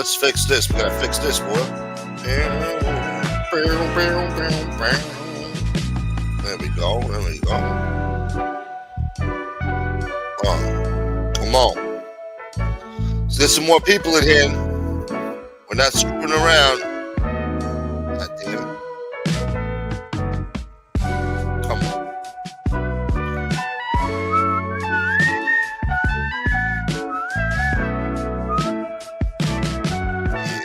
let's fix this. We gotta fix this, boy. There we go. There we go. Come on. Let's get some more people in here. We're not screwing around. God damn it. Come on.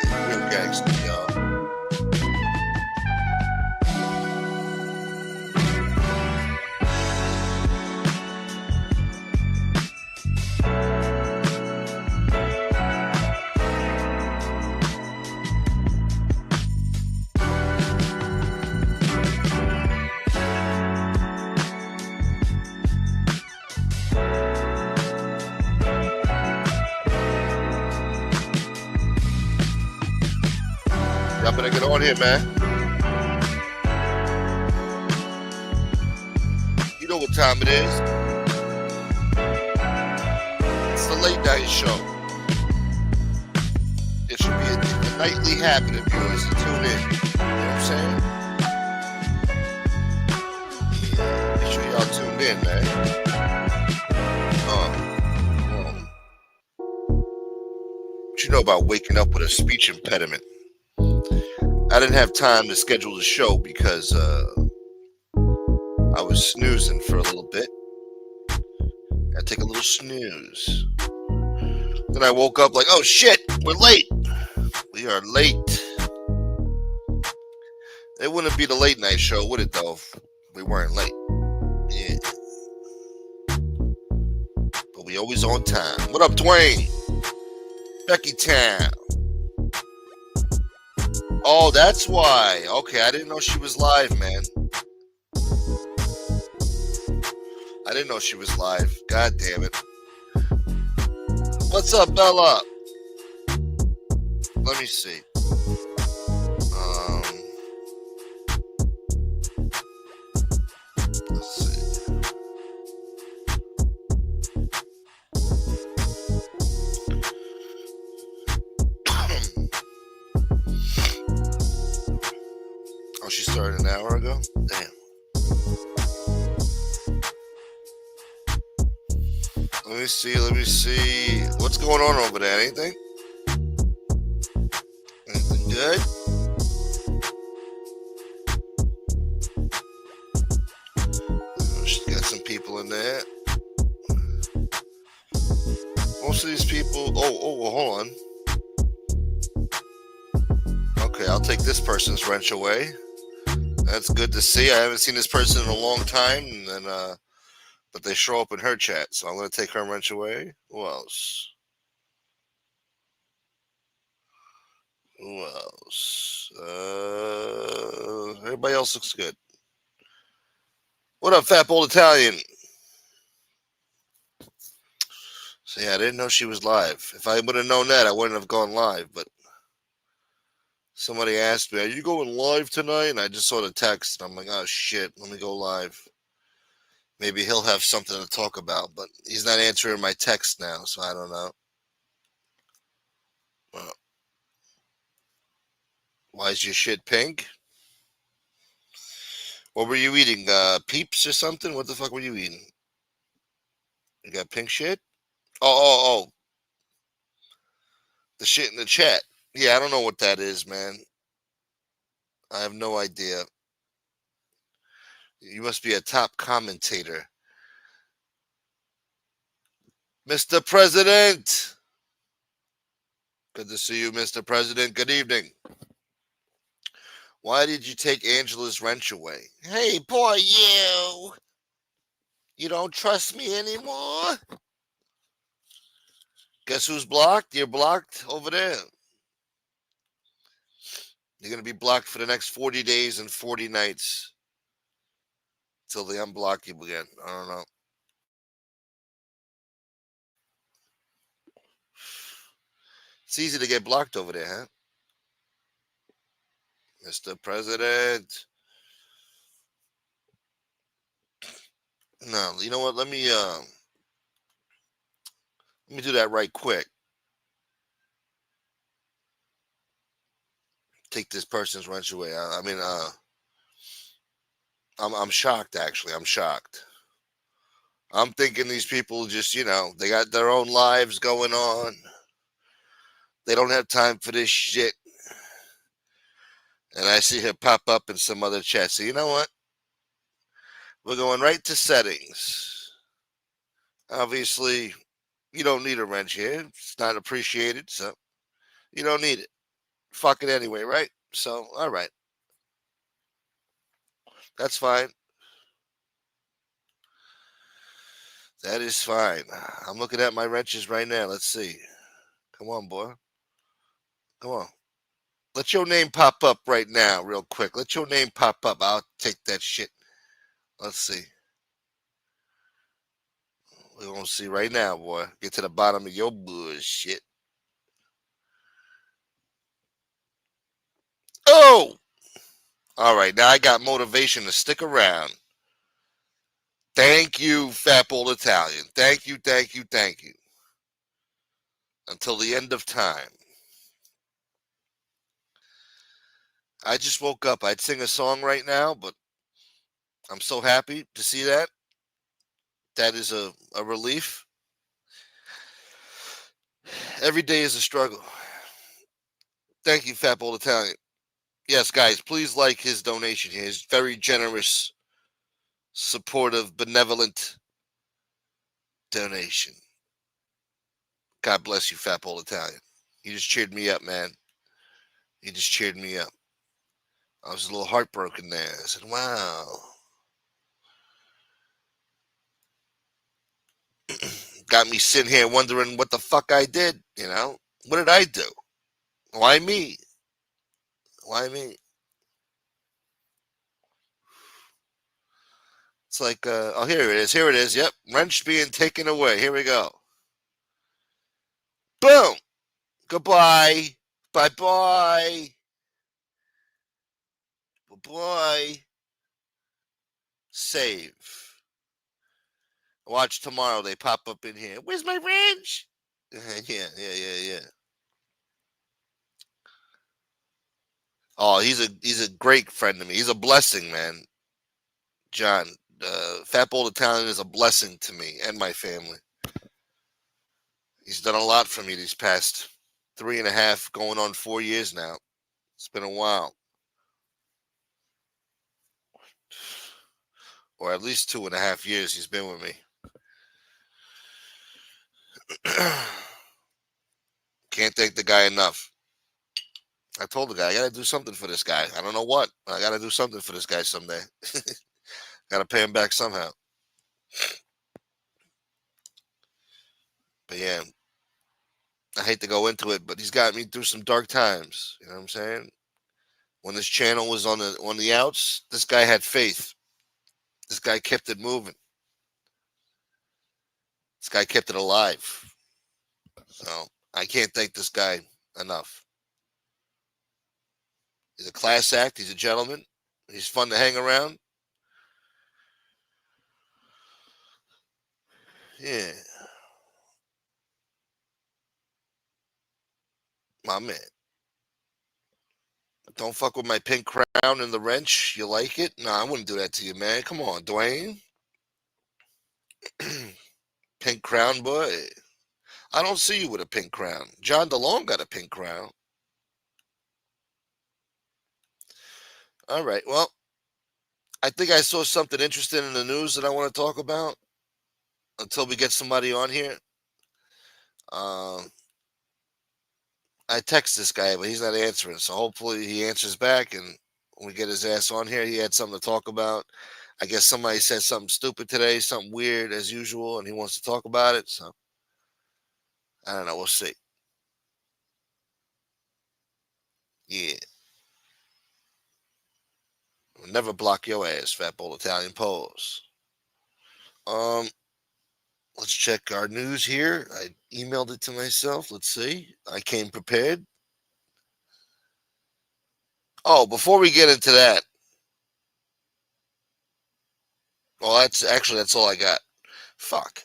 Yeah, real gangster, y'all. Y'all better get on here, man. You know what time it is. It's the late night show. It should be a nightly habit of yours to tune in. You know what I'm saying? Yeah, make sure y'all tuned in, man. What you know about waking up with a speech impediment? I didn't have time to schedule the show because I was snoozing for a little bit. I take a little snooze. Then I woke up like, oh shit, we're late. We are late. It wouldn't be the late night show, would it though, if we weren't late? Yeah. But we always on time. What up, Dwayne? Becky Town. Oh, that's why. Okay, I didn't know she was live, man. I didn't know she was live. God damn it. What's up, Bella? Let me see. Let's see. Oh, she started an hour ago? Damn. Let me see. What's going on over there? Anything? Anything good? She's got some people in there. Most of these people... Oh, well, hold on. Okay, I'll take this person's wrench away. That's good to see. I haven't seen this person in a long time, and but they show up in her chat, so I'm going to take her wrench away. Who else? Everybody else looks good. What up, Fat Bold Italian? So yeah, I didn't know she was live. If I would have known that, I wouldn't have gone live, but somebody asked me, are you going live tonight? And I just saw the text, and I'm like, oh shit, let me go live. Maybe he'll have something to talk about, but he's not answering my text now, so I don't know. Why is your shit pink? What were you eating? Peeps or something? What the fuck were you eating? You got pink shit? Oh. The shit in the chat. Yeah, I don't know what that is, man. I have no idea. You must be a top commentator. Mr. President! Good to see you, Mr. President. Good evening. Why did you take Angela's wrench away? Hey, boy, you! You don't trust me anymore? Guess who's blocked? You're blocked over there. You're going to be blocked for the next 40 days and 40 nights. Till they unblock you again. I don't know. It's easy to get blocked over there, huh? Mr. President. No, you know what? Let me do that right quick. take this person's wrench away. I mean, I'm shocked. Actually, I'm shocked. I'm thinking these people just, they got their own lives going on. They don't have time for this shit. And I see her pop up in some other chat. So you know what? We're going right to settings. Obviously, you don't need a wrench here. It's not appreciated, so you don't need it. Fuck it anyway, right? So, all right. That's fine. That is fine. I'm looking at my wrenches right now. Let's see. Come on, boy. Come on. Let your name pop up right now, real quick. Let your name pop up. I'll take that shit. Let's see. We're going to see right now, boy. Get to the bottom of your bullshit. Oh! All right, now I got motivation to stick around. Thank you, Fat Old Italian. Thank you, thank you, thank you. Until the end of time. I just woke up. I'd sing a song right now, but I'm so happy to see that. That is a relief. Every day is a struggle. Thank you, Fat Old Italian. Yes, guys, please like his donation here. His very generous, supportive, benevolent donation. God bless you, Fat Old Italian. You just cheered me up, man. You just cheered me up. I was a little heartbroken there. I said, wow. Got me sitting here wondering what the fuck I did, What did I do? Why me? Why me? It's like, oh, here it is. Here it is. Yep. Wrench being taken away. Here we go. Boom. Goodbye. Bye-bye. Bye-bye. Save. Watch tomorrow. They pop up in here. Where's my wrench? Yeah. Oh, he's a great friend to me. He's a blessing, man. John, Fat Bold Italian is a blessing to me and my family. He's done a lot for me these past 3.5, going on 4 years now. It's been a while. Or at least 2.5 years he's been with me. Can't thank the guy enough. I told the guy, I got to do something for this guy. I don't know what. I got to do something for this guy someday. Got to pay him back somehow. But yeah, I hate to go into it, but he's got me through some dark times. You know what I'm saying? When this channel was on the outs, this guy had faith. This guy kept it moving. This guy kept it alive. So I can't thank this guy enough. He's a class act. He's a gentleman. He's fun to hang around. Yeah. My man. Don't fuck with my pink crown and the wrench. You like it? Nah, I wouldn't do that to you, man. Come on, Dwayne. Pink crown, boy. I don't see you with a pink crown. John DeLong got a pink crown. All right. Well, I think I saw something interesting in the news that I want to talk about until we get somebody on here. I text this guy, but he's not answering. So hopefully he answers back and we get his ass on here. He had something to talk about. I guess somebody said something stupid today, something weird as usual, and he wants to talk about it. So I don't know. We'll see. Yeah. Never block your ass, Fat Bowl Italian Pose. Let's check our news here. I emailed it to myself. Let's see. I came prepared. Oh, before we get into that, well, that's all I got. Fuck.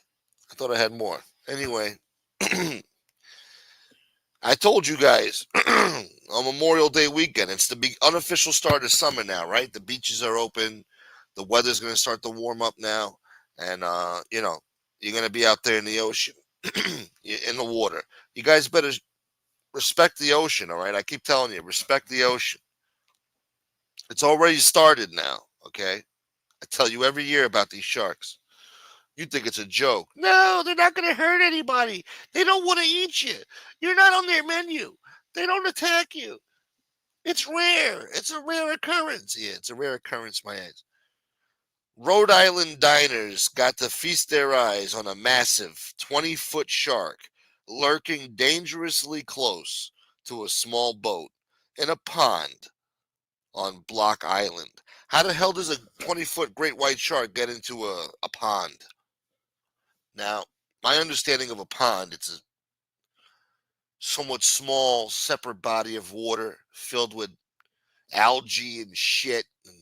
I thought I had more. Anyway, I told you guys on Memorial Day weekend, it's the unofficial start of summer now, right? The beaches are open. The weather's going to start to warm up now. And, you're going to be out there in the ocean, in the water. You guys better respect the ocean, all right? I keep telling you, respect the ocean. It's already started now, okay? I tell you every year about these sharks. You think it's a joke. No, they're not going to hurt anybody. They don't want to eat you. You're not on their menu. They don't attack you. It's rare. It's a rare occurrence. Yeah, it's a rare occurrence, my ass. Rhode Island diners got to feast their eyes on a massive 20-foot shark lurking dangerously close to a small boat in a pond on Block Island. How the hell does a 20-foot great white shark get into a pond? Now, my understanding of a pond, it's a somewhat small, separate body of water filled with algae and shit, and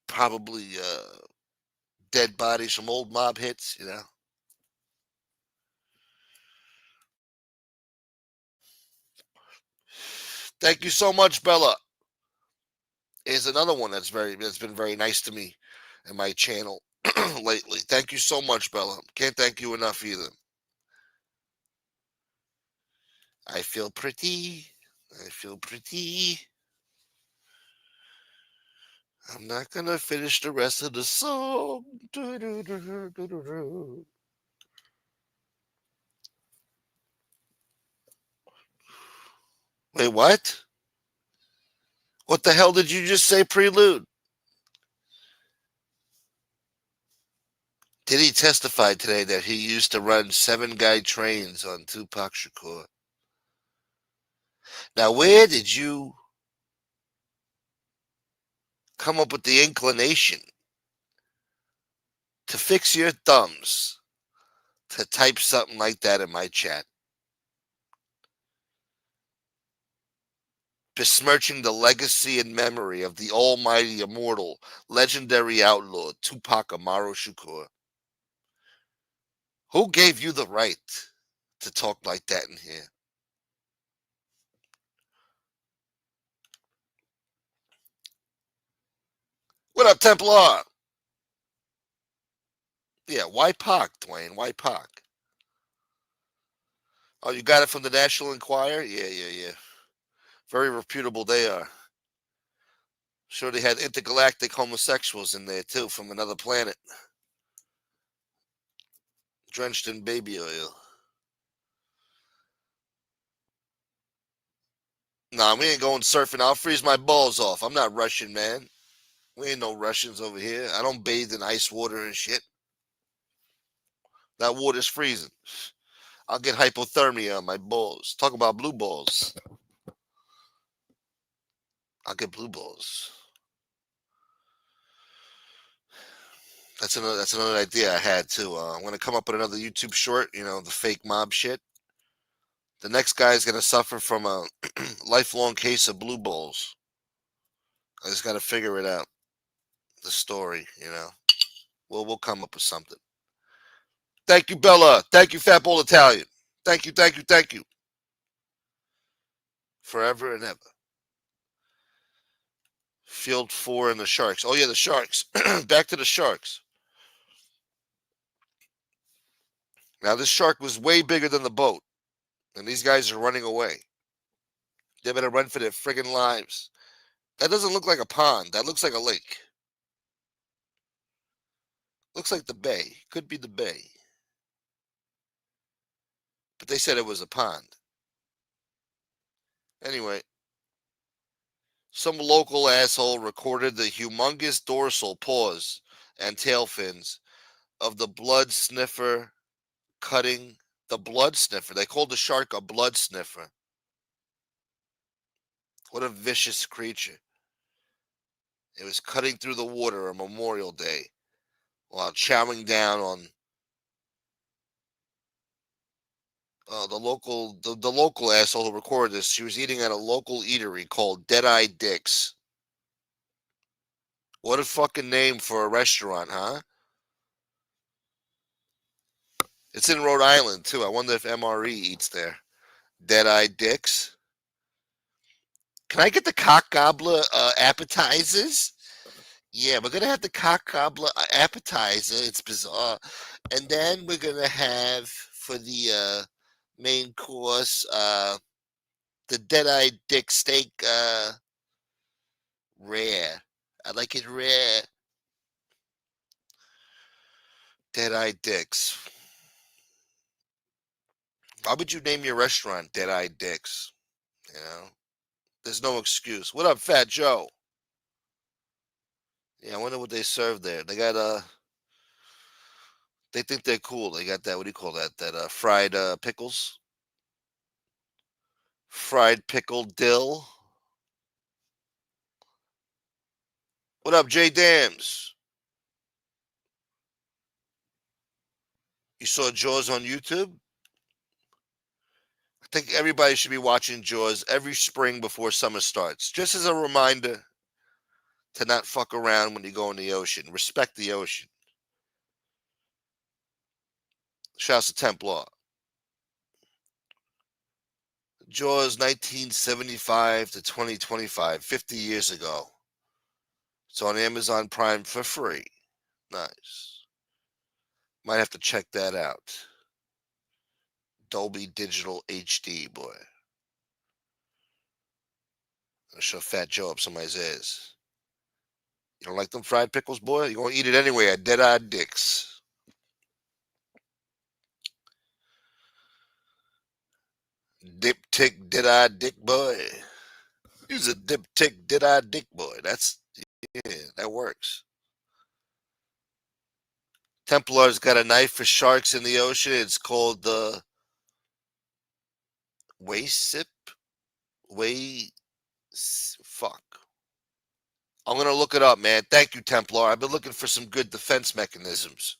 probably dead bodies from old mob hits. Thank you so much, Bella. Is another one that's been very nice to me and my channel lately. Thank you so much, Bella. Can't thank you enough either. I feel pretty. I feel pretty. I'm not gonna finish the rest of the song. Wait, what? What the hell did you just say, Prelude? Did he testify today that he used to run 7-guy trains on Tupac Shakur? Now, where did you come up with the inclination to fix your thumbs to type something like that in my chat? Besmirching the legacy and memory of the almighty, immortal, legendary outlaw Tupac Amaru Shakur. Who gave you the right to talk like that in here? What up, Templar? Yeah, why Pac, Dwayne? Why Pac? Oh, you got it from the National Enquirer? Yeah, yeah, yeah. Very reputable they are. Sure, they had intergalactic homosexuals in there too from another planet, drenched in baby oil. Nah, we ain't going surfing. I'll freeze my balls off. I'm not Russian, man. We ain't no Russians over here. I don't bathe in ice water and shit. That water's freezing. I'll get hypothermia on my balls. Talk about blue balls. I'll get blue balls. That's another idea I had too. I'm gonna come up with another YouTube short. The fake mob shit. The next guy is gonna suffer from a lifelong case of blue balls. I just gotta figure it out. The story. We'll come up with something. Thank you, Bella. Thank you, Fat Bowl Italian. Thank you, thank you, thank you. Forever and ever. Field 4 and the Sharks. Oh yeah, the Sharks. Back to the Sharks. Now this shark was way bigger than the boat, and these guys are running away. They better run for their friggin' lives. That doesn't look like a pond. That looks like a lake. Looks like the bay. Could be the bay. But they said it was a pond. Anyway, some local asshole recorded the humongous dorsal paws and tail fins of the blood sniffer cutting the blood sniffer. They called the shark a blood sniffer. What a vicious creature. It was cutting through the water on Memorial Day while chowing down on the local asshole who recorded this. She was eating at a local eatery called Dead Eye Dick's. What a fucking name for a restaurant, huh? It's in Rhode Island, too. I wonder if MRE eats there. Dead-Eye Dicks. Can I get the cock gobbler appetizers? Yeah, we're gonna have the cock gobbler appetizer. It's bizarre, and then we're gonna have for the main course the dead-eye dick steak rare. I like it rare. Dead-eye dicks. Why would you name your restaurant Dead-Eye Dicks? You know, there's no excuse. What up, Fat Joe? Yeah, I wonder what they serve there. They got they think they're cool. They got that. What do you call that? That fried pickles, fried pickle dill. What up, Jay Dams? You saw Jaws on YouTube? I think everybody should be watching Jaws every spring before summer starts. Just as a reminder to not fuck around when you go in the ocean. Respect the ocean. Shouts to Templar. Jaws 1975 to 2025, 50 years ago. It's on Amazon Prime for free. Nice. Might have to check that out. Dolby Digital HD, boy. I'll show Fat Joe up somebody's ass. You don't like them fried pickles, boy? You're going to eat it anyway at Dead-Eye Dicks. Diptic Dead-Eye Dick boy. He's a diptic Dead-Eye Dick boy. Yeah, that works. Templar's got a knife for sharks in the ocean. It's called the Waysip. Fuck. I'm going to look it up, man. Thank you, Templar. I've been looking for some good defense mechanisms.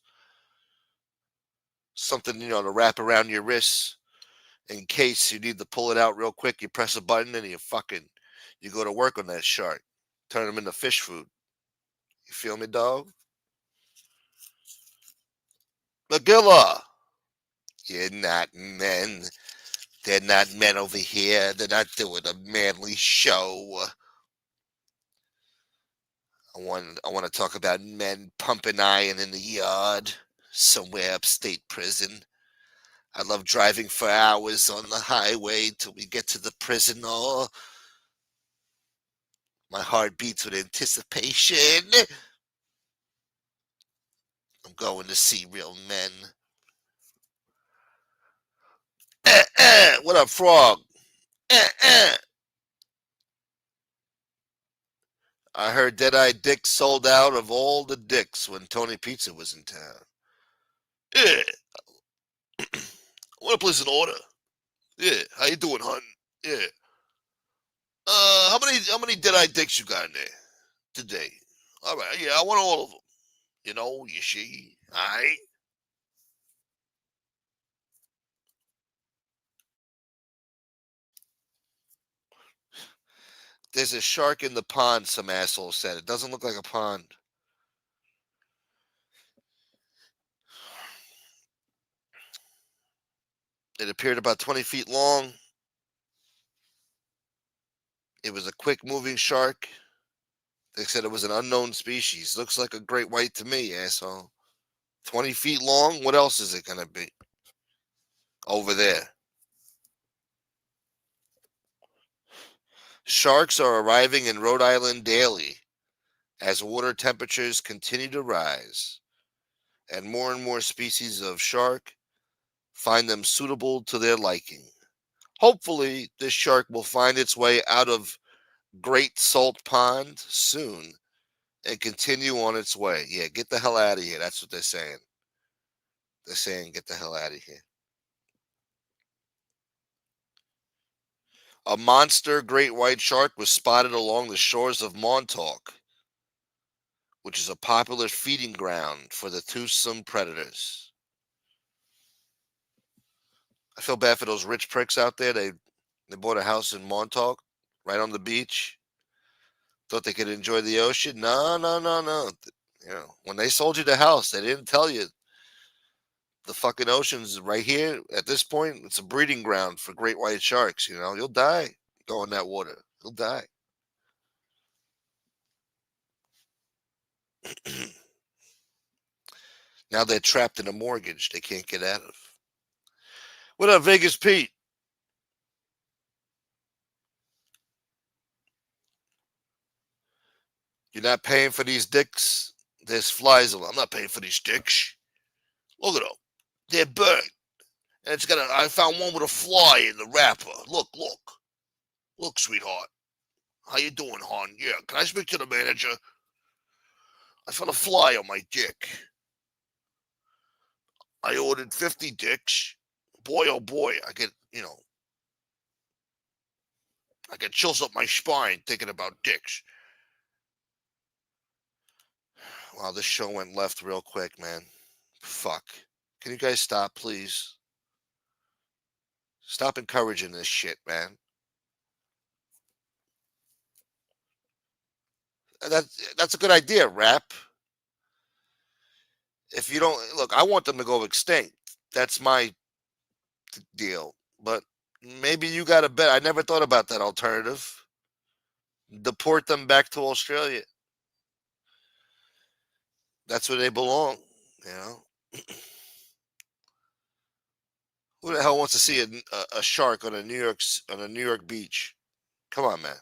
Something, to wrap around your wrists in case you need to pull it out real quick. You press a button and you go to work on that shark. Turn them into fish food. You feel me, dog? McGilla. You're not men. They're not men over here. They're not doing a manly show. I want to talk about men pumping iron in the yard somewhere upstate prison. I love driving for hours on the highway till we get to the prison. Oh, my heart beats with anticipation. I'm going to see real men. What up, Frog? I heard Dead-Eye Dick sold out of all the dicks when Tony Pizza was in town. Yeah. I want to place an order. Yeah. How you doing, hun? Yeah. How many Dead-Eye Dicks you got in there today? All right. Yeah, I want all of them. You see. All right. There's a shark in the pond, some asshole said. It doesn't look like a pond. It appeared about 20 feet long. It was a quick moving shark. They said it was an unknown species. Looks like a great white to me, asshole. 20 feet long? What else is it going to be? Over there. Sharks are arriving in Rhode Island daily as water temperatures continue to rise, and more species of shark find them suitable to their liking. Hopefully, this shark will find its way out of Great Salt Pond soon and continue on its way. Yeah, get the hell out of here. That's what they're saying. They're saying get the hell out of here. A monster great white shark was spotted along the shores of Montauk, which is a popular feeding ground for the toothsome predators. I feel bad for those rich pricks out there. They bought a house in Montauk, right on the beach. Thought they could enjoy the ocean. No. When they sold you the house, they didn't tell you the fucking ocean's right here. At this point, it's a breeding ground for great white sharks. You'll die. Go in that water. You'll die. Now they're trapped in a mortgage they can't get out of. What up, Vegas Pete? You're not paying for these dicks? There's flies on them. I'm not paying for these dicks. Look at them. They're burnt. And I found one with a fly in the wrapper. Look. Look, sweetheart. How you doing, hon? Yeah, can I speak to the manager? I found a fly on my dick. I ordered 50 dicks. Boy, oh boy, I get chills up my spine thinking about dicks. Wow, this show went left real quick, man. Fuck. Can you guys stop, please? Stop encouraging this shit, man. That's a good idea, rap. If you don't look, I want them to go extinct. That's my deal. But maybe you got a bet. I never thought about that alternative. Deport them back to Australia. That's where they belong. You know. Who the hell wants to see a shark on a New York beach? Come on, man.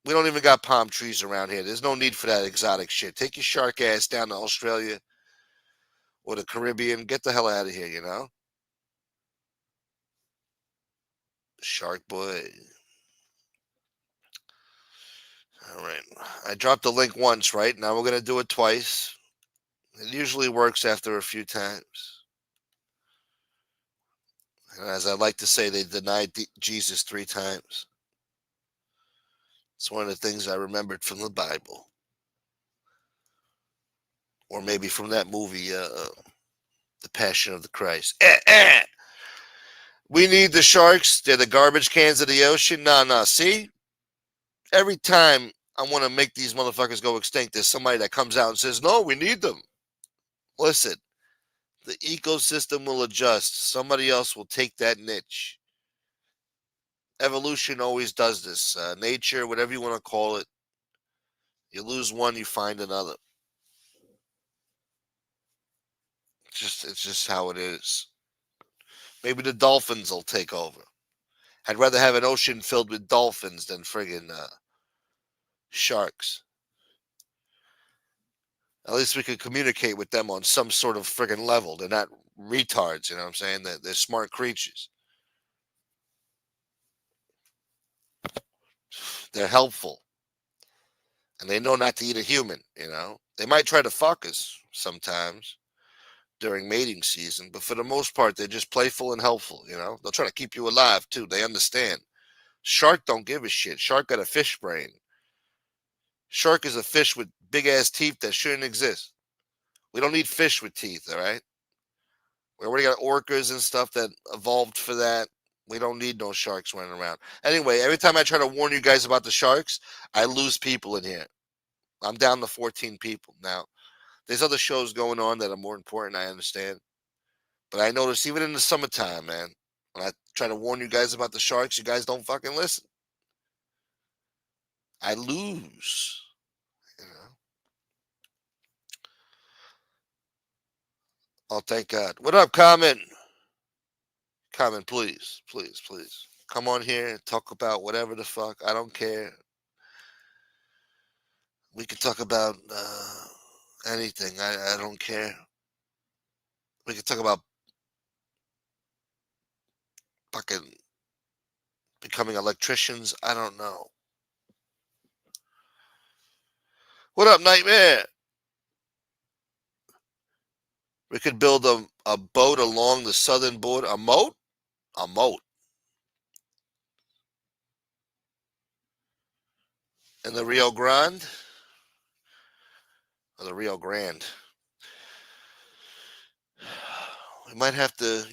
We don't even got palm trees around here. There's no need for that exotic shit. Take your shark ass down to Australia or the Caribbean. Get the hell out of here, you know? Shark boy. All right. I dropped the link once, right? Now we're going to do it twice. It usually works after a few times. And as I like to say, they denied Jesus 3 times. It's one of the things I remembered from the Bible. Or maybe from that movie, The Passion of the Christ. We need the sharks. They're the garbage cans of the ocean. Nah. See? Every time I want to make these motherfuckers go extinct, there's somebody that comes out and says, no, we need them. Listen, the ecosystem will adjust. Somebody else will take that niche. Evolution always does this. Nature, whatever you want to call it. You lose one, you find another. It's just how it is. Maybe the dolphins will take over. I'd rather have an ocean filled with dolphins than friggin' sharks. At least we can communicate with them on some sort of friggin' level. They're not retards, you know what I'm saying? They're smart creatures. They're helpful. And they know not to eat a human, you know? They might try to fuck us sometimes during mating season, but for the most part, they're just playful and helpful, you know? They'll try to keep you alive, too. They understand. Shark don't give a shit. Shark got a fish brain. Shark is a fish with big-ass teeth that shouldn't exist. We don't need fish with teeth, all right? We already got orcas and stuff that evolved for that. We don't need no sharks running around. Anyway, every time I try to warn you guys about the sharks, I lose people in here. I'm down to 14 people. Now, there's other shows going on that are more important, I understand. But I notice even in the summertime, man, when I try to warn you guys about the sharks, you guys don't fucking listen. I lose. You know? Oh, thank God. What up, Common? Common, please. Come on here and talk about whatever the fuck. I don't care. We could talk about anything. I don't care. We could talk about fucking becoming electricians. I don't know. What up, Nightmare? We could build a boat along the southern border. A moat? A moat. In the Rio Grande? Or the Rio Grande? We might have to,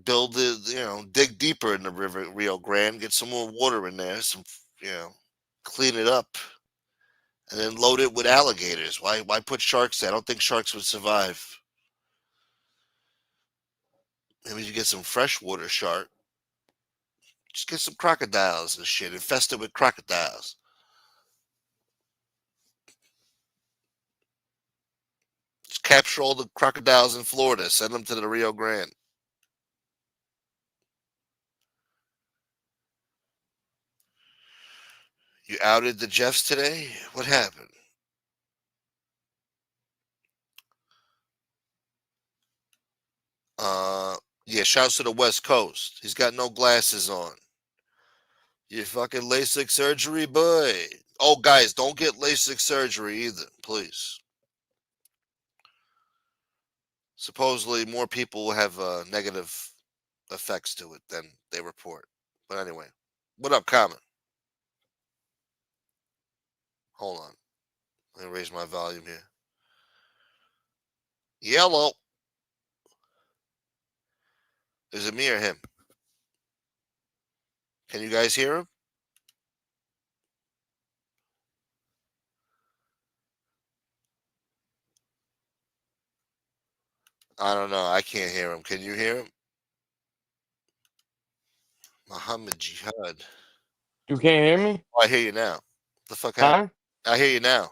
build dig deeper in the river Rio Grande, get some more water in there, clean it up, and then load it with alligators. Why put sharks there? I don't think sharks would survive. Maybe you get some freshwater shark. Just get some crocodiles and shit. Infest it with crocodiles. Just capture all the crocodiles in Florida. Send them to the Rio Grande. You outed the Jeffs today? What happened? Uh, yeah, shouts to the West Coast. He's got no glasses on. You fucking LASIK surgery, boy. Oh, guys, don't get LASIK surgery either, please. Supposedly, more people have negative effects to it than they report. But anyway, what up, Common? Hold on. Let me raise my volume here. Yellow. Is it me or him? Can you guys hear him? I don't know. I can't hear him. Can you hear him? Muhammad Jihad. You can't hear me? Oh, I hear you now. What the fuck happened? Huh? I hear you now.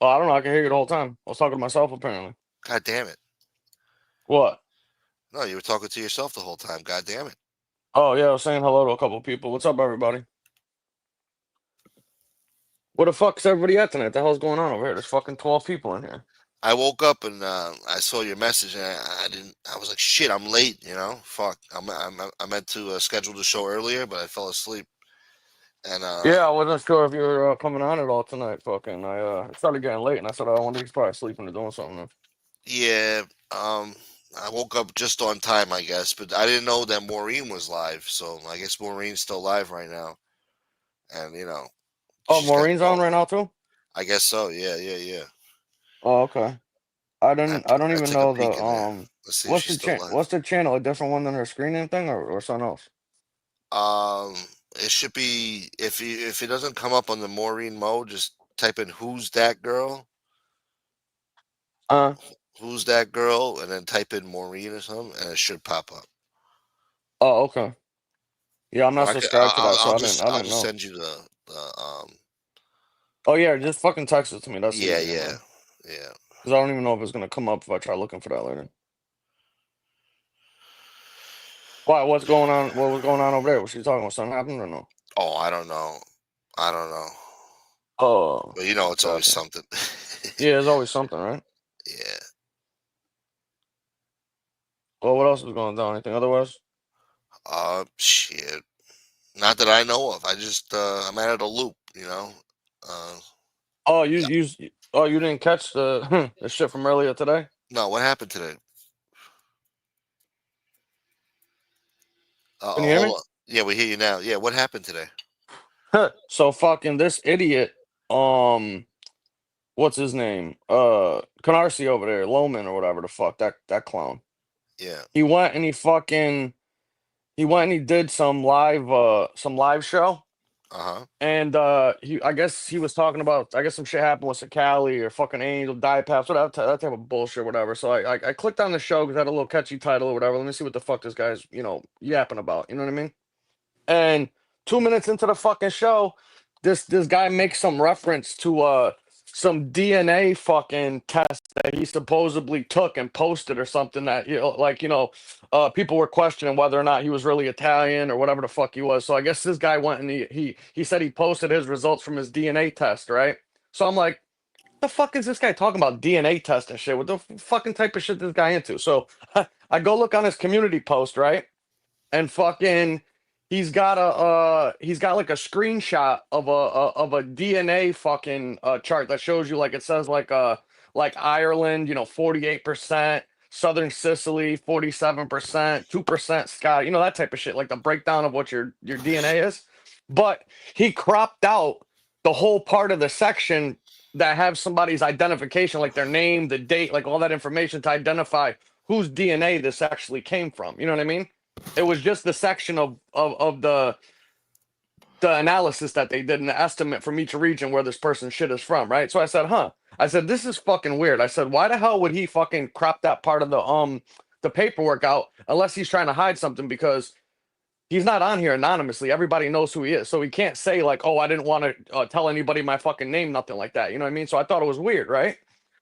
Oh, I don't know. I can hear you the whole time. I was talking to myself, apparently. God damn it. What? No, you were talking to yourself the whole time. God damn it. Oh, yeah, I was saying hello to a couple people. What's up, everybody? Where the fuck's everybody at tonight? The hell's going on over here? There's fucking 12 people in here. I woke up and I saw your message and I didn't. I was like, shit, I'm late. You know, fuck. I meant to schedule the show earlier, but I fell asleep. And Yeah, I wasn't sure if you were coming on at all tonight, fucking. It started getting late, and I said, I wonder if he's probably sleeping or doing something. yeah, I woke up just on time, I guess, but I didn't know that Maureen was live. So I guess Maureen's still live right now, and Oh, she's got Maureen's on all. right now, too? I guess so. Yeah, yeah, yeah. Oh, okay. I don't I even took a know the peek in there. Let's see if she's still live. what's the channel? A different one than her screening thing, or something else? Um, it should be if it doesn't come up on the Maureen mode, just type in "Who's that girl?" Uh, Who's that girl, and then type in Maureen or something, and it should pop up. oh, okay. Yeah, I'm Or not subscribed to that, so I I'll didn't just know. send you the. Oh yeah, just fucking text it to me. That's Yeah, easier, yeah, man. yeah. Because I don't even know if it's gonna come up if I try looking for that later. Why? What's going on? What was going on over there? Was she talking about something happened or no? Oh, I don't know. I don't know. Oh, But it's always gotcha. something. Yeah, there's always something, right? Yeah. Well, what else is going on? Anything otherwise? Shit. Not that I know of. I just I'm out of the loop. Uh, Oh, yeah. you didn't catch the the shit from earlier today? No, what happened today? Can you hear Hold me? on. Yeah, we hear you now. Yeah, what happened today? So fucking this idiot, um, what's his name? Canarsie over there, Loman or whatever the fuck that clown. Yeah. He went and he went and he did some live show. Uh huh. And I guess he was talking about, I guess some shit happened with Sakali or fucking Angel, Dipaps, whatever, that type of bullshit, whatever. So I clicked on the show because it had a little catchy title or whatever. Let me see what the fuck this guy's, yapping about. You know what I mean? And 2 minutes into the fucking show, this guy makes some reference to some DNA fucking test that he supposedly took and posted or something that people were questioning whether or not he was really Italian or whatever the fuck he was. So I guess this guy went and he said he posted his results from his DNA test, right? So I'm like, the fuck is this guy talking about DNA test and shit? What the fucking type of shit this guy into? So I go look on his community post, right? And fucking he's got like a screenshot of a DNA fucking chart that shows you, like, it says like Ireland, 48%, Southern Sicily 47%, 2% Scott, that type of shit, like the breakdown of what your DNA is. But he cropped out the whole part of the section that have somebody's identification, like their name, the date, like all that information to identify whose DNA this actually came from. You know what I mean? It was just the section of the analysis that they did, an estimate from each region where this person's shit is from, right? So I said, huh. I said, this is fucking weird. I said, why the hell would he fucking crop that part of the paperwork out unless he's trying to hide something, because he's not on here anonymously. Everybody knows who he is. So he can't say like, oh, I didn't want to tell anybody my fucking name, nothing like that. You know what I mean? So I thought it was weird, right?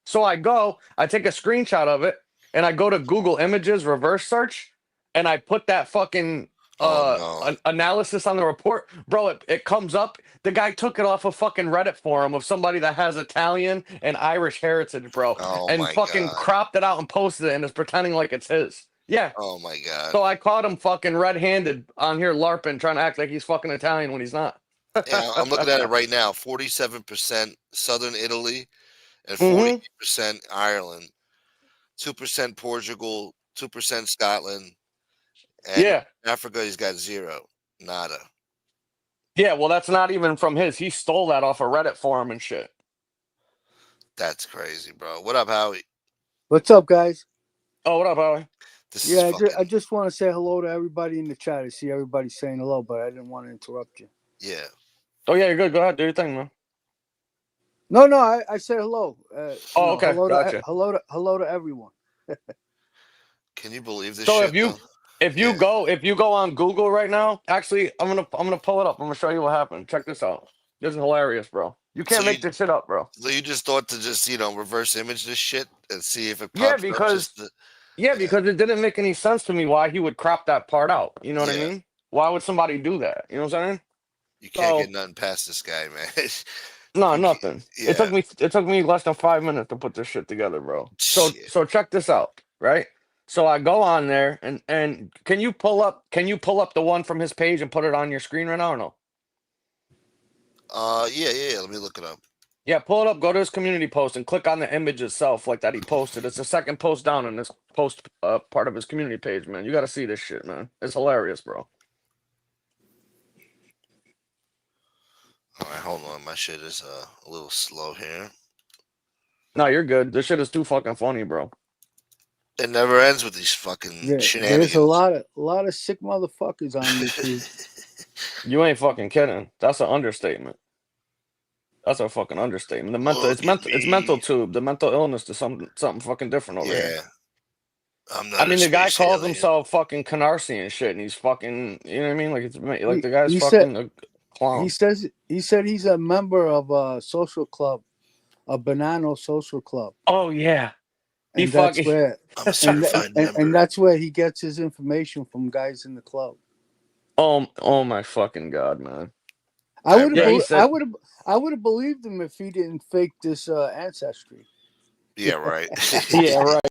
So I take a screenshot of it, and I go to Google Images, reverse search, and I put that fucking Oh no. analysis on the report. Bro, it comes up. The guy took it off a fucking Reddit forum of somebody that has Italian and Irish heritage, bro, Oh and my fucking god. cropped it out and posted it and is pretending like it's his. Yeah. Oh my god. So I caught him fucking red-handed on here LARPing, trying to act like he's fucking Italian when he's not. Yeah, I'm looking at it right now. 47% Southern Italy and Mm-hmm. 48% Ireland, 2% Portugal, 2% Scotland, and Yeah. Africa he's got zero, nada. Yeah, well, that's not even from his. He stole that off a Reddit forum and shit. That's crazy, bro. What up, Howie? What's up, guys? Oh, what up, Howie? This is Yeah, I fucking just want to say hello to everybody in the chat. I see everybody saying hello, but I didn't want to interrupt you. yeah. Oh, yeah, you're good. Go ahead. Do your thing, man. No, I said hello. Oh, okay. Hello Gotcha. hello to everyone. Can you believe this So shit? if you though? if you Yeah. go on Google right now, actually, I'm gonna pull it up. I'm gonna show you what happened. Check this out. This is hilarious, bro. You So can't make this shit up, bro. you just thought to just reverse image this shit and see if it Yeah, pops up? because Yeah. it didn't make any sense to me why he would crop that part out. You know what I Yeah. mean? Why would somebody do that? You know what I'm saying? You can't So get nothing past this guy, man. no, You can't- nothing. yeah. It took me less than 5 minutes to put this shit together, bro. Shit. So check this out, right? So I go on there, and can you pull up the one from his page and put it on your screen right now or no? Yeah. Let me look it up. Yeah, pull it up, go to his community post and click on the image itself like that he posted. It's the second post down in this post part of his community page, man. You got to see this shit, man. It's hilarious, bro. All right, hold on. My shit is a little slow here. No, you're good. This shit is too fucking funny, bro. It never ends with these fucking Yeah, shenanigans. there's a lot of sick motherfuckers on YouTube. You ain't fucking kidding. That's an understatement. That's a fucking understatement. It's mental tube. The mental illness to something fucking different over here. Yeah. I'm not I mean, a the guy space calls alien. himself fucking Canarsie and shit, and he's fucking, you know what I mean? Like the guy's he fucking said- a clown. He said he's a member of a social club, a Banana Social Club. Oh yeah, he And that's fucking. where I'm a certified member. and that's where he gets his information from guys in the club. Oh my fucking god, man. I would Yeah, he have said- I would have believed him if he didn't fake this ancestry. Yeah, right. Yeah, right.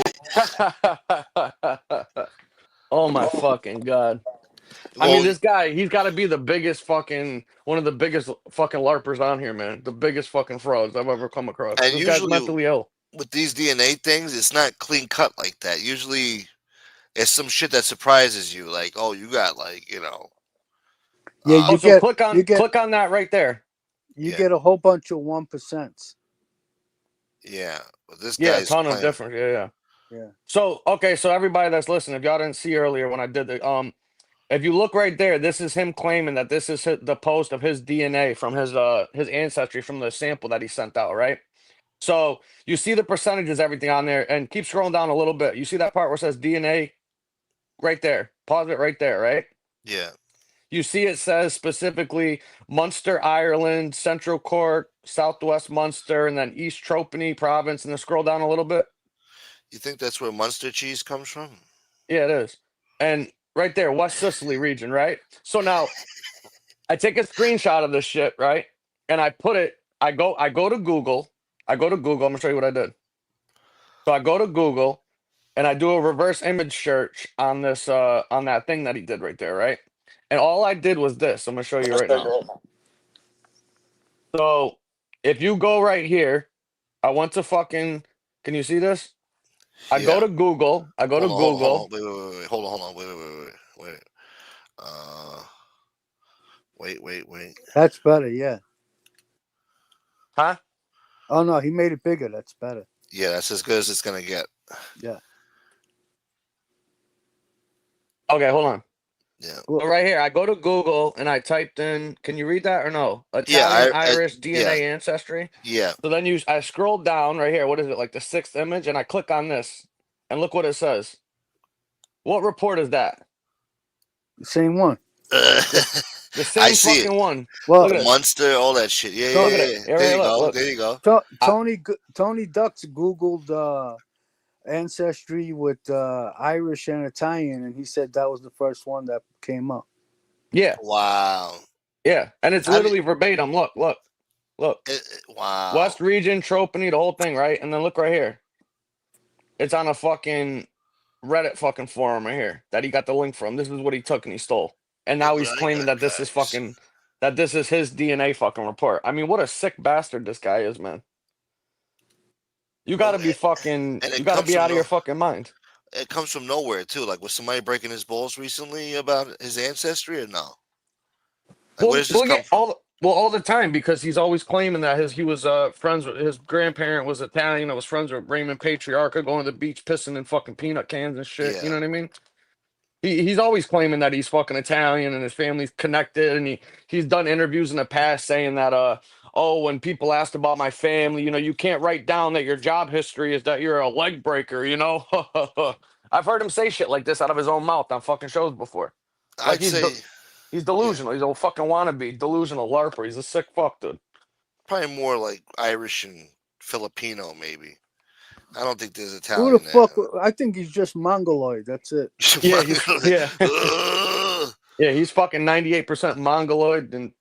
Oh my fucking god. I mean, this guy, he's got to be the biggest fucking, one of the biggest fucking LARPers on here, man. The biggest fucking frauds I've ever come across. And This guy's usually- mentally ill. with these DNA things, it's not clean cut like that. Usually, it's some shit that surprises you. Like, oh, you got Yeah, Oh, you so get click on that right there. you Yeah. get a whole bunch of 1%. yeah. But this Yeah, a guy's ton of playing- different. Yeah. Yeah. So okay, so everybody that's listening, if y'all didn't see earlier when I did the if you look right there, this is him claiming that this is the post of his DNA from his ancestry from the sample that he sent out, right? So you see the percentages, everything on there, and keep scrolling down a little bit. You see that part where it says DNA right there. Pause it right there, right? Yeah. You see it says specifically Munster, Ireland, Central Cork, Southwest Munster, and then East Tropany province, and then scroll down a little bit. You think that's where Munster cheese comes from? Yeah, it is. And right there, West Sicily region, right? So now I take a screenshot of this shit, right? And I put it, I go to Google. I'm gonna show you what I did. So I go to Google and I do a reverse image search on this on that thing that he did right there, right? And all I did was this. I'm gonna show you right now. So if you go right here, I went to fucking, can you see this? I go Yeah. to Google. I go to Hold on, Google. hold on. Wait. Hold on. Wait. Wait. That's better, yeah. Huh? Oh no, he made it bigger. That's better. Yeah, that's as good as it's gonna get. Yeah. Okay, hold on. Yeah. So right here, I go to Google and I typed in, can you read that or no? Yeah, Italian, I- Irish DNA ancestry. Yeah. So then I scroll down right here. What is it? Like the 6th image, and I click on this, and look what it says. What report is that? The same one. The I same see it. fucking one. Well, Look at this. Munster, all that shit. Yeah, So- Look yeah, at yeah. it. Yeah. Yeah, There right, you look, go. look. There you go. Tony Ducks Googled ancestry with Irish and Italian, and he said that was the first one that came up. Yeah, Wow. yeah. And it's How do you, literally verbatim. Look, look, look. wow. West region, Tropony, the whole thing, right? And then look right here. It's on a fucking Reddit fucking forum right here that he got the link from. This is what he took and he stole. And now he's Right, claiming that this is guys. fucking that this is his DNA fucking report. I mean, what a sick bastard this guy is, man. You Well, gotta be fucking and you it gotta comes be from out of your fucking mind. it comes from nowhere too. Like, was somebody breaking his balls recently about his ancestry or no? Like, where does this Yeah, come from? all the time because he's always claiming that he was friends with his grandparent was Italian, I was friends with Raymond Patriarca, going to the beach pissing in fucking peanut cans and shit. You Yeah, know what I mean? He's always claiming that he's fucking Italian and his family's connected, and he's done interviews in the past saying that oh, when people asked about my family, you know, you can't write down that your job history is that you're a leg breaker, you know. I've heard him say shit like this out of his own mouth on fucking shows before. Like I'd say he's yeah, delusional. He's a fucking wannabe, delusional larper. He's a sick fuck, dude. probably more like Irish and Filipino, maybe. I don't think there's Who the Italian there. fuck? I think he's just Mongoloid. That's it. Yeah, yeah, Ugh, yeah. He's fucking 98% mongoloid and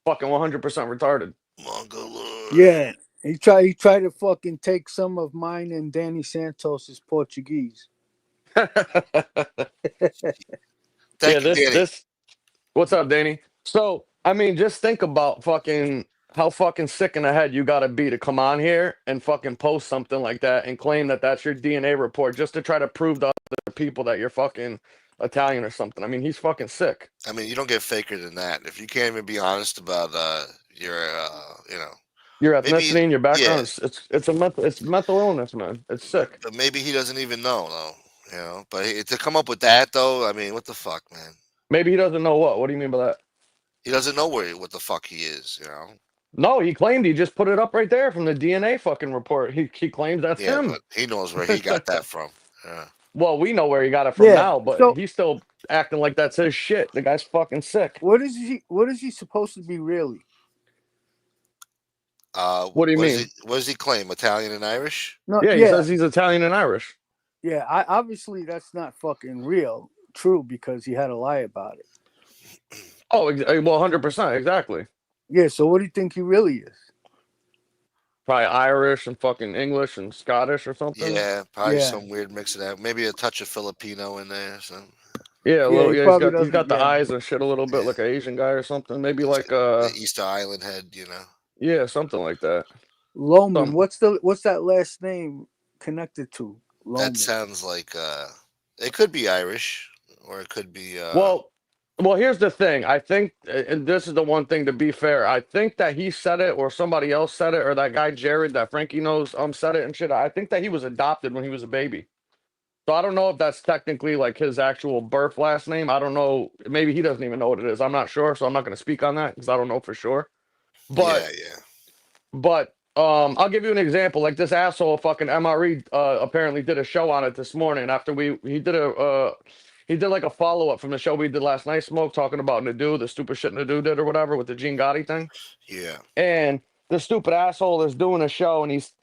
fucking 100% retarded. Mongoloid. Yeah, he tried to fucking take some of mine and Danny Santos's Portuguese. Yeah, Thank you, Danny. what's up, Danny? So, I mean, just think about fucking how fucking sick in the head you gotta be to come on here and fucking post something like that and claim that that's your DNA report just to try to prove to other people that you're fucking Italian or something. I mean, he's fucking sick. I mean, you don't get faker than that. If you can't even be honest about your, Your maybe, ethnicity and your yeah, background is it's mental illness, man. It's sick. but maybe he doesn't even know, though. But to come up with that, though, I mean, what the fuck, man? Maybe he doesn't know what. What do you mean by that? He doesn't know what the fuck he is, No, he claimed he just put it up right there from the DNA fucking report. He claims that's Yeah, him. but he knows where he got that from. Yeah. Well, we know where he got it from Yeah. now, but So he's still acting like that's his shit. The guy's fucking sick. what is he? What is he supposed to be really? What do you mean? What does he claim? Italian and Irish? No, Yeah, he yeah, says he's Italian and Irish. yeah. Obviously that's not fucking true because he had to lie about it. Oh, well, 100%, exactly. Yeah. So what do you think he really is? Probably Irish and fucking English and Scottish or something. Yeah, probably Yeah. some weird mix of that. Maybe a touch of Filipino in there. So. Yeah, Yeah, he he's probably got doesn't. the Yeah. eyes and shit a little bit like an Asian guy or something. Maybe like The Easter Island head, yeah, something like that. Loman. What's that last name connected to? Loman. That sounds like it could be Irish or it could be Well, here's the thing. I think, and this is the one thing to be fair. I think that he said it, or somebody else said it, or that guy Jared that Frankie knows said it and shit. I think that he was adopted when he was a baby. So I don't know if that's technically like his actual birth last name. I don't know. Maybe he doesn't even know what it is. I'm not sure, so I'm not going to speak on that because I don't know for sure. But I'll give you an example. Like this asshole fucking MRE apparently did a show on it this morning after he did like a follow-up from the show we did last night, Smoke, talking about Nadu, the stupid shit Nadu did or whatever with the Gene Gotti thing. Yeah. And the stupid asshole is doing a show and he's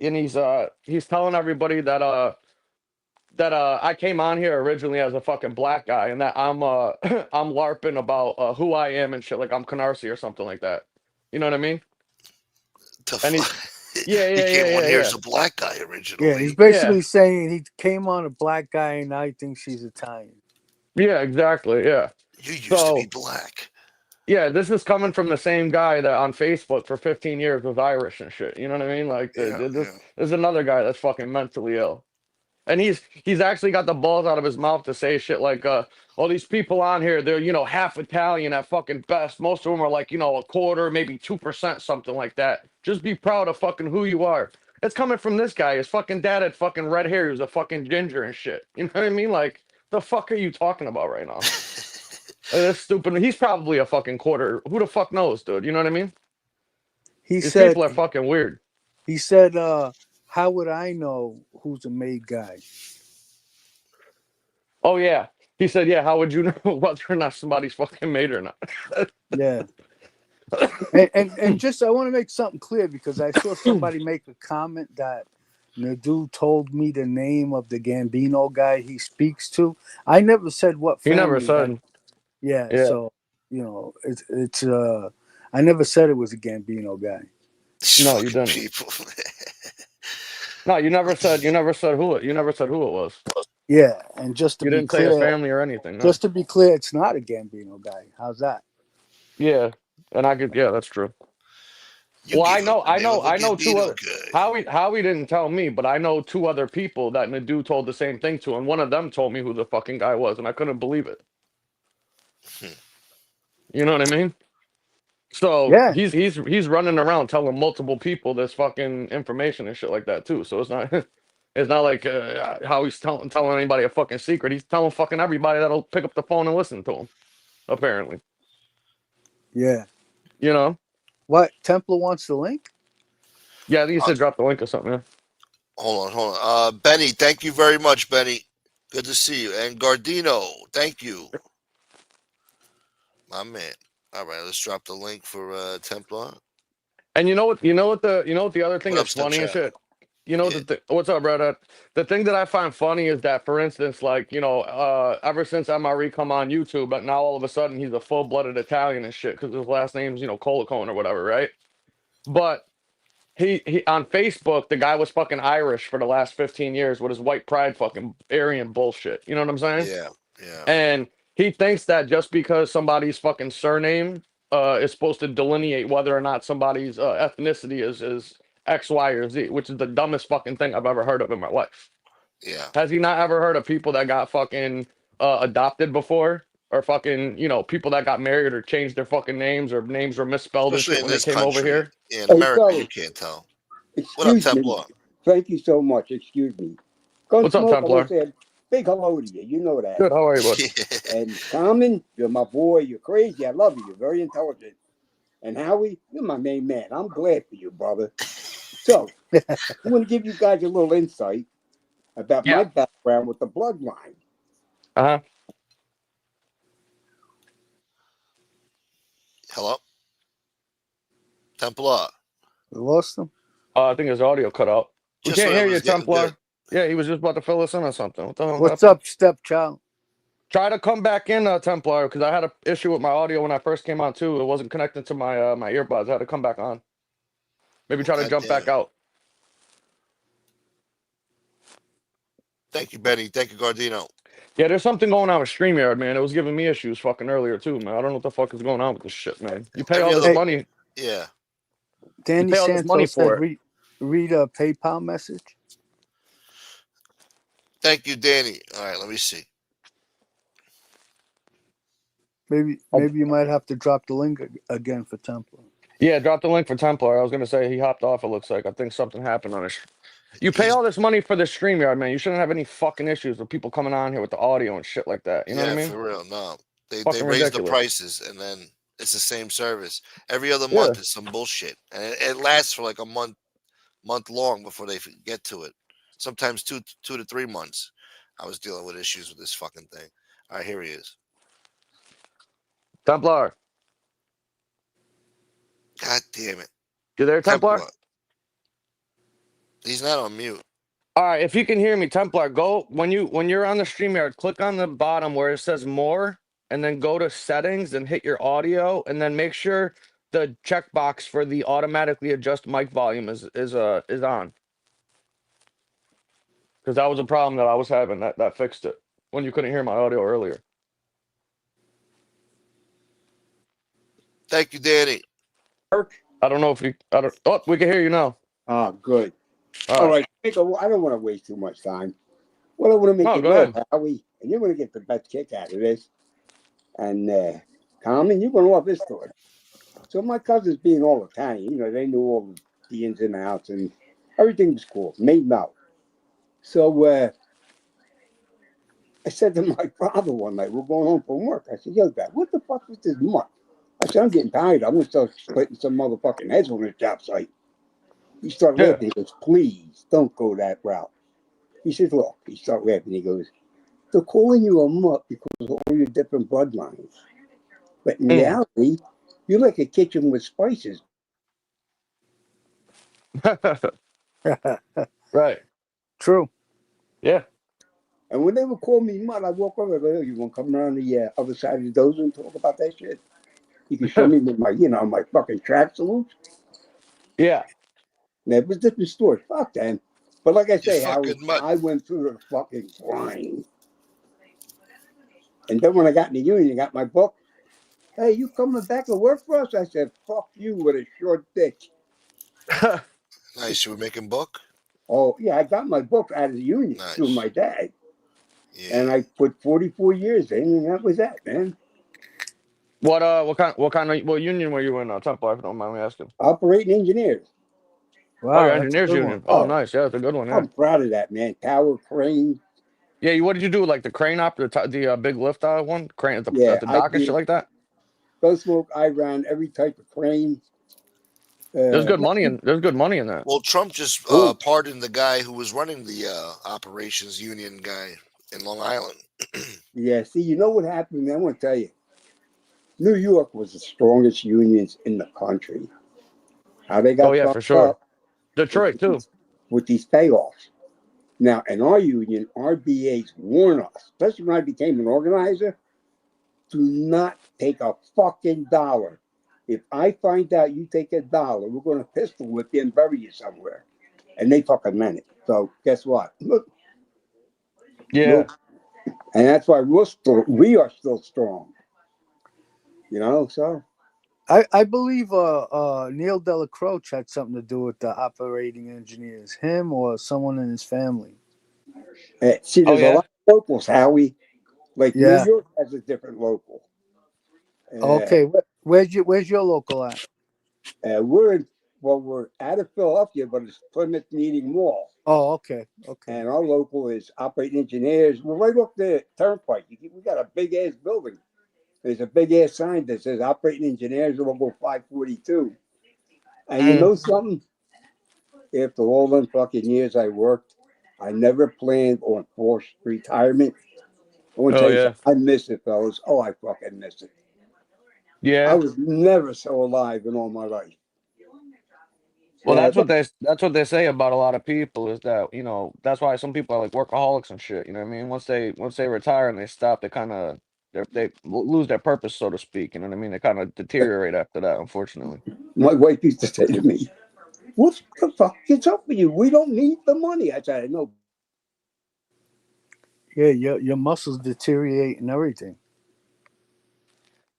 telling everybody that I came on here originally as a fucking black guy and that I'm I'm LARPing about who I am and shit, like I'm Canarsie or something like that. You know what I mean? And he came on here as a black guy originally. Yeah, he's basically saying he came on a black guy and now he thinks he's Italian. Yeah, exactly. Yeah. You used to be black. Yeah, this is coming from the same guy that on Facebook for 15 years was Irish and shit. You know what I mean? Like, there's another guy that's fucking mentally ill. And he's actually got the balls out of his mouth to say shit like, all these people on here, they're, half Italian at fucking best. Most of them are like, a quarter, maybe 2%, something like that. Just be proud of fucking who you are. It's coming from this guy. His fucking dad had fucking red hair. He was a fucking ginger and shit. You know what I mean? Like, the fuck are you talking about right now? That's stupid. He's probably a fucking quarter. Who the fuck knows, dude? You know what I mean? These people are fucking weird. He said, how would I know who's a made guy? Oh, yeah. He said, "Yeah, how would you know whether or not somebody's fucking made or not?" Yeah. And just I want to make something clear because I saw somebody make a comment that Nadu told me the name of the Gambino guy he speaks to. I never said what He never family that. said. Yeah, Yeah. so it's I never said it was a Gambino guy. These No, you fucking didn't. people. No, you never said. You never said who it. You never said who it was. Yeah, and just to You be didn't say his clear, family or anything. No. it's not a Gambino guy. How's that? Yeah, and I could. Yeah, that's true. You Well, gave him the name of a I know two Gambino other. guy. Howie didn't tell me, but I know two other people that Nadu told the same thing to, and one of them told me who the fucking guy was, and I couldn't believe it. Hmm. You know what I mean? So Yeah, he's running around telling multiple people this fucking information and shit like that too. So it's not it's not like how he's telling anybody a fucking secret. He's telling fucking everybody that'll pick up the phone and listen to him. Apparently, yeah. you know. What Templar wants the link? Yeah, I think he Uh, said drop the link or something. Yeah. hold on. Benny, thank you very much, Benny. Good to see you. And Gardino, thank you. My man. All right, let's drop the link for Templar. And you know what? The other thing What up, that's funny and Stepchat? shit. You know Yeah. what's up, brother? The thing that I find funny is that, for instance, like ever since MRE come on YouTube, but now all of a sudden he's a full-blooded Italian and shit because his last name's Colacone or whatever, right? But he on Facebook, the guy was fucking Irish for the last 15 years with his white pride fucking Aryan bullshit. You know what I'm saying? Yeah. Yeah. And he thinks that just because somebody's fucking surname is supposed to delineate whether or not somebody's ethnicity is X, Y, or Z, which is the dumbest fucking thing I've ever heard of in my life. Yeah. Has he not ever heard of people that got fucking adopted before? Or fucking, people that got married or changed their fucking names or names were misspelled and Especially shit in when they this came over country. here? Yeah, in Hey, America, you fellas, can't tell. What up, excuse me. Templar? Thank you so much. Excuse me. What's up, Gunsmoke, I want Templar? to say a big hello to you. You know that. Good, how are you, bud? And Common, you're my boy. You're crazy. I love you. You're very intelligent. And Howie, you're my main man. I'm glad for you, brother. So, I'm going to give you guys a little insight about my Yeah. background with the bloodline. Uh-huh. Hello? Templar. We lost him. I think his audio cut out. We Just can't when it hear you, was getting Templar. good. Yeah, he was just about to fill us in on something. What the hell What's happened? up, stepchild? Try to come back in, Templar, because I had an issue with my audio when I first came on too. It wasn't connected to my my earbuds. I had to come back on. Maybe try to God jump damn back it. out. Thank you, Benny. Thank you, Gardino. Yeah, there's something going on with StreamYard, man. It was giving me issues fucking earlier too, man. I don't know what the fuck is going on with this shit, man. You pay Every all this other, Hey, money. yeah. You Danny pay all this money Santos said for it. read a PayPal message. Thank you, Danny. All right, let me see. Maybe you might have to drop the link again for Templar. Yeah, drop the link for Templar. I was gonna say he hopped off. It looks like I think something happened on his. You pay He's all this money for this StreamYard, man. You shouldn't have any fucking issues with people coming on here with the audio and shit like that. You know what I mean? for real. No, they Fucking raise the ridiculous. prices and then it's the same service every other Yeah. month. Is some bullshit, and it lasts for like a month long before they get to it. Sometimes 2 to 3 months. I was dealing with issues with this fucking thing. All right, here he is. Templar. God damn it, You there, Templar? Templar. He's not on mute. All right, if you can hear me, Templar, go when you're on the StreamYard, click on the bottom where it says more, and then go to settings and hit your audio, and then make sure the checkbox for the automatically adjust mic volume is on. Because that was a problem that I was having. That fixed it when you couldn't hear my audio earlier. Thank you, Danny. I don't know if you. Oh, we can hear you now. Ah, good. All All right. right. I don't want to waste too much time. What I want to make No, you go know, ahead. Howie, and you're going to get the best kick out of this. And Carmen, you're going to love this story. So my cousins being all Italian, they knew all the ins and outs and everything was cool. Made them out. So I said to my father one night, we're going home from work. I said, yo, Dad, what the fuck is this muck? I said, I'm getting tired. I'm going to start splitting some motherfucking heads on this job site. He started Yeah. laughing. He goes, please don't go that route. He says, look, he started laughing. He goes, they're calling you a mutt because of all your different bloodlines. But in reality, you're like a kitchen with spices. Right. True. Yeah. And when they would call me mutt, I walk over and go, you want to come around the other side of the dozer and talk about that shit? You can show me with my, my fucking track salutes. Yeah. That was different story. Fuck them. But like I You say, Howie, fucking mutt. I went through the fucking grind. And then when I got in the union, got my book. Hey, you coming back to work for us? I said, fuck you with a short dick. Nice. You were making book? Oh, yeah, I got my book out of the union through Nice. my dad. Yeah. And I put 44 years in, and that was that, man. What union were you in, Temple? If you don't mind me asking. Operating engineers. Oh, your Wow, that's a engineers good one. union. Oh, nice. Yeah, that's a good one. Yeah. I'm proud of that, man. Tower crane. Yeah. What did you do? Like the crane op, the big lift one, crane at Yeah, the I dock and shit did. like that. Ghost Smoke, I ran every type of crane. There's good money in that. Well, Trump just Oh. pardoned the guy who was running the operations union guy in Long Island. Yeah, see, you know what happened, man? I want to tell you. New York was the strongest unions in the country. How they got Oh yeah, fucked for sure. up Detroit too. with these payoffs. Now, in our union, our BAs warn us, especially when I became an organizer, do not take a fucking dollar. If I find out you take a dollar, we're going to pistol whip you and bury you somewhere. And they fucking meant it. So guess what? Look, Yeah. nope. And that's why we are still strong. So I believe Neil Delacroce had something to do with the operating engineers, him or someone in his family. see, Oh there's a yeah. lot of locals, Howie. Like New Yeah. York has a different local. Okay, where's your local at? We're out of Philadelphia, but it's Plymouth Meeting Mall. Oh, okay. And our local is operating engineers. We're right off the turnpike. We got a big ass building. There's a big ass sign that says operating engineers local 542. And you know something? After all them fucking years I worked, I never planned on forced retirement. I want to Oh tell you yeah. something. I miss it, fellas. Oh, I fucking miss it. Yeah. I was never so alive in all my life. Well, Yeah, that's what they say about a lot of people is that that's why some people are like workaholics and shit. You know what I mean? Once they retire and they stop, they kind of they lose their purpose, so to speak. You know what I mean? They kind of deteriorate after that, unfortunately. my wife used to say to me, "What the fuck is up with you? We don't need the money." I said, "No." Yeah, your muscles deteriorate and everything.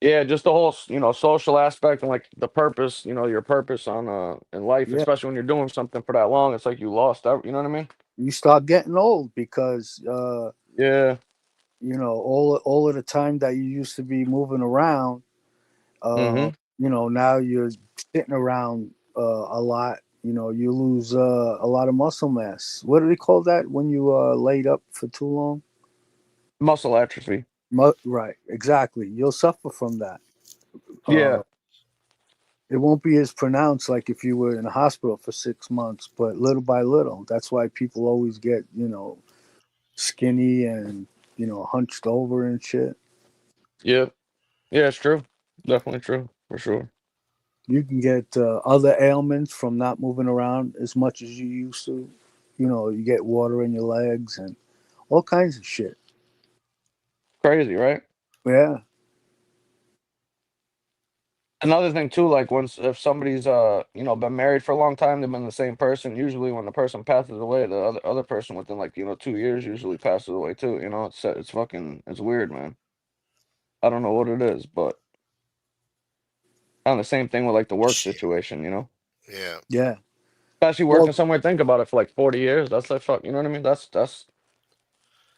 Yeah, just the whole social aspect and like the purpose. Your purpose on in life, Yeah, especially when you're doing something for that long. It's like you lost. You know what I mean? you start getting old because Yeah. all of the time that you used to be moving around, Mm-hmm. now you're sitting around a lot. You lose a lot of muscle mass. What do they call that when you laid up for too long? Muscle atrophy. Right, exactly. You'll suffer from that. Yeah. It won't be as pronounced like if you were in a hospital for 6 months, but little by little. That's why people always get, skinny and, hunched over and shit. Yeah. Yeah. It's true. Definitely true for sure. You can get other ailments from not moving around as much as you used to. You get water in your legs and all kinds of shit. Crazy, right? Yeah. Another thing too, like once if somebody's been married for a long time, they've been the same person. Usually, when the person passes away, the other person within like 2 years usually passes away too. It's weird, man. I don't know what it is, but kind of the same thing with like the work Shit. situation. Yeah. Yeah. Especially Well, working somewhere. Think about it for like 40 years. That's like fuck. You know what I mean? That's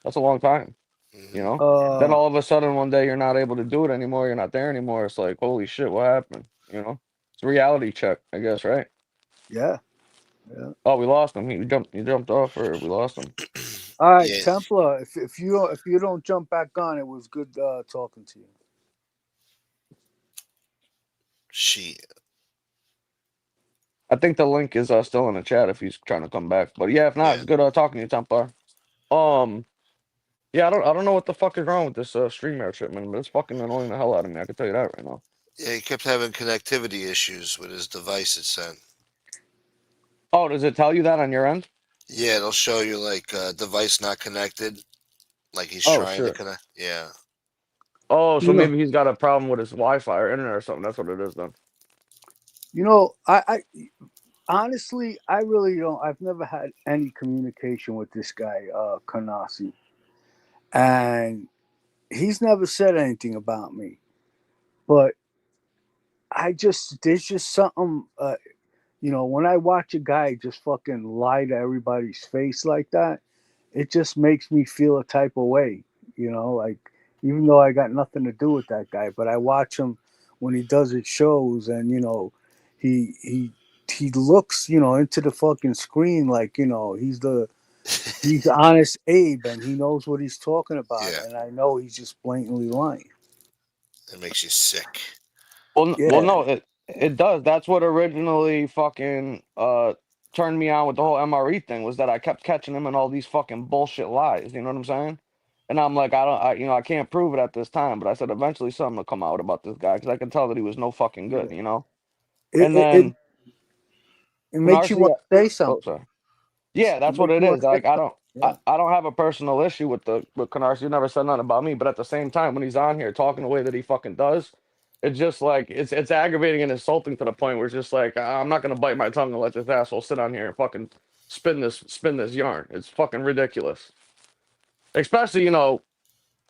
a long time. Hmm. Then uh, all of a sudden one day you're not able to do it anymore. You're not there anymore. It's like holy shit, what happened? It's a reality check, I guess, right? yeah. Yeah. Oh, we lost him. He jumped off, or we lost him. All right, Yeah. Templar. If you don't jump back on, it was good talking to you. Shit. I think the link is still in the chat if he's trying to come back. But yeah, if not, Yeah. it's good talking to you, Templar. Um, Yeah, I don't know what the fuck is wrong with this StreamYard shit, man. But it's fucking annoying the hell out of me. I can tell you that right now. Yeah, he kept having connectivity issues with his device. It said. Oh, does it tell you that on your end? Yeah, it'll show you like device not connected, like he's Oh trying to shit. connect. Yeah. Oh, so You know, maybe he's got a problem with his Wi-Fi or internet or something. That's what it is then. I honestly, I really don't. I've never had any communication with this guy, Kanasi, and he's never said anything about me. But there's just something, when I watch a guy just fucking lie to everybody's face like that, it just makes me feel a type of way, like even though I got nothing to do with that guy, but I watch him when he does his shows, and he he looks, into the fucking screen like, he's honest Abe and he knows what he's talking about, Yeah. and I know he's just blatantly lying. It makes you sick. Well, Yeah, no, it does. That's what originally fucking turned me on with the whole MRE thing was that I kept catching him in all these fucking bullshit lies. You know what I'm saying? And I'm like, I can't prove it at this time. But I said eventually something will come out about this guy because I can tell that he was no fucking good. yeah. You know. It And it, it, then it makes you Canarsie, want to say oh something. sorry. Yeah, It that's what makes it you want is. to say Like I something. don't Yeah. I don't have a personal issue with Canarsie. You never said nothing about me, but at the same time, when he's on here talking the way that he fucking does, it's just like it's aggravating and insulting to the point where it's just like I'm not gonna bite my tongue and let this asshole sit on here and fucking spin this yarn. It's fucking ridiculous. Especially,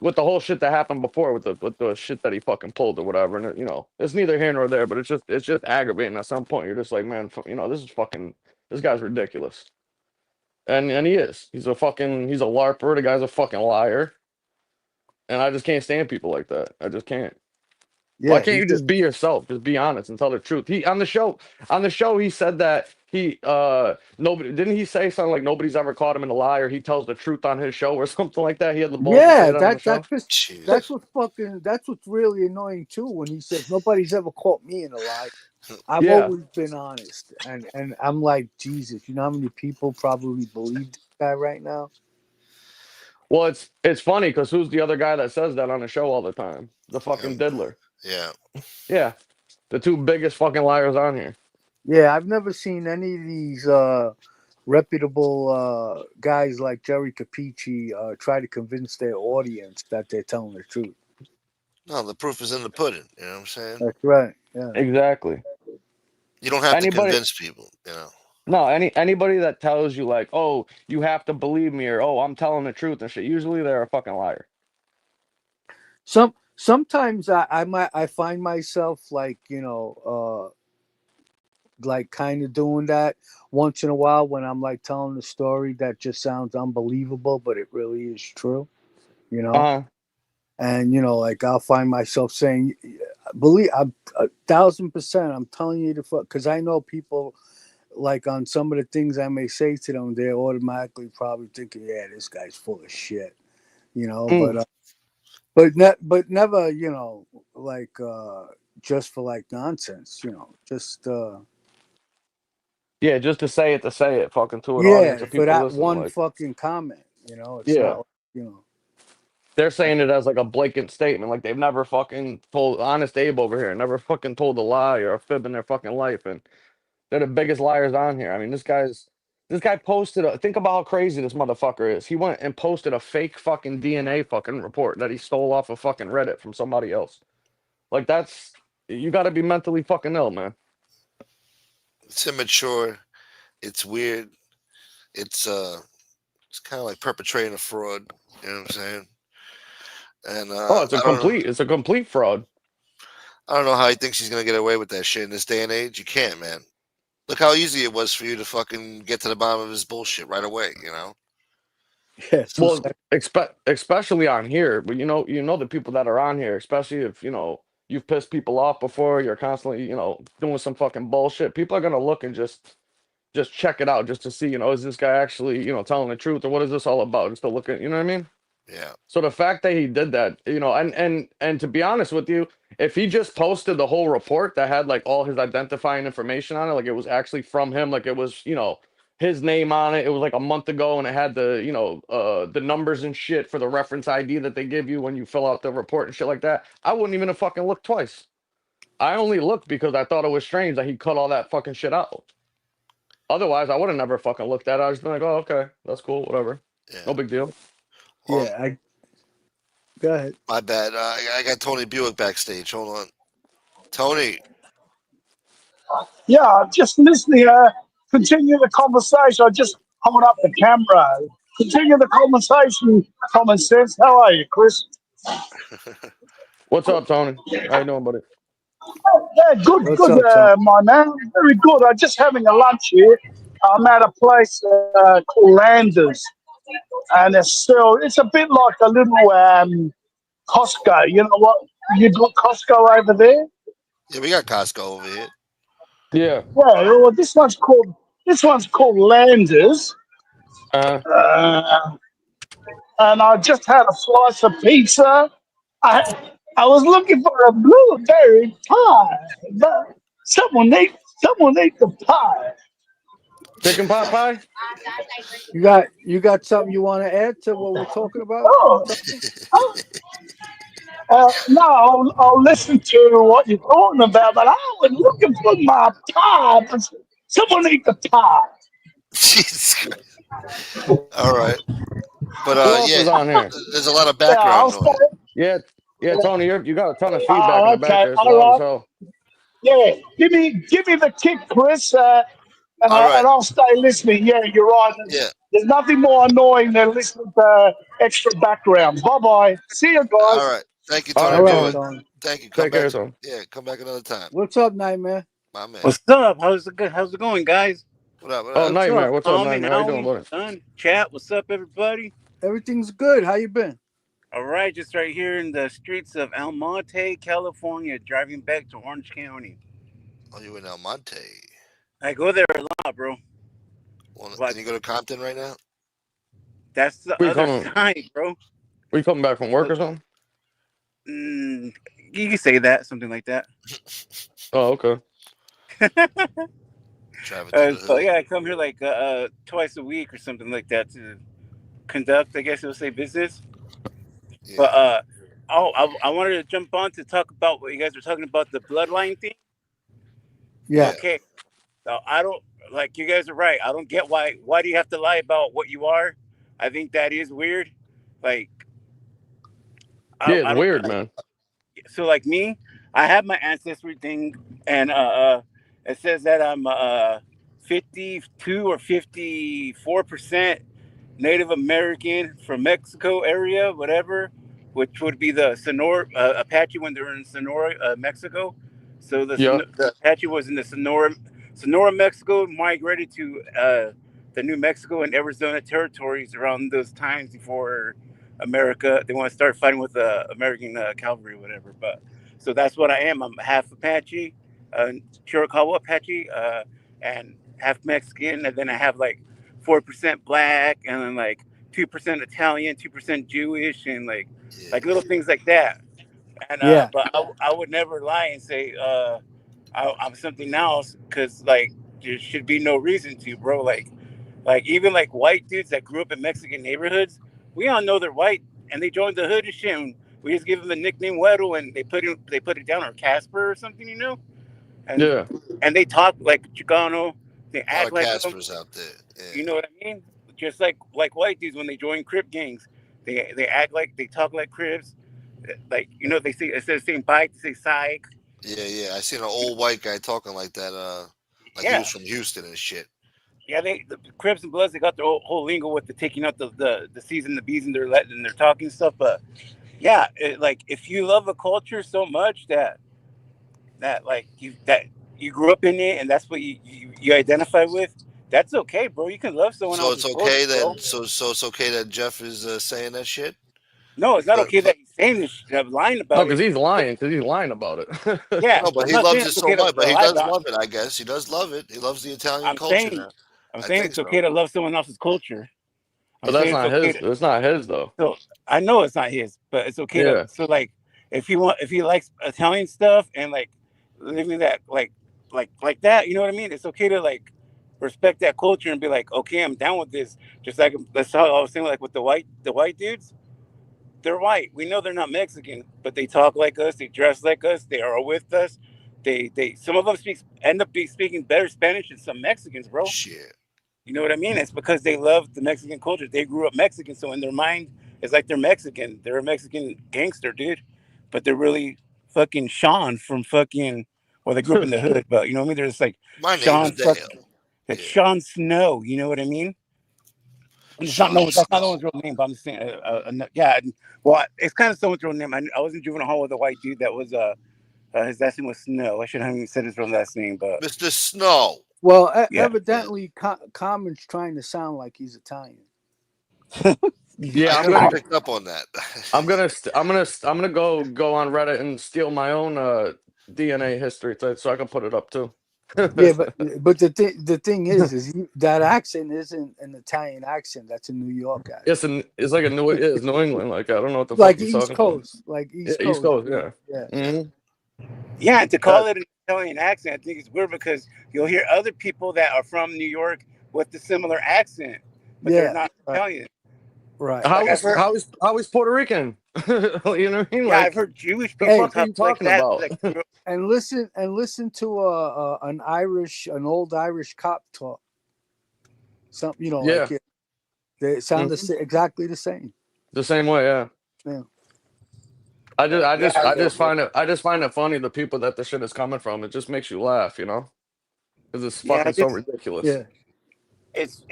with the whole shit that happened before with the shit that he fucking pulled or whatever. And it's neither here nor there, but it's just aggravating at some point. You're just like, man, this guy's ridiculous. And he is. He's a LARPer. The guy's a fucking liar. And I just can't stand people like that. I just can't. Why Yeah, can't you just be yourself? Just be honest and tell the truth. He on the show he said that he nobody didn't he say something like nobody's ever caught him in a lie or he tells the truth on his show or something like that. He had the balls to say yeah. that on the show. That's Jeez. that's what's really annoying too. When he says nobody's ever caught me in a lie. I've Yeah. always been honest, and I'm like, Jesus. You know how many people probably believe this guy right now? Well, it's funny because who's the other guy that says that on the show all the time? The fucking Um, diddler. yeah. Yeah. The two biggest fucking liars on here. Yeah, I've never seen any of these reputable guys like Jerry Capici try to convince their audience that they're telling the truth. No, the proof is in the pudding. You know what I'm saying? That's right. Yeah. Exactly. You don't have to Anybody convince people. No, anybody that tells you like, oh, you have to believe me or oh, I'm telling the truth and shit, usually they're a fucking liar. Sometimes I find myself like like kind of doing that once in a while when I'm like telling a story that just sounds unbelievable, but it really is true. You know, Uh-huh. and like I'll find myself saying, "Believe I'm 1,000%. I'm telling you the fuck," because I know people like on some of the things I may say to them, they're automatically probably thinking, "Yeah, this guy's full of shit," Mm. but never, like just for like nonsense, just Yeah, just to say it, fucking to an audience yeah, of for people that listening. one Like, fucking comment, it's yeah, not like, you know. they're saying it as like a blatant statement. Like they've never fucking told Honest Abe over here, never fucking told a lie or a fib in their fucking life. And they're the biggest liars on here. I mean, this guy posted think about how crazy this motherfucker is. He went and posted a fake fucking DNA fucking report that he stole off of fucking Reddit from somebody else. Like you gotta be mentally fucking ill, man. It's immature. It's weird. It's kind of like perpetrating a fraud. You know what I'm saying? And Oh, it's a complete fraud. I don't know how he thinks he's gonna get away with that shit in this day and age. You can't, man. Look how easy it was for you to fucking get to the bottom of his bullshit right away. Yeah, so Well, especially on here, but you know the people that are on here, especially if you've pissed people off before, you're constantly doing some fucking bullshit. People are gonna look and just check it out just to see, is this guy actually telling the truth or what is this all about? Just to look at, you know what I mean? Yeah. So the fact that he did that, and to be honest with you, if he just posted the whole report that had like all his identifying information on it, like it was actually from him, like it was, his name on it. It was like a month ago, and it had the the numbers and shit for the reference ID that they give you when you fill out the report and shit like that. I wouldn't even have fucking looked twice. I only looked because I thought it was strange that he cut all that fucking shit out. Otherwise, I would have never fucking looked at it. I was been like, oh, okay, that's cool, whatever. Yeah. No big deal. Yeah, go ahead. My bad. I got Tony Buick backstage. Hold on. Tony. Yeah, just listening. Continue the conversation. I just hold up the camera. Continue the conversation. Common sense. How are you, Chris? What's up, Tony? How you doing, buddy? Yeah, good, What's good, up, Tom? my man. Very good. I'm just having a lunch here. I'm at a place called Landers, and it's a bit like a little Costco. You know what? You got Costco over there? Yeah, we got Costco over here. Yeah. Yeah. Well, this one's called Landers. And I just had a slice of pizza. I was looking for a blueberry pie, but someone ate the pie. Chicken pot pie? You got something you want to add to what we're talking about? Oh, no, I'll listen to what you're talking about, but I was looking for my pie. But someone ate the pie. Jesus Christ. All right. But Who else yeah, is on here? there's a lot of Yeah, background noise. Yeah, Tony, you got a ton of feedback in the back okay, there, so all loud as right. hell. Yeah, give me the kick, Chris, All right. and I'll stay listening. Yeah, you're right. Yeah. There's nothing more annoying than listening to extra background. Bye bye. See you guys. All right. Thank you, All Tony right, All right, Buick. Tony. Thank you. Come Take care, back. Tony. Yeah, come back another time. What's up, Nightmare? My man. What's up? How's it going, guys? What up? What Oh, up? Nightmare. What's up, Tommy, Nightmare? How you doing, Howie, buddy? son, chat. What's up, everybody? Everything's good. How you been? All right, just right here in the streets of El Monte, California, driving back to Orange County. Oh, you in El Monte? I go there a lot, bro. Well, But can you go to Compton right now? that's the We other coming- side, bro. We coming back from work or something? You can say that, something like that. Oh, okay. Travel to the So hood. yeah, I come here like twice a week or something like that to conduct, I guess you'll say, business. Yeah. But I wanted to jump on to talk about what you guys were talking about, the bloodline thing. Yeah. Okay. So I don't, like, you guys are right. I don't get why do you have to lie about what you are? I think that is weird. Like, Yeah, it's I don't- weird, man. So like me, I have my ancestry thing, and it says that I'm 52 or 54% Native American from Mexico area, whatever, which would be the Sonora Apache when they were in Sonora, Mexico. So Yeah. the Apache was in the Sonora, Mexico, migrated to the New Mexico and Arizona territories around those times before America. They want to start fighting with the American cavalry or whatever. But so that's what I am. I'm half Apache, Chiricahua Apache, and half Mexican, and then I have like 4% black, and then like 2% Italian, 2% Jewish, and like little things like that. And Yeah. but I would never lie and say I'm something else, because like there should be no reason to, bro. Like even like white dudes that grew up in Mexican neighborhoods, we all know they're white and they joined the hood and shit. And we just give them the nickname Weddle, and they put it down, or Casper or something, you know. And Yeah. and they talk like Chicano. They A lot act of like them. Caspers out there. Yeah. You know what I mean? Just like white dudes when they join Crip gangs, they act like, they talk like Crips. Like, you know, they say, instead of saying bike, they say psych. Yeah. I seen an old white guy talking like that. Like he Yeah. was from Houston and shit. Yeah, the Crips and Bloods, they got their whole lingo with the taking out the C's and the B's and they're talking stuff. But yeah, like if you love a culture so much that like you grew up in it and that's what you identify with, that's okay, bro. You can love someone So it's else's okay culture, bro. that so it's okay that Jeff is saying that shit. No, it's not But- okay that he's saying this shit. I'm lying No, about because it. he's lying. Because he's lying about it. Yeah, No, but I'm he not loves saying it it's so okay to much. But he lie does about it. love it. I guess he does love it. He loves the Italian I'm culture saying, now. I'm I saying think it's so. okay to love someone else's culture. But that's saying not it's okay his. It's not his though. So I know it's not his, but it's okay Yeah. to. So like, if he likes Italian stuff and like living that like that, you know what I mean? It's okay to like respect that culture and be like, okay, I'm down with this. Just like that's how I was saying, like with the white dudes. They're white. We know they're not Mexican, but they talk like us. They dress like us. They are with us. They some of them end up speaking better Spanish than some Mexicans, bro. Shit. You know what I mean? It's because they love the Mexican culture. They grew up Mexican, so in their mind, it's like they're Mexican. They're a Mexican gangster, dude. But they're really fucking Sean from fucking. Well, they grew up in the hood, but you know what I mean. They're just like My Sean, name's Dale. like Yeah. Sean Snow. You know what I mean? And it's not Sean that's not no Snow. one's real name, but I'm just saying. Yeah. Well, it's kind of someone's real name. I was in juvenile hall with a white dude that was his last name was Snow. I shouldn't have even said his real last name, but Mr. Snow. Well, yeah. evidently, Common's trying to sound like he's Italian. Yeah, I I'm never gonna picked up on that. I'm gonna go on Reddit and steal my own DNA history so I can put it up too. Yeah, but the thing is that accent isn't an Italian accent. That's a New York accent. it's like it's New England. Like I don't know what the Like fuck he's East talking Coast, like East Yeah, East Coast. Coast, Yeah. Mhm. Yeah, and to call it an Italian accent, I think it's weird because you'll hear other people that are from New York with the similar accent, but they're not Italian. Right. Like I've heard, How is Puerto Rican? You know what I mean? yeah, Like, I've heard Jewish the people fuck are you talk talking like about? that. Like, And listen to an old Irish cop talk. Something Yeah. like they sound exactly the same. The same way, yeah. Yeah. I just find it funny the people that the shit is coming from. It just makes you laugh, you know? Because it's fucking so ridiculous. Yeah. It's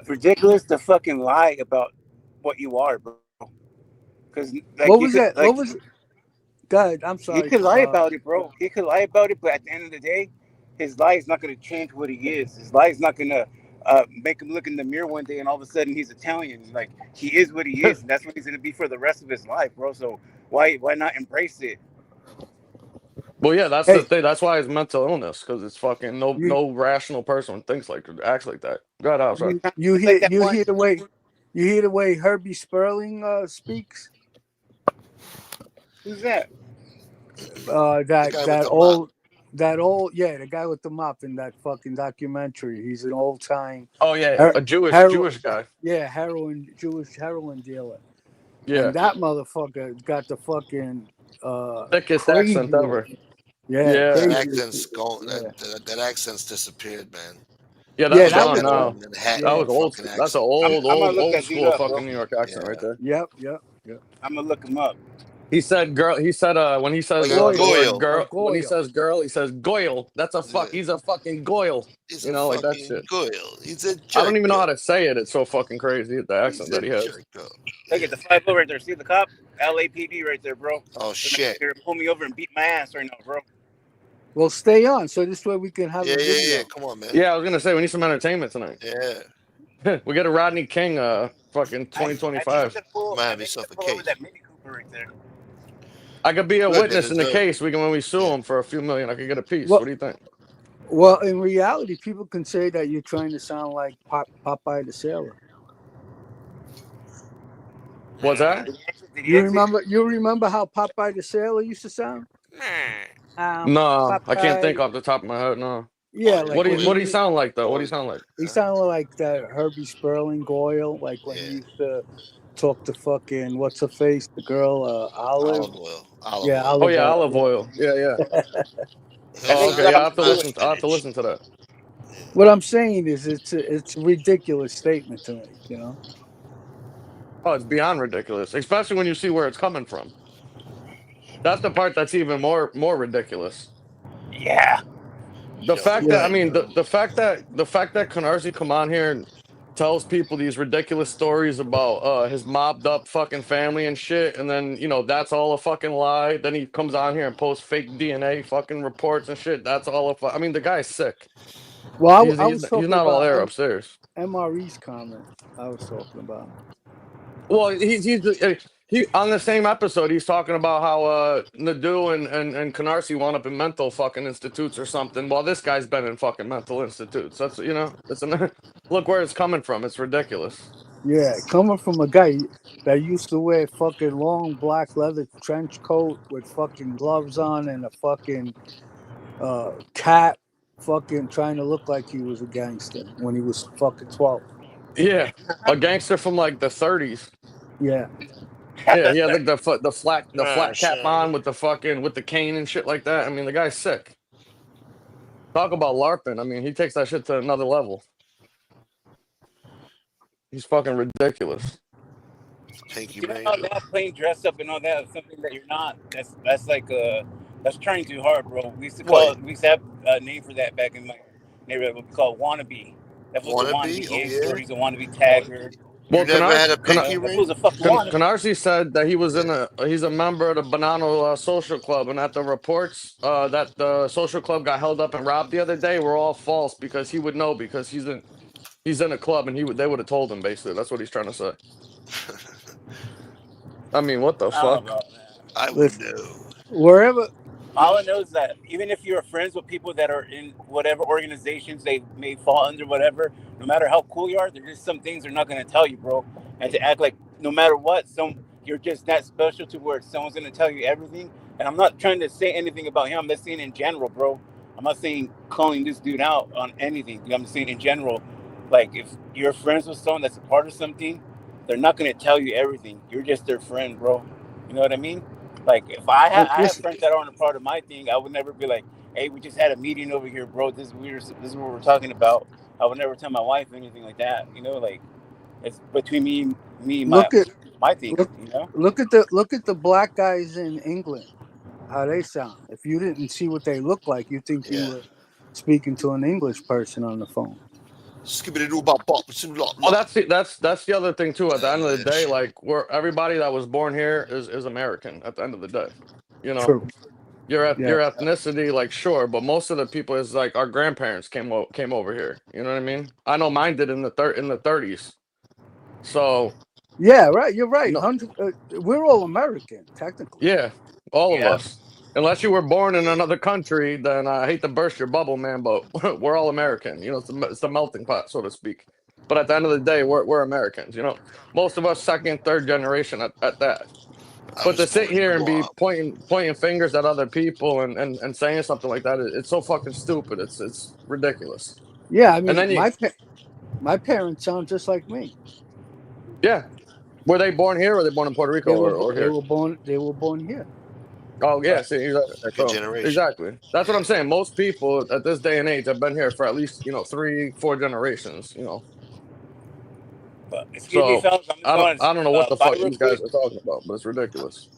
ridiculous to fucking lie about what you are, bro. Because like, what was that? What was it? God, I'm sorry. He could lie about it, bro. He could lie about it, but at the end of the day, his lie is not going to change what he is. His lie is not going to make him look in the mirror one day and all of a sudden he's Italian. Like, he is what he is, and that's what he's going to be for the rest of his life, bro. So why not embrace it? Well, yeah, that's the thing. That's why it's mental illness, because it's fucking no rational person thinks acts like that. Go ahead, I'm sorry. You hear the way Herbie Sperling speaks. Who's that? The guy with the mop in that fucking documentary. He's an old time. Oh yeah, a Jewish guy. Yeah, Jewish heroin dealer. Yeah, and that motherfucker got the fucking thickest accent ever. Yeah, that accent's disappeared, man. Yeah, that's gone now. That was old. That's an old school fucking New York accent right there. Yep. I'm gonna look him up. He said girl. He said when he says girl. When he says girl, he says goyle. That's a fuck. He's a fucking goyle. He's like that shit. Goyle. He's a jerk. I don't even know how to say it. It's so fucking crazy the accent that he has. Look at the 5 right there. See the cop? LAPD right there, bro. Oh shit! They're pull me over and beat my ass right now, bro. Well, stay on, so this way we can have a video. Yeah. Come on, man. Yeah, I was gonna say we need some entertainment tonight. Yeah. We get a Rodney King, fucking 2025. Might have yourself a case. That Mini Cooper right there. I could be a witness in the case. When we sue him for a few million, I could get a piece. What do you think? Well, in reality, people can say that you're trying to sound like Popeye the Sailor. What's that? You remember how Popeye the Sailor used to sound? No, I can't think off the top of my head. No. Yeah. Like what do he sound like though? What do he sound like? He sounded like that Herbie Sperling Goyle, like when he used to talk to fucking what's her face, the girl Olive Oil. Olive oil. Yeah. Oh, okay. Yeah, I have to listen to that. What I'm saying is, it's a ridiculous statement to me. You know. Oh, it's beyond ridiculous, especially when you see where it's coming from. That's the part that's even more ridiculous. Yeah. The fact that the fact that Canarsie come on here and tells people these ridiculous stories about his mobbed up fucking family and shit, and then that's all a fucking lie. Then he comes on here and posts fake DNA fucking reports and shit. That's all I mean, the guy's sick. Well, he's not all there upstairs. MRE's comment I was talking about. Well, he on the same episode, he's talking about how Nadu and Canarsie wound up in mental fucking institutes or something. While this guy's been in fucking mental institutes. That's look where it's coming from. It's ridiculous. Yeah, coming from a guy that used to wear fucking long black leather trench coat with fucking gloves on and a fucking cap fucking trying to look like he was a gangster when he was fucking 12. Yeah, a gangster from like the 30s. Yeah. Yeah, he had like the Ah, flat cap shame. on with the cane and shit like that. I mean, the guy's sick. Talk about LARPing. I mean, he takes that shit to another level. He's fucking ridiculous. Pinky You know how ranger. that playing dress up and all that is something that you're not. That's like that's trying too hard, bro. We used to have a name for that back in my neighborhood. What we call wannabe. That was a Wannabe? wannabe Oh gangster. yeah. He's a wannabe tagger. You Well, never had a You pinky know, that ring? was a fucking wannabe. Canarsie said that he's a member of the Banano social club, and that the reports that the social club got held up and robbed the other day were all false because he would know because he's in a club and they would have told him basically. That's what he's trying to say. I mean, what the I don't fuck? know, bro, man. I would Listen, know. wherever. All I know is that even if you're friends with people that are in whatever organizations they may fall under, whatever, no matter how cool you are, there's just some things they're not going to tell you, bro. And to act like no matter what, you're just that special to where someone's going to tell you everything. And I'm not trying to say anything about him. I'm just saying in general, bro. I'm not saying calling this dude out on anything. I'm just saying in general, like if you're friends with someone that's a part of something, they're not going to tell you everything. You're just their friend, bro. You know what I mean? Like if I have Listen, friends that aren't a part of my thing, I would never be like, "Hey, we just had a meeting over here, bro. This is weird. This is what we're talking about." I would never tell my wife anything like that. You know, like it's between me, and look at my thing. look You know. look at the black guys in England. How they sound. If you didn't see what they look like, you think you Yeah. were speaking to an English person on the phone. Oh, that's the other thing too. At the end of the day, shit. like everybody that was born here is American. At the end of the day, you know, True. your Yeah. ethnicity, like sure, but most of the people is like our grandparents came over here. You know what I mean? I know mine did in the 30s. So Yeah. Right. You're you right. know, We're all American, technically. yeah, all of Yeah. us. Unless you were born in another country, then I hate to burst your bubble, man, but we're all American. You know, it's the melting pot, so to speak. But at the end of the day, we're Americans. You know, most of us second, third generation at that. I But was to sit born in here and be Guam. pointing fingers at other people and saying something like that, it's so fucking stupid. It's ridiculous. Yeah. I And mean, then my parents sound just like me. yeah, were they born here or were they born in Puerto Rico or They here? were born. They were born here. Oh yeah, see, exactly. Second So generation. exactly. That's what I'm saying. Most people at this day and age have been here for at least 3-4 generations. But excuse me, So fellas. I'm just going I don't know what to the bye fuck real these guys quick. are talking about, but it's ridiculous.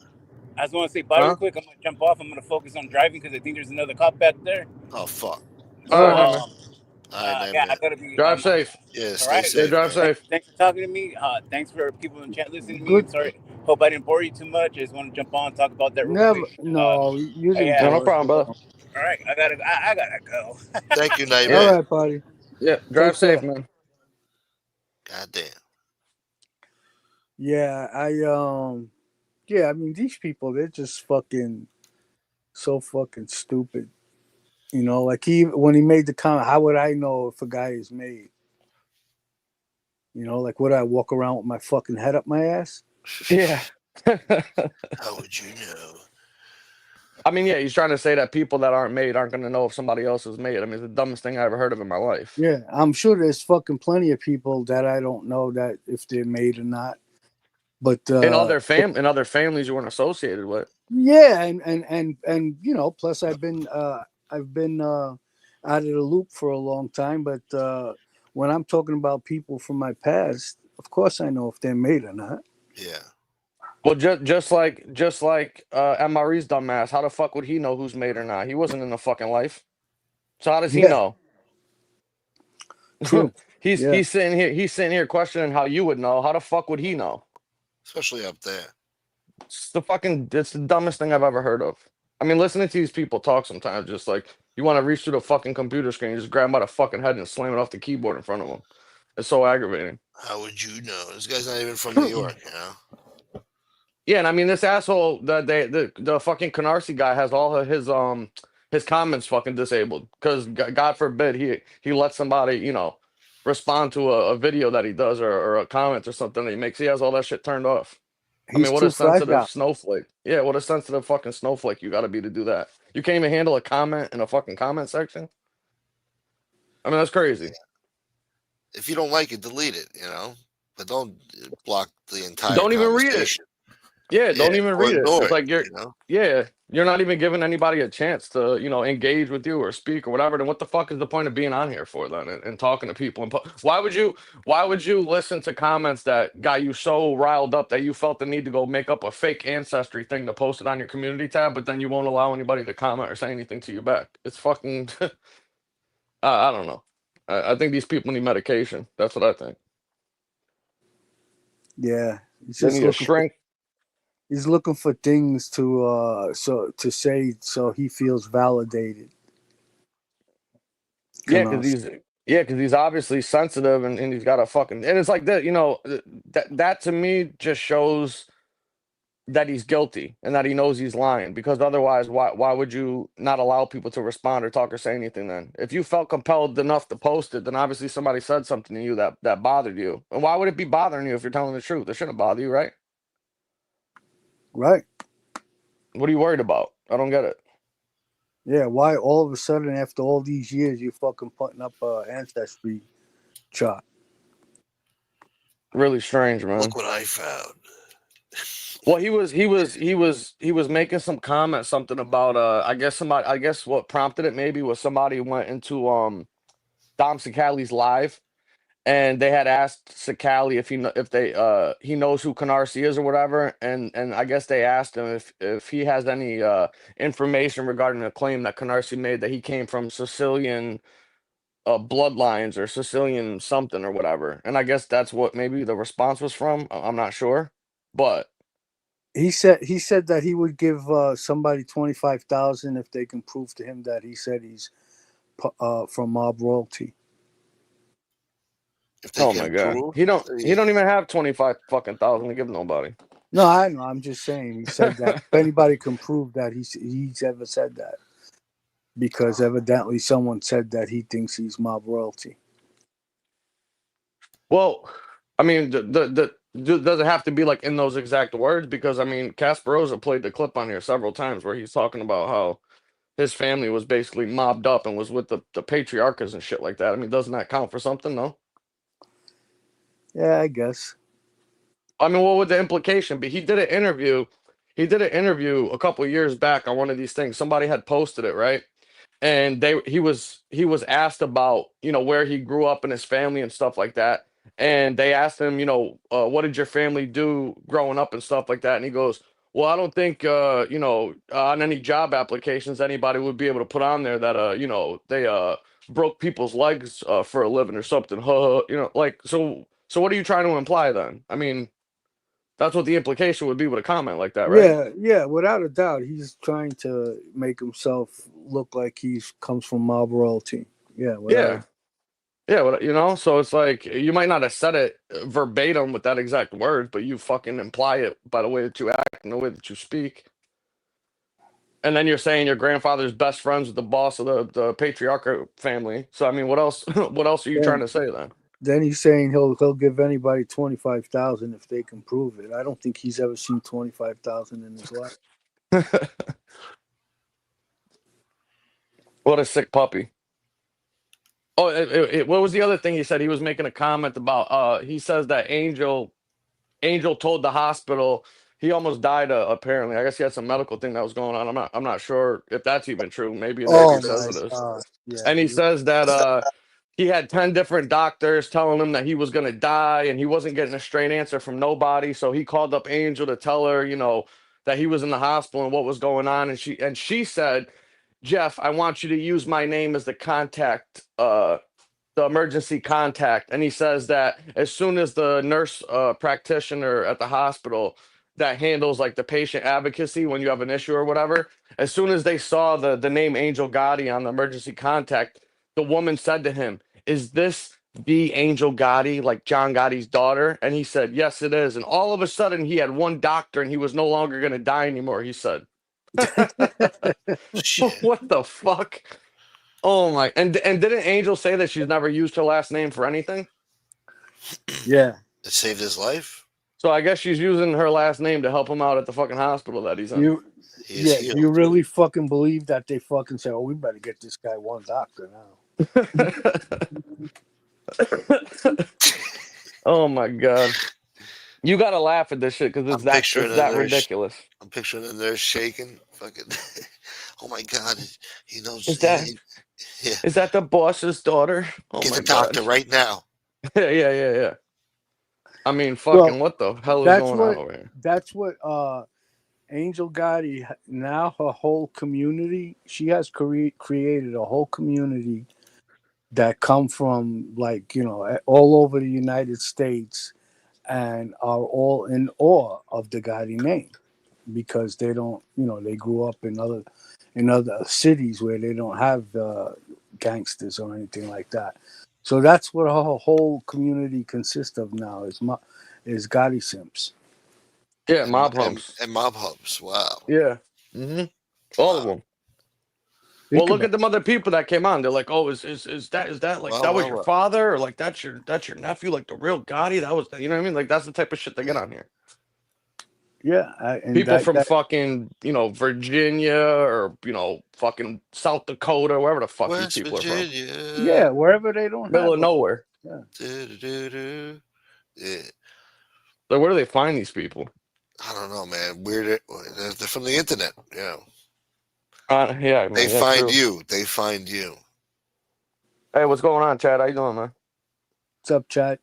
I just want to say bye real Huh? quick. I'm going to jump off. I'm going to focus on driving because I think there's another cop back there. Oh fuck. All So right, Nightmare. All right, yeah, I man. gotta be. Drive safe. Yeah, All stay right. Yeah, safe, drive man. safe. Thanks for talking to me. Thanks for people in the chat listening to me. Good. And sorry, hope I didn't bore you too much. I just want to jump on and talk about that real Never. quick. No, you didn't Yeah. No, no bore us. problem, brother. All right, I gotta go. Thank you, Yeah, All Nightmare. right, buddy. yeah. Drive Take safe, care. man. God damn. Yeah. Yeah. I mean, these people, they're just fucking so fucking stupid. You know, like when he made the comment, how would I know if a guy is made? You know, like would I walk around with my fucking head up my ass? Yeah. How would you know? I mean, yeah, he's trying to say that people that aren't made aren't going to know if somebody else is made. I mean, it's the dumbest thing I ever heard of in my life. Yeah, I'm sure there's fucking plenty of people that I don't know that if they're made or not. But In other families you weren't associated with. yeah, and you know, plus I've been out of the loop for a long time. But when I'm talking about people from my past, of course I know if they're made or not. Yeah. Well, just like MRE's dumbass, how the fuck would he know who's made or not? He wasn't in the fucking life. So how does he Yeah. know? True. He's Yeah. sitting here questioning how you would know. How the fuck would he know? Especially up there. It's the dumbest thing I've ever heard of. I mean, listening to these people talk sometimes, just like you want to reach through the fucking computer screen, just grab him by the fucking head and slam it off the keyboard in front of him. It's so aggravating. How would you know? This guy's not even from New York, you know? Yeah, and I mean this asshole, the fucking Canarsie guy has all of his comments fucking disabled because God forbid he lets somebody respond to a video that he does or a comment or something that he makes. He has all that shit turned off. I He's mean, what too a sensitive fragile. snowflake. Yeah, what a sensitive fucking snowflake you got to be to do that. You can't even handle a comment in a fucking comment section. I mean, that's crazy. If you don't like it, delete it. But don't block the entire Don't even read it. conversation. Yeah, don't even or read it. ignore It's like it. you're not even giving anybody a chance to, engage with you or speak or whatever. Then what the fuck is the point of being on here for then and talking to people? And why would you listen to comments that got you so riled up that you felt the need to go make up a fake ancestry thing to post it on your community tab, but then you won't allow anybody to comment or say anything to you back? It's fucking. I don't know. I think these people need medication. That's what I think. Yeah, he's They just need a looking. shrink. He's looking for things to say so he feels validated. Yeah, because he's obviously sensitive and he's got a fucking and it's like that, that to me just shows that he's guilty and that he knows he's lying, because otherwise why would you not allow people to respond or talk or say anything then? If you felt compelled enough to post it, then obviously somebody said something to you that bothered you. And why would it be bothering you if you're telling the truth? It shouldn't bother you, right? Right. What are you worried about? I don't get it. Yeah, why all of a sudden after all these years you fucking putting up a ancestry chart? Really strange, man. Look what I found. Well, he was making some comment, something about I guess what prompted it maybe was somebody went into Dom Sakali's live, and they had asked Sakali if he knows who Canarsie is or whatever, and I guess they asked him if he has any information regarding a claim that Canarsie made that he came from Sicilian bloodlines or Sicilian something or whatever, and I guess that's what maybe the response was from. I'm not sure, but. He said that he would give somebody 25,000 if they can prove to him that he said he's from mob royalty. If they Oh can my god, prove, he don't even have 25 fucking thousand to give nobody. No, I know. I'm just saying. He said that if anybody can prove that he's ever said that, because evidently someone said that he thinks he's mob royalty. Well, I mean, does it have to be like in those exact words? Because I mean, Casperosa played the clip on here several times where he's talking about how his family was basically mobbed up and was with the patriarchas and shit like that. I mean, doesn't that count for something? No. Yeah, I guess. I mean, what would the implication be? He did an interview. He did an interview a couple of years back on one of these things. Somebody had posted it, right? And he was asked about, where he grew up and his family and stuff like that. And they asked him, what did your family do growing up and stuff like that? And he goes, well, I don't think, on any job applications, anybody would be able to put on there that, they broke people's legs for a living or something. Like, so what are you trying to imply then? I mean, that's what the implication would be with a comment like that, right? Yeah, without a doubt, he's trying to make himself look like he comes from mob royalty. Yeah, Yeah. Yeah, so it's like you might not have said it verbatim with that exact word, but you fucking imply it by the way that you act and the way that you speak. And then you're saying your grandfather's best friends with the boss of the patriarchal family. So I mean, what else? What else are you trying to say then? Then he's saying he'll give anybody 25,000 if they can prove it. I don't think he's ever seen 25,000 in his life. What a sick puppy. Oh, what was the other thing he said? He was making a comment about. He says that Angel told the hospital he almost died. Apparently, I guess he had some medical thing that was going on. I'm not sure if that's even true. Maybe it is. Oh He says it my is. God! Yeah, And he says that he had 10 different doctors telling him that he was gonna die, and he wasn't getting a straight answer from nobody. So he called up Angel to tell her, that he was in the hospital and what was going on. And she said, Jeff, I want you to use my name as the contact, the emergency contact. And he says that as soon as the nurse practitioner at the hospital that handles like the patient advocacy when you have an issue or whatever, as soon as they saw the name Angel Gotti on the emergency contact, the woman said to him, is this the Angel Gotti, like John Gotti's daughter? And he said, yes, it is. And all of a sudden he had one doctor and he was no longer going to die anymore, he said. Shit. What the fuck? Oh my! And didn't Angel say that she's never used her last name for anything? Yeah. It saved his life. So I guess she's using her last name to help him out at the fucking hospital that he's in. He is Do you really fucking believe that they fucking say, "Oh, we better get this guy one doctor now"? Oh my god. You gotta laugh at this shit because I'm picturing it's in that there. ridiculous. I'm picturing in there shaking. Fucking. Oh my god. He knows. Is that Yeah. is that the boss's daughter? Oh Get my the god. doctor right now. Yeah. I mean, Well, fucking what the hell is that's going on what over here? that's what Angel Gotti now her whole community. She has created a whole community that come from like all over the United States and are all in awe of the Gotti name because they don't they grew up in other cities where they don't have gangsters or anything like that. So that's what our whole community consists of now is Gotti simps. Yeah, And, mob and, humps. and mob hubs. Wow. Yeah. All of Wow. them. Well, Think look about at the other people that came on. They're like, "Oh, is that like that was your Well. father, or like that's your nephew, like the real Gotti? That was you know what I mean? Like that's the type of shit they get on here. it. Yeah, and People that from that fucking Virginia or fucking South Dakota, wherever the fuck these West people are from, Virginia. yeah, wherever they don't middle have of nowhere. yeah. Do-do-do-do. Yeah. Like, where do they find these people? I don't know, man. Weird. They're from the internet. Yeah. Yeah, They man, yeah, find true. you. They find you. Hey, what's going on, Chad? How you doing, man? What's up, Chad?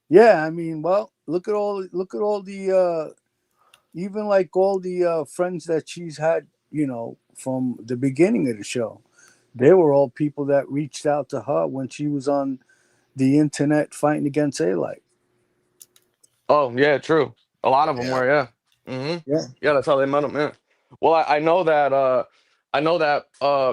Yeah, I mean, well, look at all the even like all the friends that she's had, from the beginning of the show. They were all people that reached out to her when she was on the internet fighting against A-Light. Oh, yeah, true. A lot of them Yeah. were, yeah. Yeah. Yeah, that's how they met him, yeah. Well, I know that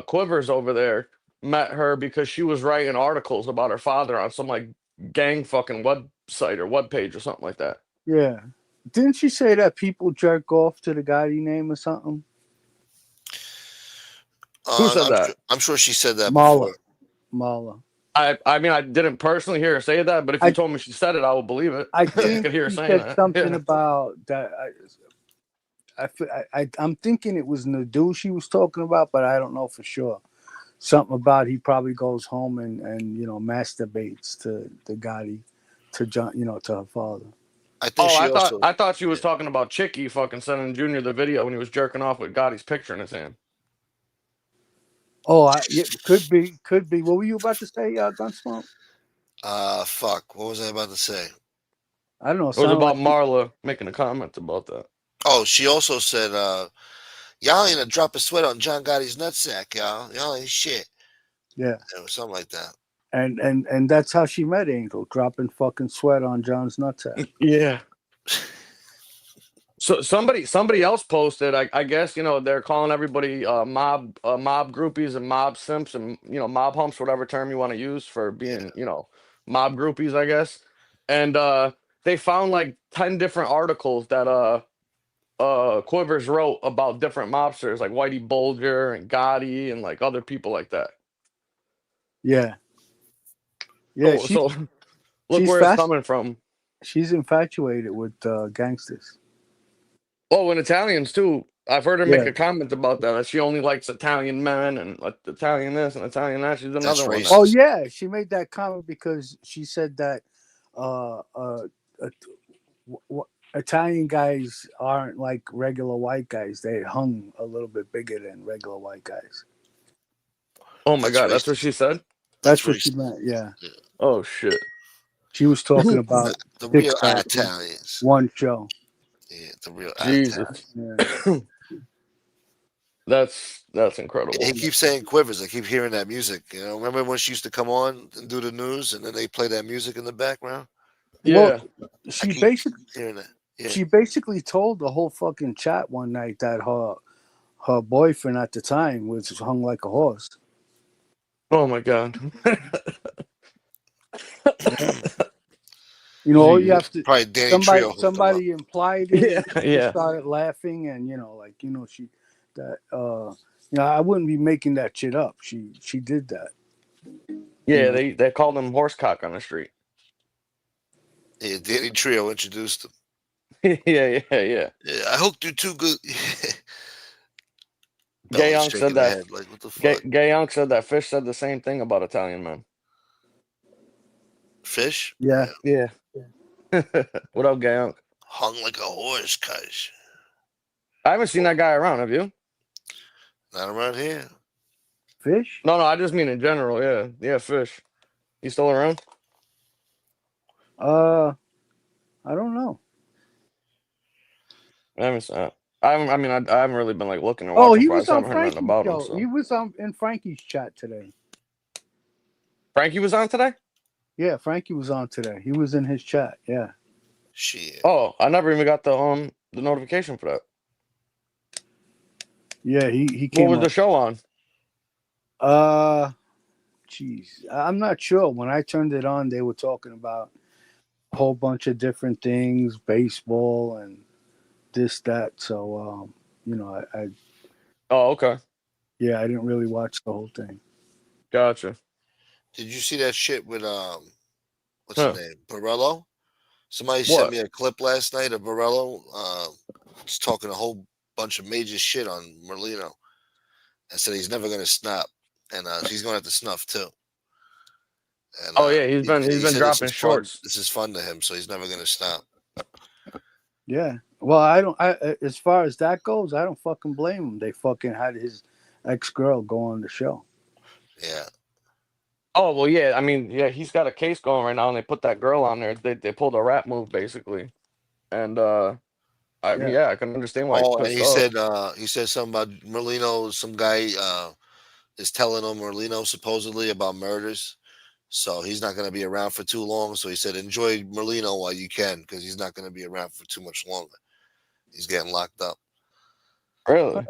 Quivers over there met her because she was writing articles about her father on some like gang fucking website or web page or something like that. Yeah. Didn't she say that people jerk off to the Gotti name or something? Who said that? I'm sure she said that Mala. before. Mala. I mean, I didn't personally hear her say that, but if you I told me she said it, I would believe it. I I think could hear her she saying said that. something Yeah. about that. I'm thinking it was Nadu she was talking about, but I don't know for sure. Something about he probably goes home and masturbates to the Gotti, to John, to her father. I think Oh, she also. I thought she was talking about Chicky fucking sending Junior the video when he was jerking off with Gotti's picture in his hand. Oh, yeah, could be. What were you about to say, Gunsmoke? Fuck. What was I about to say? I don't know. It was Sounded about like Marla making a comment about that. Oh, she also said, y'all ain't a drop of sweat on John Gotti's nutsack, y'all. Y'all ain't shit. yeah, Or something like that. and that's how she met Angel, dropping fucking sweat on John's nutsack. Yeah. So somebody else posted. I guess they're calling everybody mob groupies and mob simps and mob humps, whatever term you want to use for being mob groupies, I guess. And they found like 10 different articles that Quivers wrote about different mobsters like Whitey Bulger and Gotti and like other people like that. Yeah, yeah. So look She's where it's fast. coming from. She's infatuated with gangsters. Oh, and Italians too. I've heard her make Yeah, a comment about that she only likes Italian men and like Italian this and Italian that. She's That's another one. racist. Oh yeah, she made that comment because she said that uh, uh, uh, Italian guys aren't like regular white guys. They hung a little bit bigger than regular white guys. Oh my That's God, that's what racist. she said. That's That's what she racist. meant. Yeah, Oh shit. she was talking about The Dick real Fat Italians. one show. Yeah, the real Jesus. Italians. Yeah. That's incredible. He keeps saying Quivers. I keep hearing that music. Remember when she used to come on and do the news, and then they play that music in the background? Well, Yeah. I she keep basically hearing that. Yeah. she basically told the whole fucking chat one night that her boyfriend at the time was hung like a horse. Oh my God. All you Jesus. have to Probably Danny Trio hooked him up. somebody implied it, Yeah, and she yeah. just started laughing, and she that I wouldn't be making that shit up. She did that. Yeah, know. they called him horsecock on the street. Yeah, Danny Trio introduced him. Yeah. Yeah, I hooked you too good. belly Young said shaking the that. head like, what the fuck? Gay Young said that Fish said the same thing about Italian men. Fish? Yeah. Yeah. What up, Gay Young? Hung like a horse, cuz. I haven't seen that guy around. Have you? Not around here. Fish? No, I just mean in general. Yeah, yeah, Fish. He's still around? I don't know. I haven't. I mean, I haven't really been like looking or Oh, watching he for. I was just on haven't heard nothing Frankie's about him. show. So He was in Frankie's chat today. Frankie was on today. Yeah, Frankie was on today. He was in his chat. Yeah. Shit. Oh, I never even got the notification for that. Yeah, he What came was the up. show on? Jeez, I'm not sure. When I turned it on, they were talking about a whole bunch of different things, baseball and this, that. So, I Oh, okay, yeah, I didn't really watch the whole thing. gotcha. Did you see that shit with what's Huh? his name? Borello? Somebody sent What? me a clip last night of Borello just talking a whole bunch of major shit on Merlino. And said he's never gonna snap. And he's gonna have to snuff too. And Oh yeah, he's he been said this dropping is fun. shorts. This is fun to him, so he's never gonna stop. Yeah. Well, I don't. As far as that goes, I don't fucking blame him. They fucking had his ex-girl go on the show. Yeah. Oh well, yeah. I mean, yeah, he's got a case going right now, and they put that girl on there. They pulled a rap move basically, and Yeah. I can understand why he's Oh, and pissed off. he said something about Merlino. Some guy is telling him Merlino supposedly about murders. So he's not going to be around for too long. So he said, enjoy Merlino while you can, because he's not going to be around for too much longer. He's getting locked up Really?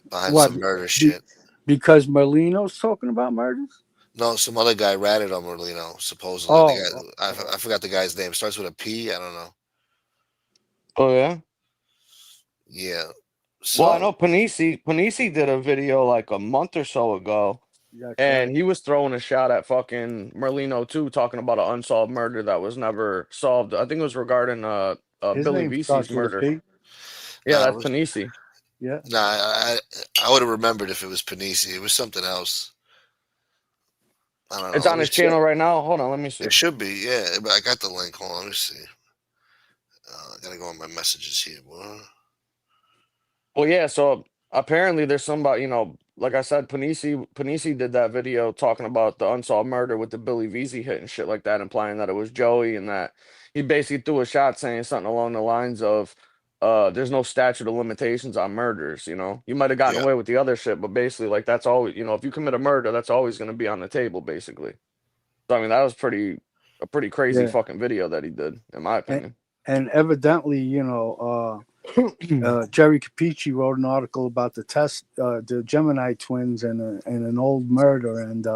behind What? some murder shit. Because Merlino's talking about murders? No, some other guy ratted on Merlino, supposedly. Oh, I forgot the guy's name. Starts with a P. I don't know. Oh yeah. Yeah. Well, I So know Panisi did a video like a month or so ago, that's and right. he was throwing a shot at fucking Merlino too, talking about an unsolved murder that was never solved. I think it was regarding His Billy name VC's starts with a murder. P. Yeah, nah, that's Panisi. Yeah. I would have remembered if it was Panisi. It was something else. I don't know. It's Let on me his check. channel right now. Hold on, let me see. It should be, yeah. But I got the link. Hold on, let me see. I gotta go on my messages here, boy. Well, yeah. So apparently, there's somebody. Like I said, Panisi did that video talking about the unsolved murder with the Billy VZ hit and shit like that, implying that it was Joey, and that he basically threw a shot saying something along the lines of, "There's no statute of limitations on murders. You might have gotten Yeah, away with the other shit, but basically, like that's always, if you commit a murder, that's always going to be on the table, basically." So I mean, that was a pretty crazy Yeah. fucking video that he did, in my opinion. And evidently, Jerry Capici wrote an article about the Gemini twins and an old murder, and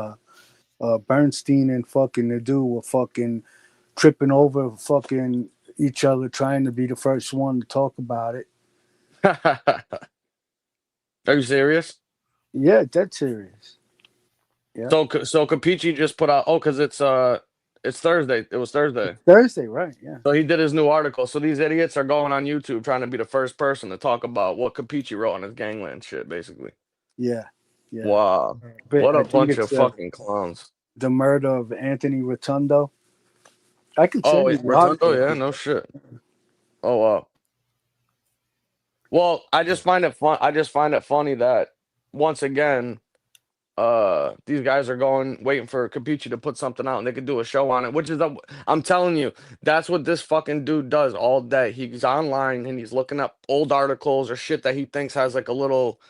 Bernstein and fucking the dude were fucking tripping over fucking each other, trying to be the first one to talk about it. Are you serious? Yeah, dead serious. Yeah. So Capici just put out. Oh, because it's Thursday. It was Thursday. Thursday, right? Yeah. So he did his new article. So these idiots are going on YouTube trying to be the first person to talk about what Capici wrote on his gangland shit, basically. Yeah. Yeah. Wow. But What I a think bunch of it's fucking clowns. the murder of Anthony Rotundo. I can Oh, send you wait, the Rotundo? article. Yeah, no shit. Oh, wow. Well, I just find it funny that once again, these guys are waiting for Capici to put something out and they could do a show on it, which is I'm telling you, that's what this fucking dude does all day. He's online and he's looking up old articles or shit that he thinks has like a little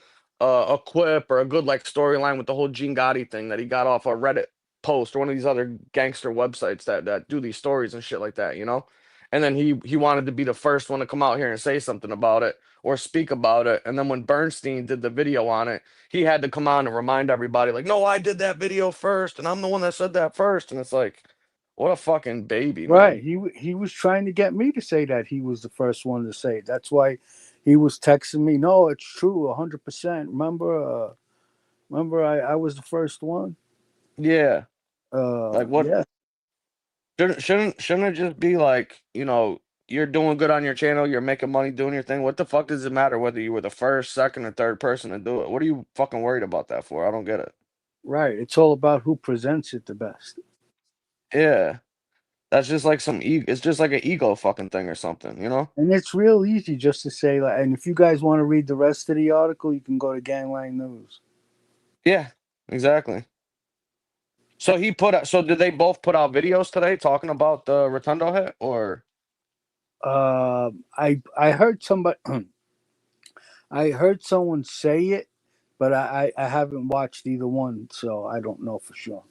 a quip or a good like storyline with the whole Gene Gotti thing that he got off a Reddit post or one of these other gangster websites that do these stories and shit like that. And then he wanted to be the first one to come out here and say something about it or speak about it. And then when Bernstein did the video on it, he had to come on and remind everybody, like, no, I did that video first, and I'm the one that said that first. And it's like, what a fucking baby, Right. man. He was trying to get me to say that he was the first one to say it. That's why he was texting me. No, it's true, 100%. Remember, I was the first one. Yeah. Like what Yeah. shouldn't it just be like, you're doing good on your channel, you're making money doing your thing. What the fuck does it matter whether you were the first, second, or third person to do it? What are you fucking worried about that for? I don't get it. Right. It's all about who presents it the best. Yeah. That's just like it's just like an ego fucking thing or something, you know? And it's real easy just to say, like, and if you guys want to read the rest of the article, you can go to Gangland News. Yeah, exactly. So did they both put out videos today talking about the Rotundo hit or? I heard somebody, I heard someone say it, but I haven't watched either one, so I don't know for sure.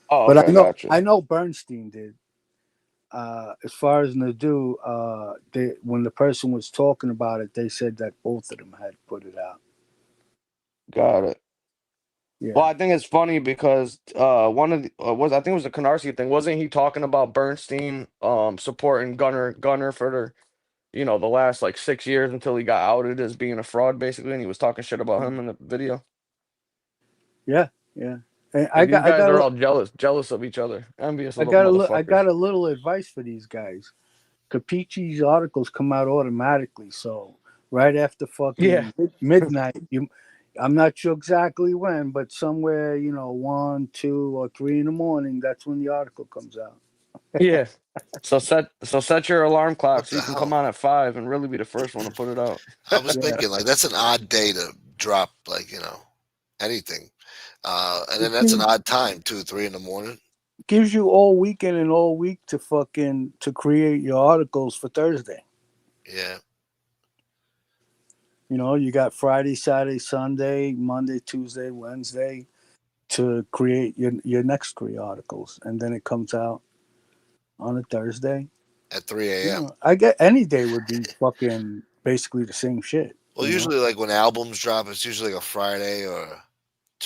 Oh, But okay, gotcha. I know Bernstein did. As far as Nadu, when the person was talking about it, they said that both of them had put it out. Got it. Yeah. Well, I think it's funny because one of the I think it was the Canarsie thing. Wasn't he talking about Bernstein supporting Gunner for the last like 6 years until he got outed as being a fraud basically, and he was talking shit about him in the video. Yeah, yeah. And Like, these guys are all jealous of each other, envious little motherfuckers. I got a little advice for these guys. Capichi's articles come out automatically, so right after fucking midnight, I'm not sure exactly when, but somewhere 1, 2, or 3 in the morning. That's when the article comes out. Yeah. So set your alarm clock What so the you can come hell? on at 5 and really be the first one to put it out. I was Yeah. thinking like that's an odd day to drop like anything, and then that's an odd time too, 3 in the morning. Gives you all weekend and all week to create your articles for Thursday. Yeah, You got Friday, Saturday, Sunday, Monday, Tuesday, Wednesday to create your next 3 articles, and then it comes out on a Thursday. at 3 a.m. I get any day would be fucking basically the same shit. Well, usually like when albums drop, it's usually like a Friday or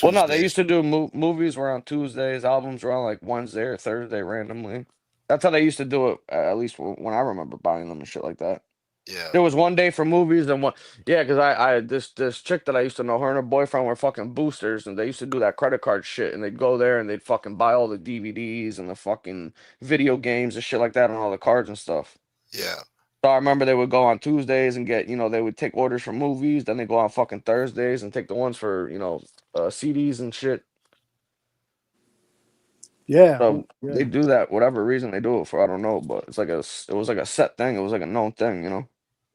Well, no, they Tuesday. used to do movies were on Tuesdays, albums were on like Wednesday or Thursday randomly. That's how they used to do it, at least when I remember buying them and shit like that. Yeah, There was one day for movies and one, yeah, because I this chick that I used to know, her and her boyfriend were fucking boosters, and they used to do that credit card shit, and they'd go there and they'd fucking buy all the DVDs and the fucking video games and shit like that, and all the cards and stuff. yeah, So I remember they would go on Tuesdays and get, they would take orders for movies, then they go on fucking Thursdays and take the ones for, CDs and shit. Yeah, So yeah. they do that, whatever reason they do it for, I don't know, but it was like a set thing, it was like a known thing.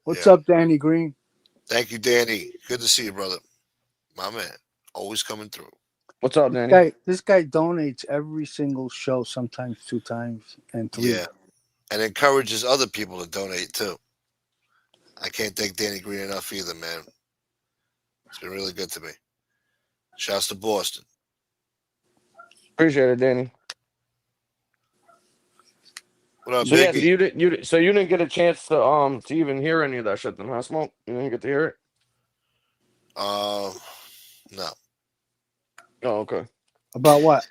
What's yeah. up, Danny Green? Thank you, Danny. Good to see you, brother. My man, always coming through. What's up, Danny? This guy donates every single show, sometimes 2 times and 3. Yeah, and encourages other people to donate too. I can't thank Danny Green enough either, man. It's been really good to me. Shouts to Boston. Appreciate it, Danny. What up, So yeah, Biggie? so you didn't get a chance to even hear any of that shit then, huh, Smoke? You didn't get to hear it? No. Oh, okay. About what?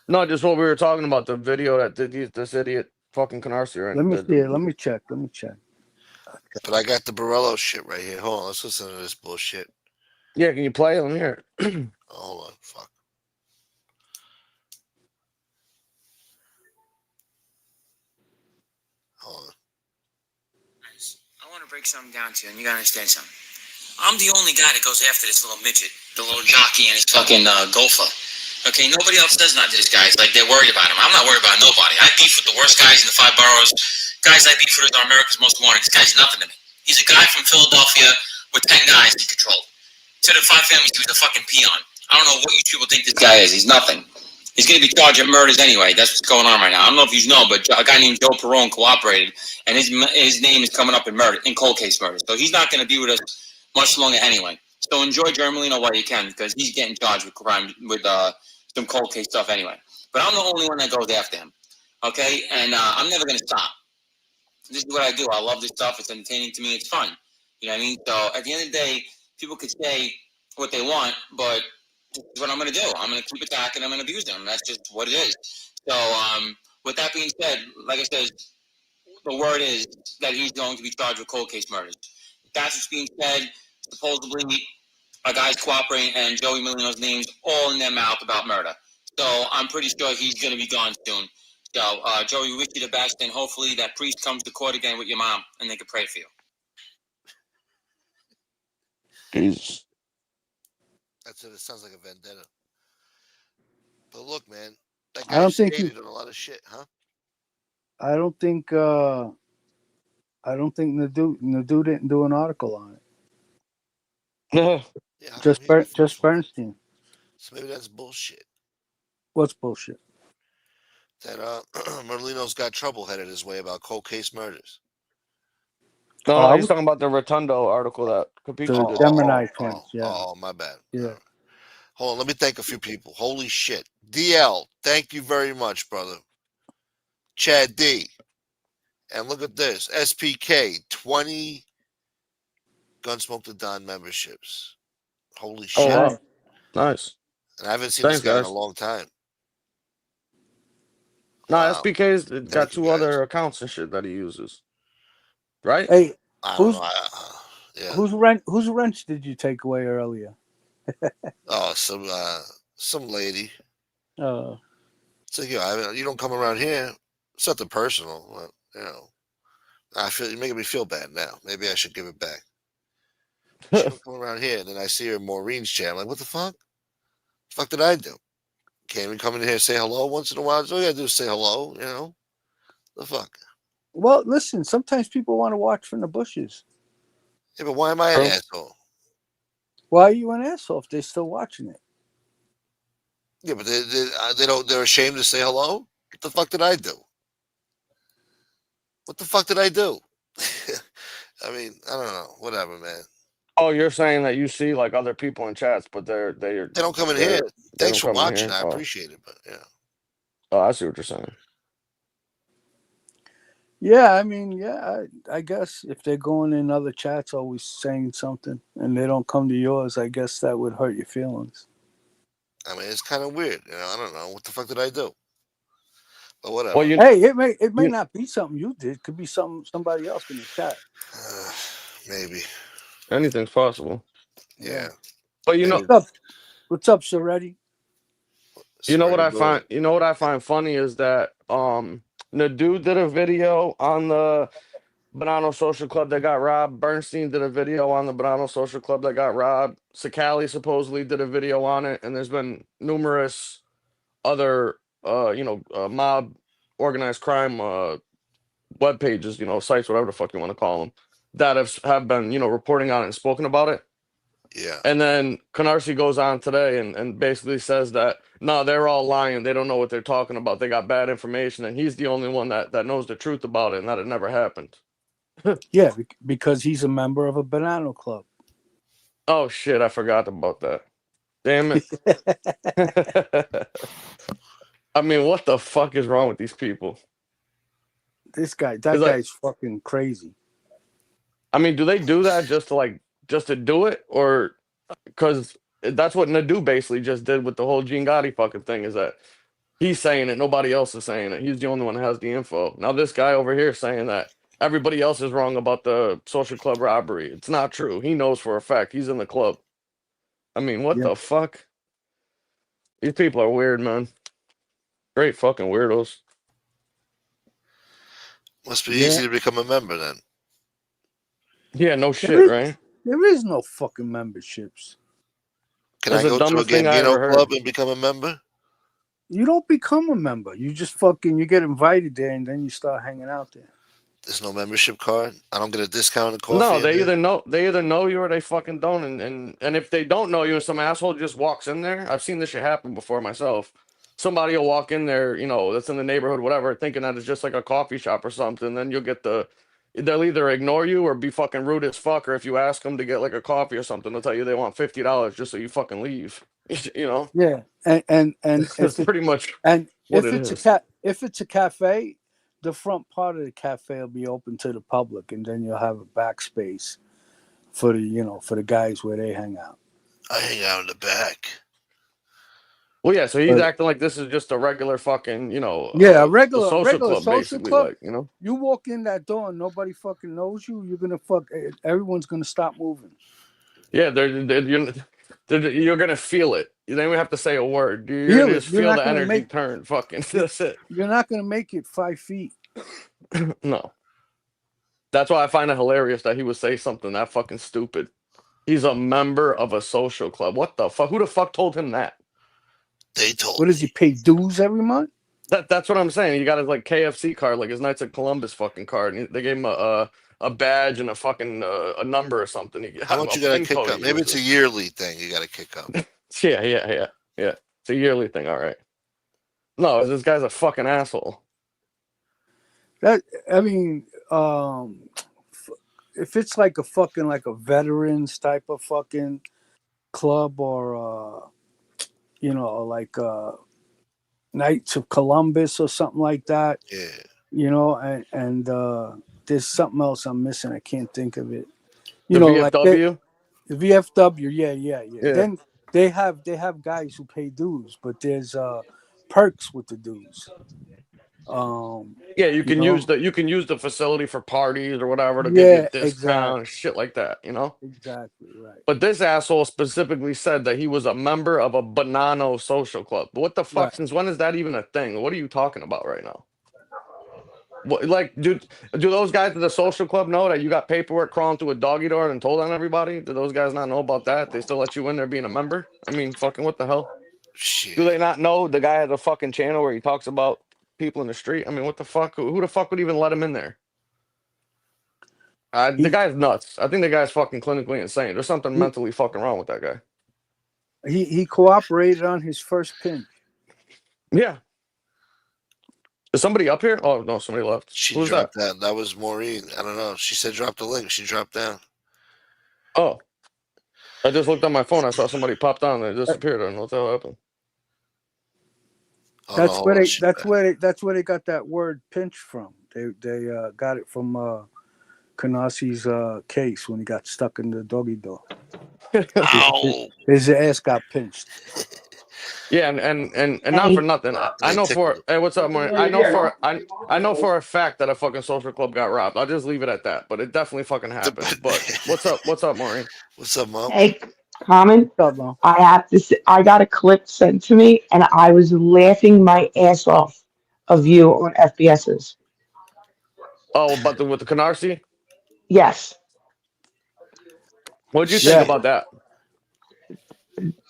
No, just what we were talking about, the video that this idiot fucking Canarsie, right? Let me see. Let me check. But I got the Borello shit right here. Hold on, let's listen to this bullshit. Yeah, can you play it? Let me hear it. Hold on, fuck. Hold on. I want to break something down to you, and you gotta understand something. I'm the only guy that goes after this little midget, the little jockey and his fucking gopher. Okay, nobody else does nothing to this guy. It's like they're worried about him. I'm not worried about nobody. I beef with the worst guys in the 5 boroughs. Guys I beef with are America's Most Wanted. This guy's nothing to me. He's a guy from Philadelphia with 10 guys he controlled. To the 5 families, he was a fucking peon. I don't know what you people think this guy is. He's nothing. He's going to be charged with murders anyway. That's what's going on right now. I don't know if you know, but a guy named Joe Perone cooperated, and his name is coming up in cold case murders. So he's not going to be with us much longer anyway. So enjoy Merlino while you can, because he's getting charged with crime, with some cold case stuff anyway. But I'm the only one that goes after him. Okay? And I'm never going to stop. This is what I do. I love this stuff. It's entertaining to me. It's fun. You know what I mean? So at the end of the day, people could say what they want, but this is what I'm going to do. I'm going to keep attacking. I'm going to abuse them. That's just what it is. So with that being said, like I said, the word is that he's going to be charged with cold case murders. That's what's being said. Supposedly, a guy's cooperating, and Joey Merlino's name's all in their mouth about murder. So I'm pretty sure he's going to be gone soon. Yo, Joey, we wish you the best, and hopefully that priest comes to court again with your mom, and they can pray for you. Jesus. That's it. It sounds like a vendetta. But look, man, that I guy don't think skated on a lot of shit, huh? I don't think Nadu didn't do an article on it. Yeah. Yeah, how come Just he didn't Just fuck? Bernstein. So maybe that's bullshit. What's bullshit? That Merlino's got trouble headed his way about cold case murders. No, Oh, I he's was talking about the Rotundo article that Capiche the did. Gemini chance. Yeah, My bad. yeah. All right. Hold on, let me thank a few people. Holy shit. DL, thank you very much, brother. Chad D. And look at this. SPK, 20 Gunsmoke the Don memberships. Holy Oh, shit. wow. Nice. And I haven't seen Thanks, this guy in a guys. long time. No, Wow. SPK's got Thank you, 2 guys. other accounts and shit that he uses. Right? Hey, I don't who's know. Yeah. whose wrench did you take away earlier? Oh, some lady. It's like, you don't come around here. It's nothing personal. But, I feel you're making me feel bad now. Maybe I should give it back. She don't come around here, and then I see her in Maureen's chair. I'm like, what the fuck? The fuck did I do? Can't we come in here and say hello once in a while? All you gotta do is say hello, The fuck? Well, listen. Sometimes people want to watch from the bushes. Yeah, but why am I an asshole? Why are you an asshole if they're still watching it? Yeah, but they don't. They're ashamed to say hello. What the fuck did I do? What the fuck did I do? I mean, I don't know. Whatever, man. Oh, you're saying that you see like other people in chats, but they They don't come in here. They Thanks don't for come in watching. here. I Oh. appreciate it, but yeah. Oh, I see what you're saying. Yeah, I mean, yeah, I guess if they're going in other chats always saying something and they don't come to yours, I guess that would hurt your feelings. I mean, it's kind of weird. I don't know. What the fuck did I do? But whatever. Well, Hey, it may not be something you did. It could be somebody else in the chat. Maybe. Anything's possible. Yeah. But what's up, Soretti? You know what I find funny is that Nadu did a video on the Banano Social Club that got robbed. Bernstein did a video on the Banano Social Club that got robbed. Sakali supposedly did a video on it, and there's been numerous other mob organized crime web pages, sites, whatever the fuck you want to call them, that have been reporting on it and spoken about it. Yeah. And then Canarsie goes on today and basically says that, no, they're all lying. They don't know what they're talking about. They got bad information. And he's the only one that knows the truth about it and that it never happened. Yeah, because he's a member of a Banana Club. Oh, shit. I forgot about that. Damn it. I mean, what the fuck is wrong with these people? That guy's fucking crazy. I mean, do they do that just to do it? Or because that's what Nadu basically just did with the whole Gene Gotti fucking thing, is that he's saying it, nobody else is saying it. He's the only one that has the info. Now this guy over here saying that everybody else is wrong about the social club robbery. It's not true. He knows for a fact. He's in the club. I mean, what the fuck? These people are weird, man. Great fucking weirdos. Must be easy to become a member then. Yeah, no shit, right? There is no fucking memberships. Can I go to a Gambino club and become a member? You don't become a member. You just you get invited there and then you start hanging out there. There's no membership card. I don't get a discount in coffee. No, they either know you or they fucking don't. And if they don't know you and some asshole just walks in there, I've seen this shit happen before myself. Somebody will walk in there, that's in the neighborhood, whatever, thinking that it's just like a coffee shop or something. Then you'll get they'll either ignore you or be fucking rude as fuck. Or if you ask them to get like a coffee or something, they'll tell you they want $50 just so you fucking leave. Yeah, and it's pretty much if it's a cafe, the front part of the cafe will be open to the public, and then you'll have a backspace for the guys where they hang out. I hang out in the back. Well, yeah, so he's acting like this is just a regular fucking, a regular social club. Like, you walk in that door and nobody fucking knows you. You're gonna everyone's gonna stop moving. Yeah, you're gonna feel it. You don't even have to say a word. You Feel it. just You're feel not the gonna energy make. turn. Fucking that's it. You're not gonna make it 5 feet. No. That's why I find it hilarious that he would say something that fucking stupid. He's a member of a social club. What the fuck? Who the fuck told him that? They told What does he me. pay dues every month? That's what I'm saying. He got his like KFC card, like his Knights of Columbus fucking card. And they gave him a badge and a fucking a number or something. He How got much a you got to pin kick code up? he Maybe it's a uses. yearly thing you got to kick up. Yeah. It's a yearly thing. All right. No, this guy's a fucking asshole. That I mean, if it's like a fucking like a veterans type of fucking club or you know, like Knights of Columbus or something like that, Yeah. you know, and there's something else I'm missing. I can't think of it. You The know, like VFW. the VFW, yeah. Yeah. Then they have guys who pay dues, but there's perks with the dues. Yeah, you You can know, use the facility for parties or whatever to give you a yeah, discount, shit like that, you know? exactly, right. But this asshole specifically said that he was a member of a Banano social club. What the fuck? Right. Since when is that even a thing? What are you talking about right now? What, like, do those guys at the social club know that you got paperwork crawling through a doggy door and told on everybody? Do those guys not know about that? They still let you in there being a member? I mean, fucking what the hell? Shit. Do they not know the guy has a fucking channel where he talks about people in the street? I mean, what the fuck? Who the fuck would even let him in there? The guy's nuts. I think the guy's fucking clinically insane. There's something mentally fucking wrong with that guy. He cooperated on his first pinch. Yeah. Is somebody up here? Oh no, somebody left. She Who's dropped that? down. That was Maureen. I don't know. She said drop the link. She dropped down. Oh, I just looked on my phone. I saw somebody popped on and it disappeared. I don't know what the hell happened. Oh, That's no, where hold on, they. she That's back. where they got that word pinch from. They got it from Kanasi's case when he got stuck in the doggy door. Ow! His ass got pinched. Yeah, and not for nothing. I They know tickled for hey, what's up, Maureen? I know for a fact that a fucking social club got robbed. I'll just leave it at that. But it definitely fucking happened. But what's up? What's up, Maureen? What's up, Mom? Hey, Common, No. I have to say, I got a clip sent to me and I was laughing my ass off of you on FBS's. Oh, but with the Canarsie? Yes, What'd you think Yeah. about that?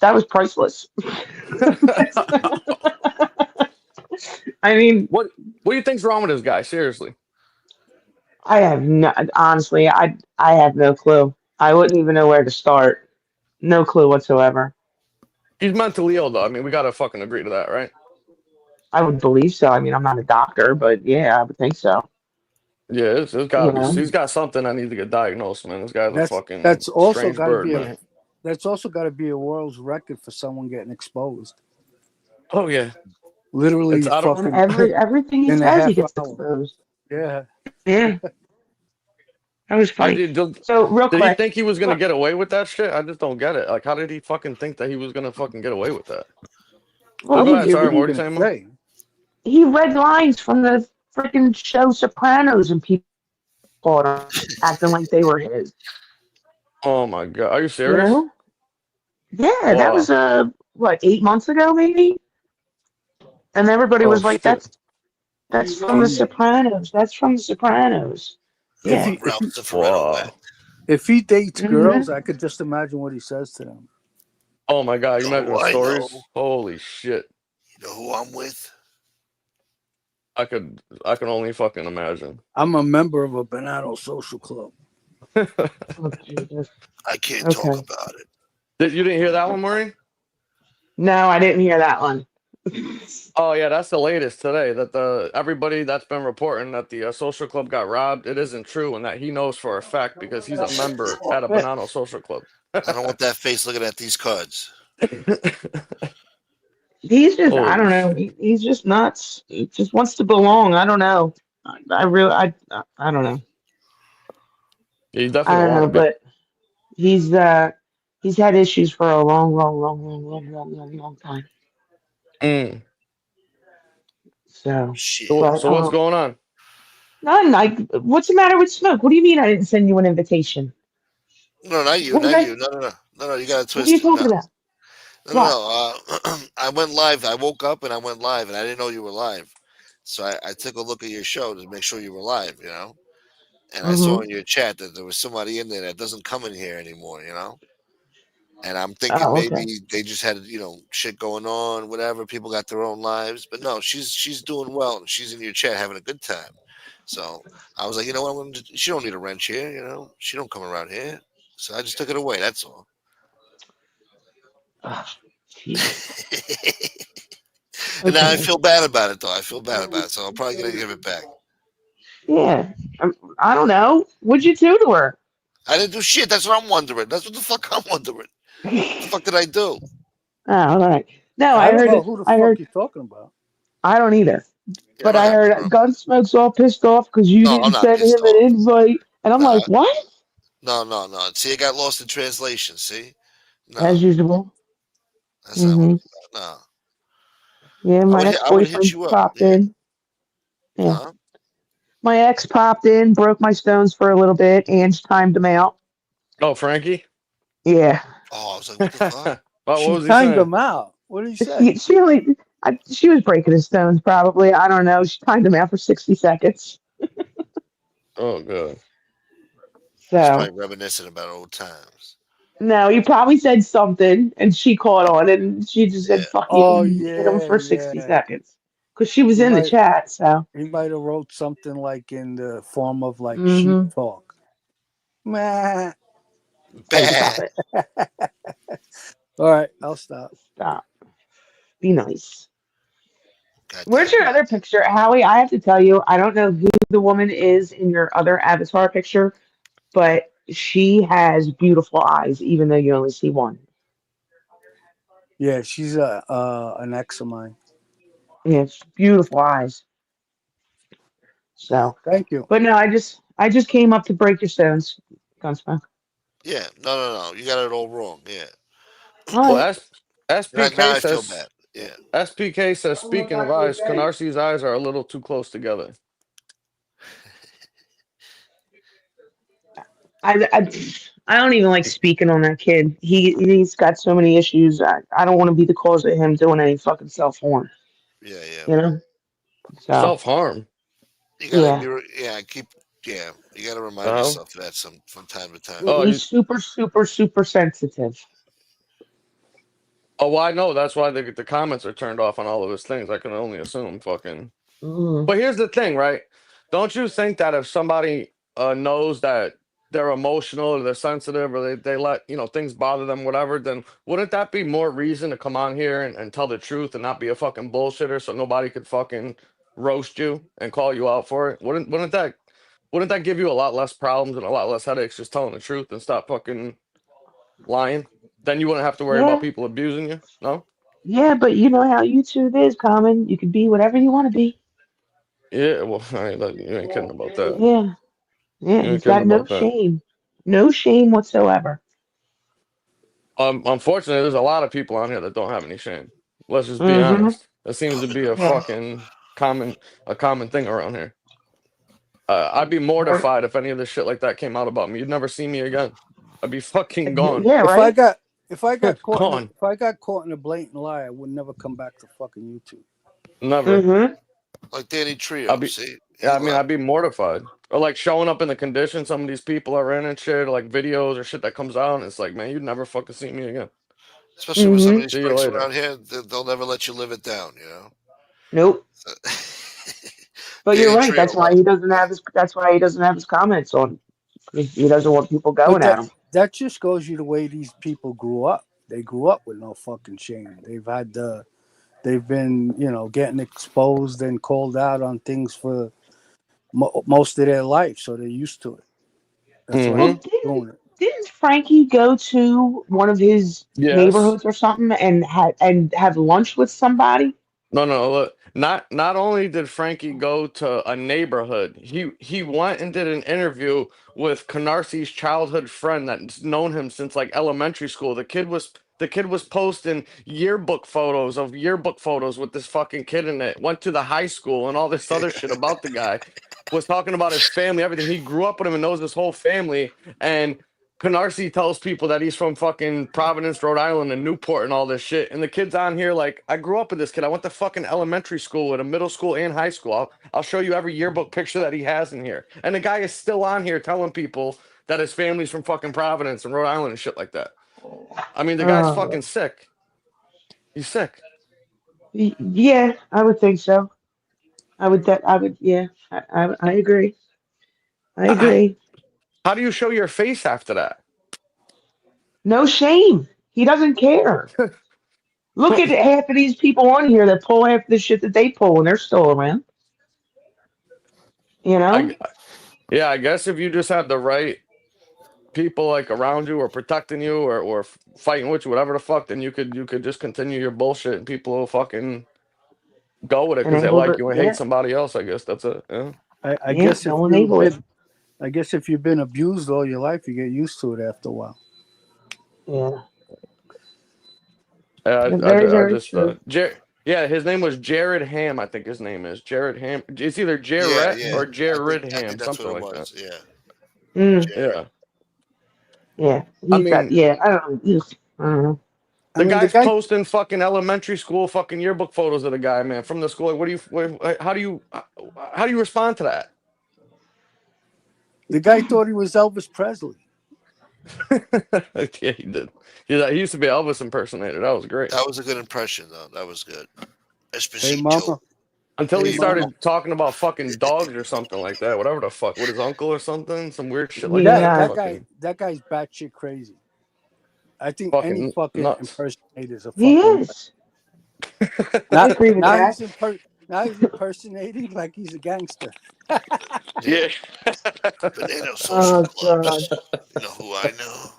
that was priceless. I mean, What do you think's wrong with this guy? Seriously. I have no, honestly, I have no clue. I wouldn't even know where to start. No clue whatsoever. He's mentally ill though. I mean, we gotta fucking agree to that, right? I would believe so. I mean, I'm not a doctor, but yeah, I would think so. Yeah, it's gotta You be. know, He's got something that needs to get diagnosed, man. This guy's a fucking That's also strange got to bird, be man. that's also got to be a world's record for someone getting exposed. Oh yeah, Literally, it's I don't. and fucking everything he in a says, he half gets hour. exposed. Yeah. Yeah, that was I funny. did. So real Did he quick, think he was gonna get away with that shit? I just don't get it. Like, how did he fucking think that he was gonna fucking get away with that? I Oh, well, go wouldn't ahead. he give Sorry, it what were you even a saying, Mo? say. he read lines from the freaking show Sopranos, and people caught him acting like they were his. Oh my god, are you You serious? know? Yeah, that was Wow. what, 8 months ago, maybe. And everybody Oh was like, shit. "That's from the He, Sopranos. That's from the Sopranos." if Yeah. From he if Ralph he Cifaretto wet. Wow. if he dates hmm girls, I could just imagine what he says to them. Oh my god, you You know imagine who the I know? stories? Holy shit. You know who I'm with? I can only fucking imagine. I'm a member of a Banano social club. Oh, Jesus. I can't talk Okay. about it. You didn't hear that one, Maureen? No, I didn't hear that one. Oh yeah, that's the latest today. That everybody that's been reporting that the social club got robbed, it isn't true, and that he knows for a fact because he's a member at a Banano social club. I don't want that face looking at these cards. He's just, I Holy don't know. shit! He's just nuts. He just wants to belong. I don't know. I really, I don't know. He I definitely don't don't know, want to be. but he's had issues for a long time. Mm. So, Shit. but So what's going on? none. Like, what's the matter with Smoke? What do you mean I didn't send you an invitation? No, not you, What was not I? you. No. You got it What are you twisted. No. talking about? No, What? I went live. I woke up and I went live, and I didn't know you were live. So I took a look at your show to make sure you were live, And I saw Mm-hmm. in your chat that there was somebody in there that doesn't come in here anymore. And I'm thinking Oh, okay. maybe they just had, shit going on, whatever. People got their own lives, but no, she's doing well, and she's in your chat having a good time. So I was like, you know what? She don't need a wrench here. She don't come around here. So I just took it away. That's all. Oh, Jesus. And now I Okay. feel bad about it, though. I feel bad about it, so I'm probably gonna give it back. Yeah. I don't know. What'd you do to her? I didn't do shit. That's what I'm wondering. That's what the fuck I'm wondering. What the fuck did I do? Oh, all right. No, I I don't heard know it. who the I fuck heard. you're talking about. I don't either. Yeah, I'm But not I gonna put heard her up. Gunsmoke's all pissed off because you No, I'm didn't not send pissed him an off. invite, and I'm like, Nah, what? no. See, it got lost in translation. See, no, As usual. that's not what Hmm. it's about. No, Yeah, my I would hit ex-boyfriend you up. popped Yeah, in. Yeah, huh? my ex popped in, broke my stones for a little bit, and timed him out. Oh, Frankie. Yeah, Oh, I was like, what the fuck? What She was he timed saying? him out. What did he say? she like she was breaking his stones probably. I don't know. She timed him out for 60 seconds. Oh, good. He's So probably reminiscing about old times. no, he probably said something, and she caught on, and she just Yeah, said "fuck you" Oh and hit him yeah, for 60 yeah. seconds because she was He in the might chat. So. he might have wrote something like in the form of like sheep Mm-hmm. talk. Meh. Hey, bad. stop it. All right, I'll stop. Stop. Be nice. Where's Goddamn. your other picture, Howie? I have to tell you, I don't know who the woman is in your other avatar picture, but she has beautiful eyes, even though you only see one. Yeah, she's an ex of mine. It's beautiful eyes. So, Thank you. but no, I just came up to break your stones, Gunsmoke. Yeah, no. You got it all wrong. Yeah. All Well, right. SPK Now I feel says bad. Yeah. SPK says. Speaking of eyes, Canarsi's eyes are a little too close together. I don't even like speaking on that kid. He's got so many issues. I don't want to be the cause of him doing any fucking self harm. Yeah. You know. So Self harm. You gotta yeah. be. Yeah. You gotta remind Oh. yourself of that from time to time. Oh, He's super, super, super sensitive. Oh, well, I know. That's why the comments are turned off on all of his things. I can only assume. Fucking. Mm, But here's the thing, right? Don't you think that if somebody knows that they're emotional or they're sensitive or they let things bother them, whatever, then wouldn't that be more reason to come on here and tell the truth and not be a fucking bullshitter so nobody could fucking roast you and call you out for it? Wouldn't that give you a lot less problems and a lot less headaches just telling the truth and stop fucking lying? Then you wouldn't have to worry about yeah, people abusing you. No? yeah, but you know how YouTube is, Common. You can be whatever you want to be. Yeah, well, you ain't kidding about that. Yeah, yeah. You ain't He's kidding got no about that. shame, no shame whatsoever. Unfortunately, there's a lot of people on here that don't have any shame. Let's just be Mm-hmm. honest. That seems to be a Yeah. fucking common thing around here. I'd be Or- mortified if any of this shit like that came out about me. You'd never see me again. I'd be fucking gone. Yeah, If I right. got if I got caught in a, Gone. if I got caught in a blatant lie, I would never come back to fucking YouTube. Never. Mm-hmm. Like Danny I'd Trio. be See, he yeah, I mean, left. I'd be mortified. Or like showing up in the condition some of these people are in and shit, like videos or shit that comes out, and it's like, man, you'd never fucking see me again. Especially with some of Mm-hmm. these See you pricks later. around here, they'll never let you live it down. Nope. But you're Danny right. Trio That's why left. he doesn't have his. That's why he doesn't have his comments on. 'Cause he doesn't want people But going at him. that just goes you the way these people grew up. They grew up with no fucking shame. They've been getting exposed and called out on things for most of their life, so they're used to it. That's why Well, Mm-hmm. they're doing it. didn't Frankie go to one of his Yes. neighborhoods or something and have lunch with somebody? No. Look, not only did Frankie go to a neighborhood, he went and did an interview with Canarsi's childhood friend that's known him since like elementary school. The kid was posting yearbook photos with this fucking kid in it. Went to the high school and all this other shit about the guy. Was talking about his family, everything. He grew up with him and knows his whole family. And Canarsie tells people that he's from fucking Providence, Rhode Island, and Newport and all this shit. And the kid's on here like, I grew up with this kid. I went to fucking elementary school, and a middle school, and high school. I'll show you every yearbook picture that he has in here. And the guy is still on here telling people that his family's from fucking Providence and Rhode Island and shit like that. I mean, the guy's fucking sick. He's sick. Yeah, I would think so. I would. Yeah, I agree. I agree. How do you show your face after that? No shame. He doesn't care. Look at half of these people on here that pull half the shit that they pull when they're still around. You know? I guess if you just had the right people like around you or protecting you or fighting with you, whatever the fuck, then you could just continue your bullshit and people will fucking go with it because they like you and hate somebody else. I guess that's it. Yeah. I guess I guess if you've been abused all your life, you get used to it after a while. Yeah. I just his name was Jared Ham. I think his name is Jared Ham. It's either Jared or Jared Ham, something like that. Yeah. Yeah. I mean, I don't know. The guy's posting fucking elementary school fucking yearbook photos of the guy, man, from the school. How do you respond to that? The guy thought he was Elvis Presley. Yeah, he did. He used to be an Elvis impersonator. That was great. That was a good impression, though. That was good. Hey, mama. Until he started talking about fucking dogs or something like that. Whatever the fuck. With his uncle or something. Some weird shit like that. That guy's batshit crazy. I think fucking any fucking nuts. impersonator is a fucking... He is. Now he's impersonating like he's a gangster. Yeah. Banana social clubs. You know who I know?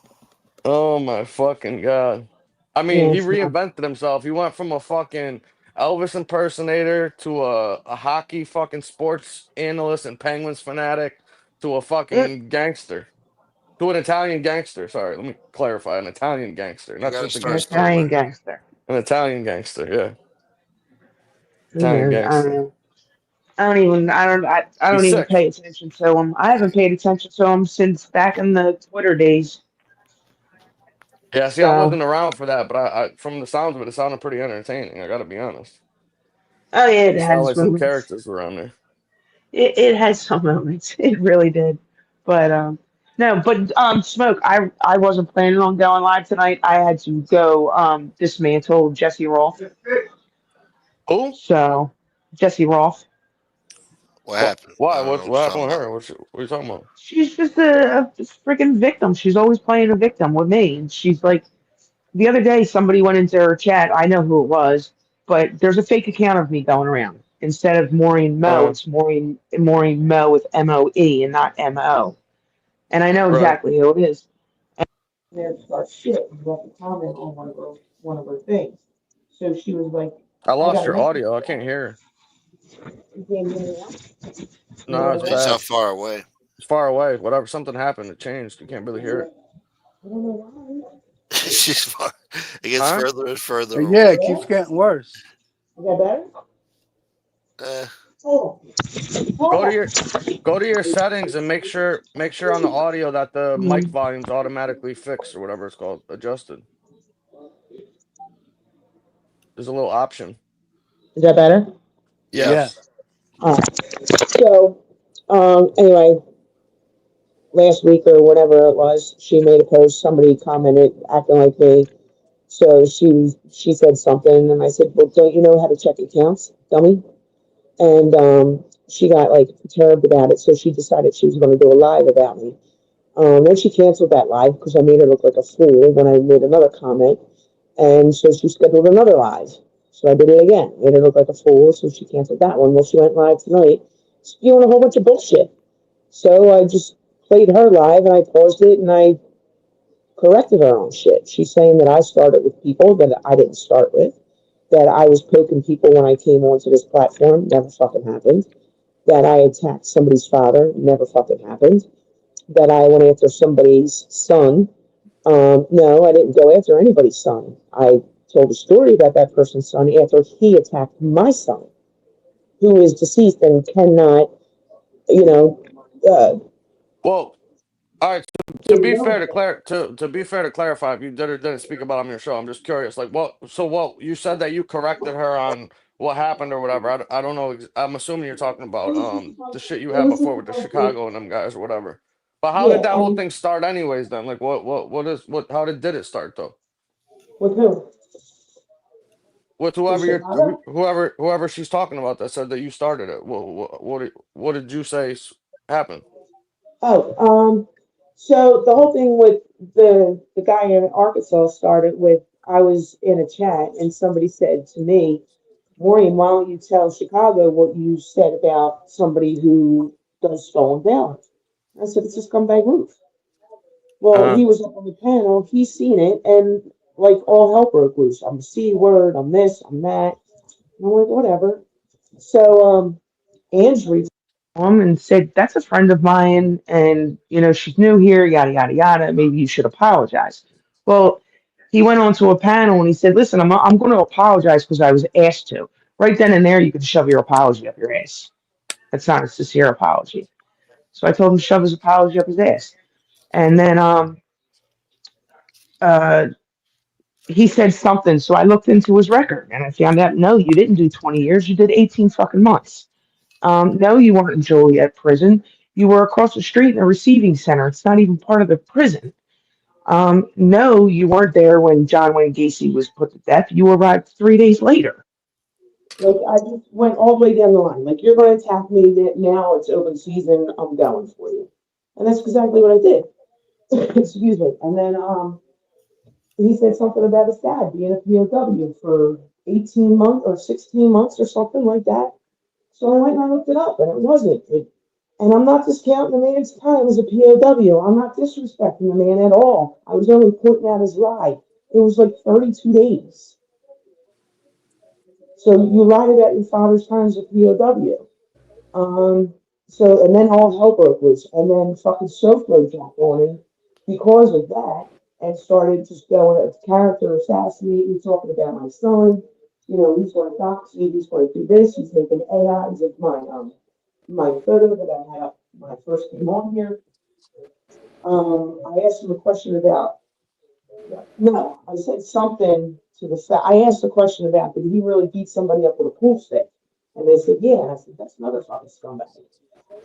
Oh my fucking god. I mean, he reinvented himself. He went from a fucking Elvis impersonator to a hockey fucking sports analyst and Penguins fanatic to a fucking gangster. To an Italian gangster. Sorry, let me clarify. An Italian gangster. Not just an Italian gangster. An Italian gangster, yeah. Italian gangster. I don't even pay attention to him. I haven't paid attention to him since back in the Twitter days. Yeah, see, I wasn't around for that, but I from the sounds of it, it sounded pretty entertaining. I got to be honest. Oh yeah, it has like some characters around there. It has some moments. It really did, but Smoke. I wasn't planning on going live tonight. I had to go dismantle Jesse Rolfe. Who? So Jesse Rolfe. What happened? Why? What happened with her? What are you talking about? She's just a freaking victim. She's always playing a victim with me. And she's like, the other day, somebody went into her chat. I know who it was, but there's a fake account of me going around. Instead of Maureen Mo, it's Maureen Mo with MOE and not MO. And I know exactly who it is. And there starts shit. You left a comment on one of her things. So she was like, I lost your audio. I can't hear. You can't hear me now? No, it's bad. How far away? It's far away. Whatever. Something happened. It changed. You can't really hear it. I don't know why. She's far. It gets further and further. Yeah, it keeps getting worse. Is that better? Go to your settings and make sure on the audio that the mic volume's automatically fixed or whatever it's called, adjusted. There's a little option. Is that better? Yes. Yeah. So, anyway, last week or whatever it was, she made a post. Somebody commented acting like me. So she said something, and I said, "Well, don't you know how to check accounts, dummy?" And she got like perturbed about it. So she decided she was going to do a live about me. Then she canceled that live because I made her look like a fool when I made another comment. And so she scheduled another live. So I did it again. Made her look like a fool, so she canceled that one. Well, she went live tonight, spewing a whole bunch of bullshit. So I just played her live, and I paused it, and I corrected her on shit. She's saying that I started with people that I didn't start with, that I was poking people when I came onto this platform. Never fucking happened. That I attacked somebody's father. Never fucking happened. That I went after somebody's son. No, I didn't go after anybody's son. I told a story about that person's son after he attacked my son, who is deceased and cannot, Well, All right. To Didn't be know fair it. to be fair to clarify, if you didn't speak about it on your show, I'm just curious. Like, what? So what? You said that you corrected her on what happened or whatever. I don't know. I'm assuming you're talking It about was just the about, shit you it had was just before with the about the, Chicago and them guys or whatever. But how did yeah, that whole and thing start, anyways? Then, like, what? How did it start though? with who? With In whoever Chicago? whoever she's talking about that said that you started it. What did you say happened? Oh, so the whole thing with the guy in Arkansas started with I was in a chat and somebody said to me, Maureen, why don't you tell Chicago what you said about somebody who does stolen valors? I said, it's a scumbag roof. Well, Uh he was up on the panel, he's seen it, and like all hell broke loose. I'm the C word, I'm this, I'm that. And I'm like, whatever. So Ange reached and said, that's a friend of mine, and she's new here, yada yada yada. Maybe you should apologize. Well, he went on to a panel and he said, listen, I'm going to apologize because I was asked to. Right then and there, you can shove your apology up your ass. That's not a sincere apology. So I told him to shove his apology up his ass. And then uh, he said something. So I looked into his record and I found out, no, you didn't do 20 years. You did 18 fucking months. No, you weren't in Joliet prison. You were across the street in a receiving center. It's not even part of the prison. No, you weren't there when John Wayne Gacy was put to death. You arrived 3 days later. Like I just went all the way down the line. Like you're going to attack me. That now it's open season. I'm going for you, and that's exactly what I did. Excuse me. And then he said something about his dad being a POW for 18 months or 16 months or something like that. So I went and I looked it up, and it wasn't. And I'm not discounting the man's time as a POW. I'm not disrespecting the man at all. I was only pointing out his lie. It was like 32 days. So you lied about your father's time as a POW. And then all hell broke loose. And then fucking Soflo jumped on him because of that and started just going at character assassinating, talking about my son. He's going to dox me, he's going to do this, he's making AIs of my photo that I had up when I first came on here. I asked him a question about, no, I said something to the fact, I asked a question about, did he really beat somebody up with a pool stick? And they said, yeah. And I said, that's another fucking scumbag.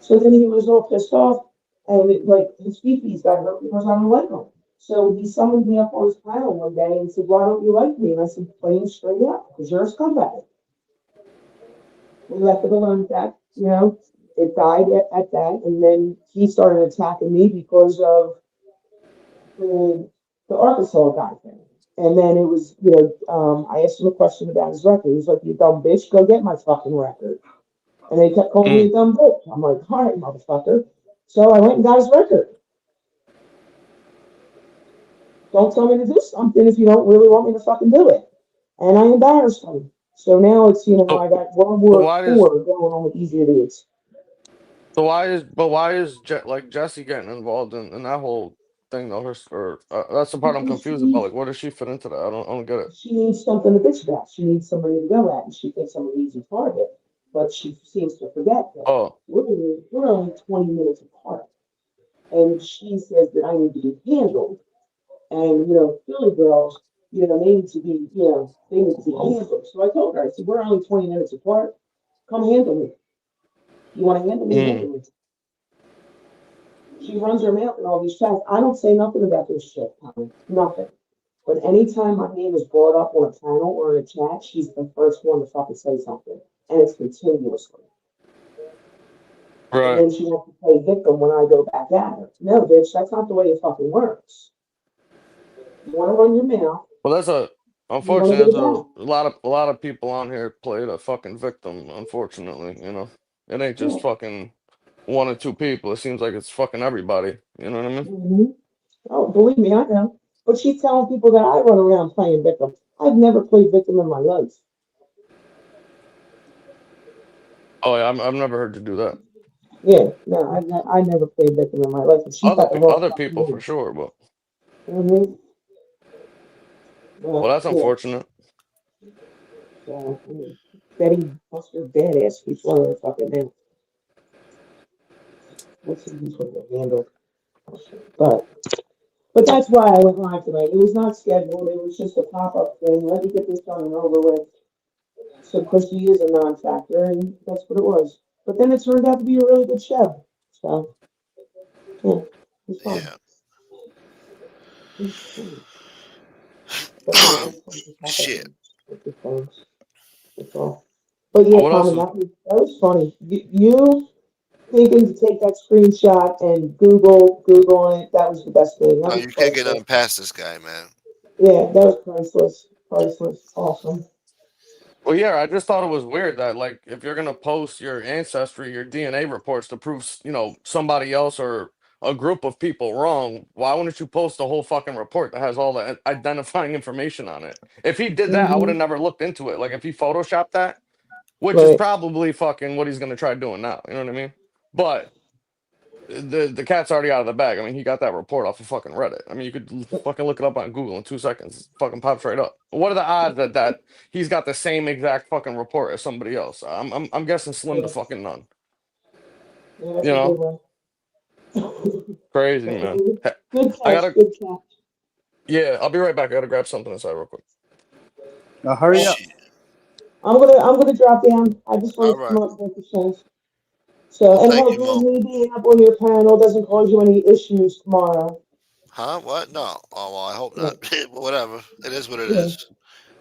So then he was all pissed off, and like his feces got hurt because I don't like him. So he summoned me up on his panel one day and said, why don't you like me? And I said, plain straight up, because you're a scumbag. We left it alone at that, it died at that, and then he started attacking me because of the Arkansas guy thing. And then it was, I asked him a question about his record. He was like, you dumb bitch, go get my fucking record. And they kept calling me a mm, dumb bitch. I'm like, all right, motherfucker. So I went and got his record. Don't tell me to do something if you don't really want me to fucking do it. And I embarrassed him. So now it's, I so got World so War why is IV going on with these idiots. like Jesse getting involved in that whole thing though? That's the part I'm Because confused about. Like, where does she fit into that? I don't get it. she needs something to bitch about. She needs somebody to go at, and she thinks I'm an easy target. But she seems to forget that Oh, we're only 20 minutes apart. And she says that I need to be handled. And, Philly girls, they need to be, they need to be handled. So I told her, I said, we're only 20 minutes apart. Come handle me. You want to handle me? mm, Handle me. She runs her mouth in all these chats. I don't say nothing about this shit, Tommy. Nothing. But anytime my name is brought up on a panel or in a chat, she's the first one to fucking say something. And it's continuously. And right. then she wants to play victim when I go back at her. No, bitch, that's not the way it fucking works. You want to run your mouth, Well, you want to unfortunately, get there's it back. a lot of people on here played a fucking victim. Unfortunately, it ain't just Yeah. fucking one or two people. It seems like it's fucking everybody. You know what I mean? Mm-hmm. Oh, believe me, I know. But she's telling people that I run around playing victim. I've never played victim in my life. Oh yeah, I've never heard you do that. Yeah, no, I never played victim in my life. And she's got the wrong Other fucking people for name. sure, but Mm-hmm. well, that's Yeah. unfortunate. So, Betty Buster Badass keeps running her fucking name. Let's see who's going to get handled. But that's why I went live tonight. It was not scheduled. It was just a pop-up thing. Let me get this done and over with. So, because she is a non-factor, and that's what it was. But then it turned out to be a really good show. So, yeah, it was fun. Yeah. It was fun. But yeah, that's what just Shit. happened with the phones. That's all. But yeah, What else Common, is? that was funny. You thinking to take that screenshot and Google it, that was the best thing. That No, was you can't get priceless. nothing past this guy, man. Yeah, that was priceless. Priceless. Awesome. Well, yeah, I just thought it was weird that, like, if you're gonna post your ancestry, your DNA reports to prove, somebody else or a group of people wrong, why wouldn't you post a whole fucking report that has all the identifying information on it? If he did that, I would Hmm. have never looked into it. Like, if he photoshopped that, which is Right. probably fucking what he's gonna try doing now. You know what I mean? But the cat's already out of the bag. I mean, he got that report off of fucking Reddit. I mean, you could fucking look it up on Google in 2 seconds. It fucking pops right up. What are the odds that he's got the same exact fucking report as somebody else? I'm guessing slim to Yeah, fucking none. yeah, that's You a good know, one. crazy But man. good I catch, gotta. good catch. Yeah, I'll be right back. I gotta grab something inside real quick. Now hurry up. Shit. I'm gonna drop down. I just All wanted to come right. up with a chance. So, Well, and thank you, hopefully Mo. me being up on your panel doesn't cause you any issues tomorrow. Huh? What? No. Oh, well, I hope Yeah, not. Whatever. It is what it yeah. is.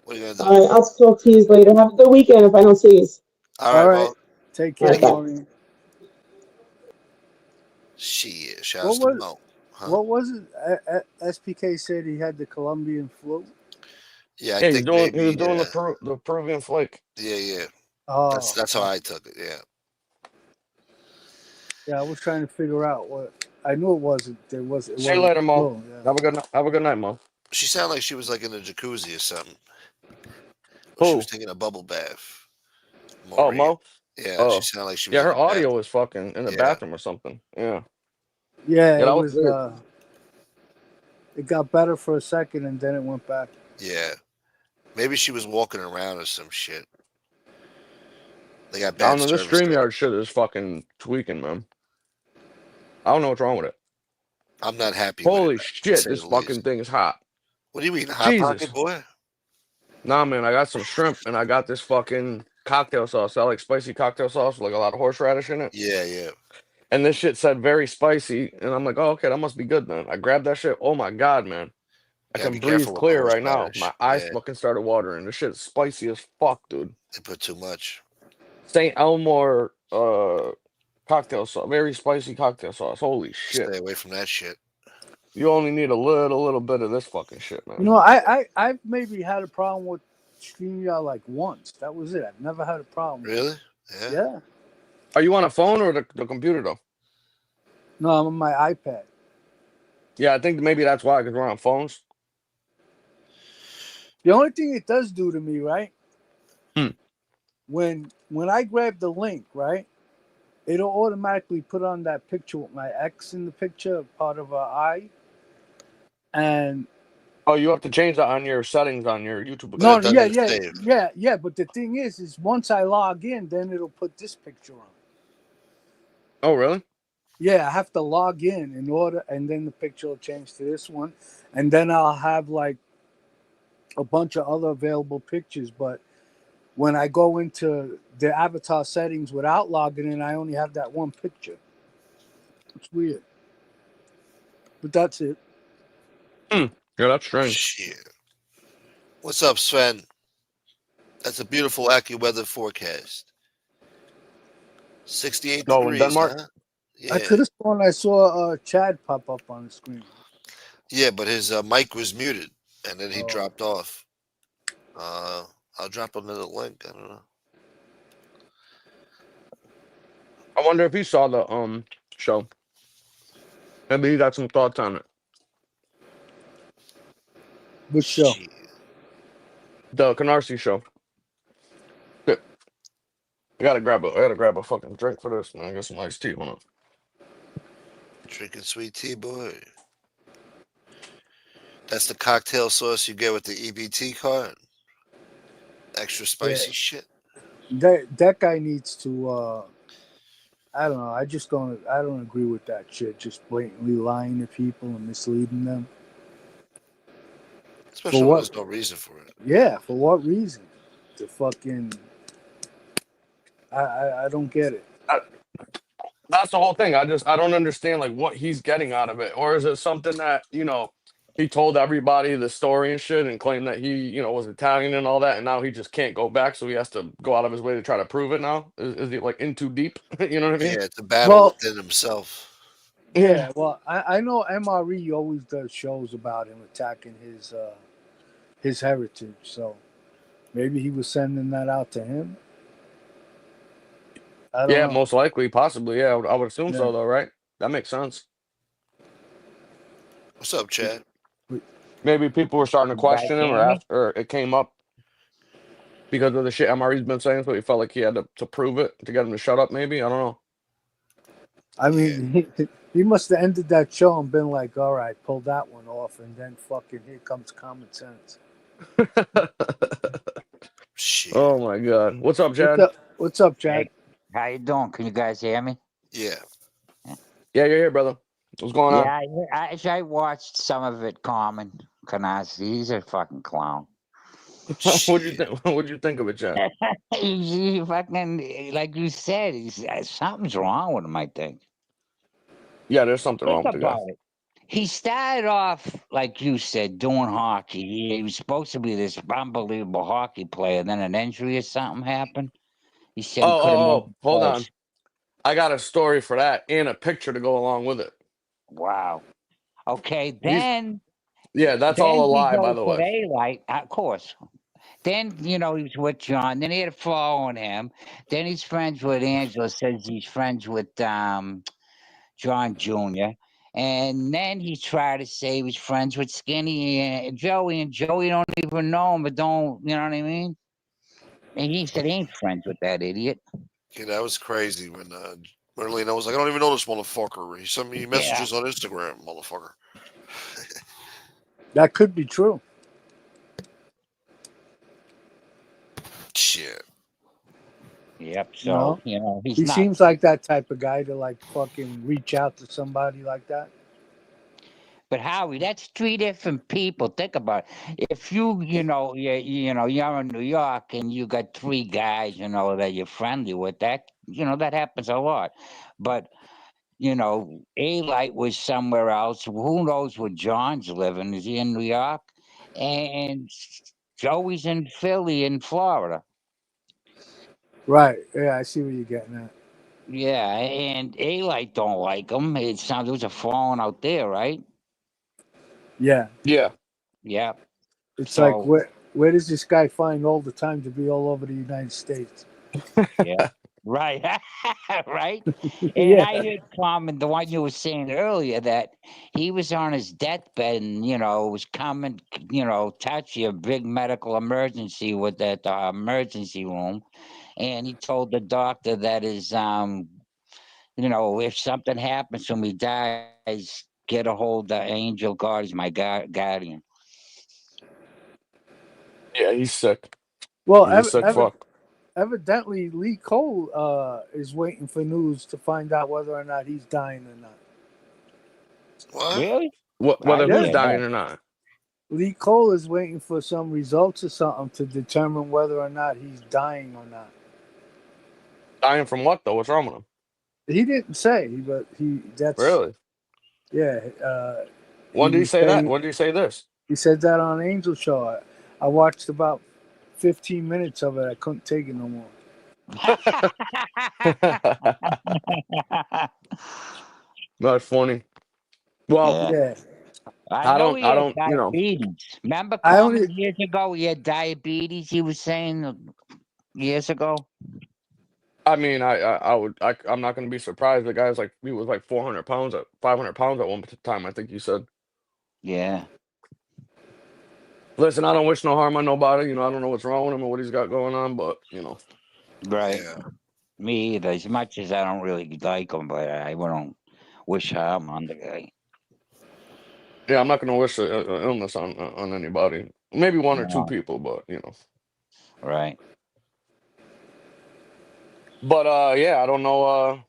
What are you gonna do? All right, I'll talk to you later. Have a good weekend if I don't see you. All All right, right. Mo. Take All care, right, Thank you. bye. Maureen. Shit. Shouts What to was Mo. Huh? what was it? SPK said he had the Colombian flu. Yeah, I Yeah, think he was maybe. doing the Peruvian flake. Yeah. Oh, That's how I took it. Yeah. yeah. I was trying to figure out what. I knew it wasn't. It See you wasn't later, Mo. flu. Yeah. Have a good night. Have a good night, Mo. She sounded like she was like in a jacuzzi or something, or she was Who? taking a bubble bath. Oh, Maureen. Mo. Yeah, she Oh, sounded like she was yeah. in Her the audio bathroom. was fucking in the Yeah. bathroom or something. Yeah. Yeah. Yeah, It that was was. weird. It got better for a second and then it went back. Yeah. Maybe she was walking around or some shit. They got I don't bad know. This service there. StreamYard shit is fucking tweaking, man. I don't know what's wrong with it. I'm not happy with it, Holy to shit, say this the fucking least. thing is hot. What do you mean, hot Jesus. pocket, boy? Nah, man, I got some shrimp and I got this fucking cocktail sauce. I like spicy cocktail sauce with like a lot of horseradish in it. Yeah. And this shit said very spicy. And I'm like, oh, okay, that must be good, man. I grabbed that shit. Oh my God, man. I Gotta can be breathe careful with the clear right now. horseradish. My eyes Yeah, fucking started watering. This shit's spicy as fuck, dude. they put too much. St. Elmore cocktail sauce. Very spicy cocktail sauce. Holy shit. Stay away from that shit. You only need a little bit of this fucking shit, You man. know, I've maybe had a problem with StreamYard like once. That was it. I've never had a problem. Really? Yeah. Yeah. Are you on a phone or the computer though? No, I'm on my iPad. Yeah, I think maybe that's why, because we're on phones. The only thing it does do to me, right? Hmm. When I grab the link, right, it'll automatically put on that picture with my ex in the picture, part of her eye. And Oh, you have to change that on your settings on your YouTube But it account. no, doesn't save. yeah. But the thing is once I log in, then it'll put this picture on. Oh, really? Yeah, I have to log in order, and then the picture will change to this one, and then I'll have like a bunch of other available pictures. But when I go into the avatar settings without logging in, I only have that one picture. It's weird, but that's it. Yeah, that's strange. Shit. What's up, Sven? That's a beautiful AccuWeather forecast. 68 No, in degrees, Denmark. huh? I Yeah. could have sworn I saw Chad pop up on the screen. Yeah, but his mic was muted, and then he Oh. dropped off. I'll drop another link. I don't know. I wonder if he saw the show. Maybe he got some thoughts on it. Which show? Shit. The Canarsie show. Shit. I gotta grab a fucking drink for this, man. Get some iced tea. Hold on. Drinking sweet tea, boy. That's the cocktail sauce you get with the EBT card. Extra spicy shit. That guy needs to. I don't know. I just don't. I don't agree with that shit. Just blatantly lying to people and misleading them. For Especially when what? there's no reason for it. Yeah. For what reason? To fucking. I don't get it. That's the whole thing. I don't understand like what he's getting out of it, or is it something that he told everybody the story and shit and claimed that he was Italian and all that, and now he just can't go back, so he has to go out of his way to try to prove it now? Is he like in too deep? You know what I mean? Yeah, it's a battle Well, within himself. yeah. Well, I know MRE always does shows about him attacking his heritage. So maybe he was sending that out to him. I don't Yeah, know. most likely, possibly. Yeah, I would assume Yeah. so, though, right? That makes sense. What's up, Chad? Maybe people were starting to You guys question him, or hear me? ask, or it came up because of the shit MRE's been saying, so he felt like he had to prove it to get him to shut up. Maybe, I don't I Yeah. mean, he must have ended that show and been like, "All right, pull that one off," and then fucking here comes common sense. know. Shit. Oh my god, what's up, What's Chad? up? What's up, Chad? Hey, how you doing? Can you guys hear me? Yeah. Yeah, you're here, brother. What's going on? Yeah, I watched some of it. Carmen Canasi, he's a fucking clown. What'd you Shit. think? What'd you think of it, Chad? He fucking, like you said, something's wrong with him. I think. Yeah, there's something Think wrong with the guy. about it. He started off like you said, doing hockey. He was supposed to be this unbelievable hockey player. Then an injury or something happened. He said he couldn't make Oh, the hold on. post. I got a story for that and a picture to go along with it. Wow. Okay, He's Yeah, that's all then a he lie, by goes the to way. daylight, of course. Then he was with John. Then he had a following him. Then he's friends with Angela. Says he's friends with John Jr. And then he tried to say he was friends with Skinny and Joey don't even know him, but don't you know what I mean? And he said he ain't friends with that idiot. Yeah, that was crazy when Merlino was like, I don't even know this motherfucker. He sent me Yeah. messages on Instagram, motherfucker. That could be true. Shit. Yep. You know, So he's he nuts. seems like that type of guy to like fucking reach out to somebody like that. But Howie, that's three different people. Think about it. If you're in New York and you got three guys, that you're friendly with, that happens a lot. But A-Light was somewhere else. Who knows where John's living? Is he in New York? And Joey's in Philly, in Florida. Right. Yeah, I see what you're getting at. Yeah, and A-Light don't like him. There was a falling out there, right? Yeah. Yeah. Yeah. It's like So where does this guy find all the time to be all over the United States? yeah. Right. Right. And Yeah. I heard Carmen, the one you were saying earlier, that he was on his deathbed and, was coming, touch a big medical emergency with that emergency room. And he told the doctor that if something happens to him, he dies, get a hold of Angel God. He's my guardian. Yeah, he's sick. Well, He's a sick fuck. evidently Lee Cole is waiting for news to find out whether or not he's dying or not. What? Really? I Whether didn't who's Yeah. hear dying that. or not. Lee Cole is waiting for some results or something to determine whether or not he's dying or not. Dying from what though? What's wrong with him? He didn't say, but that's Really? yeah. When did he was say that? saying, When did he say this? he said that on Angel Show. I watched about 15 minutes of it. I couldn't take it no more. That's funny. Well, Yeah. Yeah, I I know don't. he I had don't. diabetes. Remember, I Carmen, only years ago, he had diabetes. He was saying years ago. I mean, I would. I'm not going to be surprised. The guy's like he was like 400 pounds at 500 pounds at one time. I think you said. Yeah. Listen, I don't wish no harm on nobody. I don't know what's wrong with him or what he's got going on, but Right. Yeah. Me either. As much as I don't really like him, but I don't wish harm on the guy. yeah, I'm not going to wish a illness on anybody. Maybe one or two No. people, but Right. But yeah, I don't know.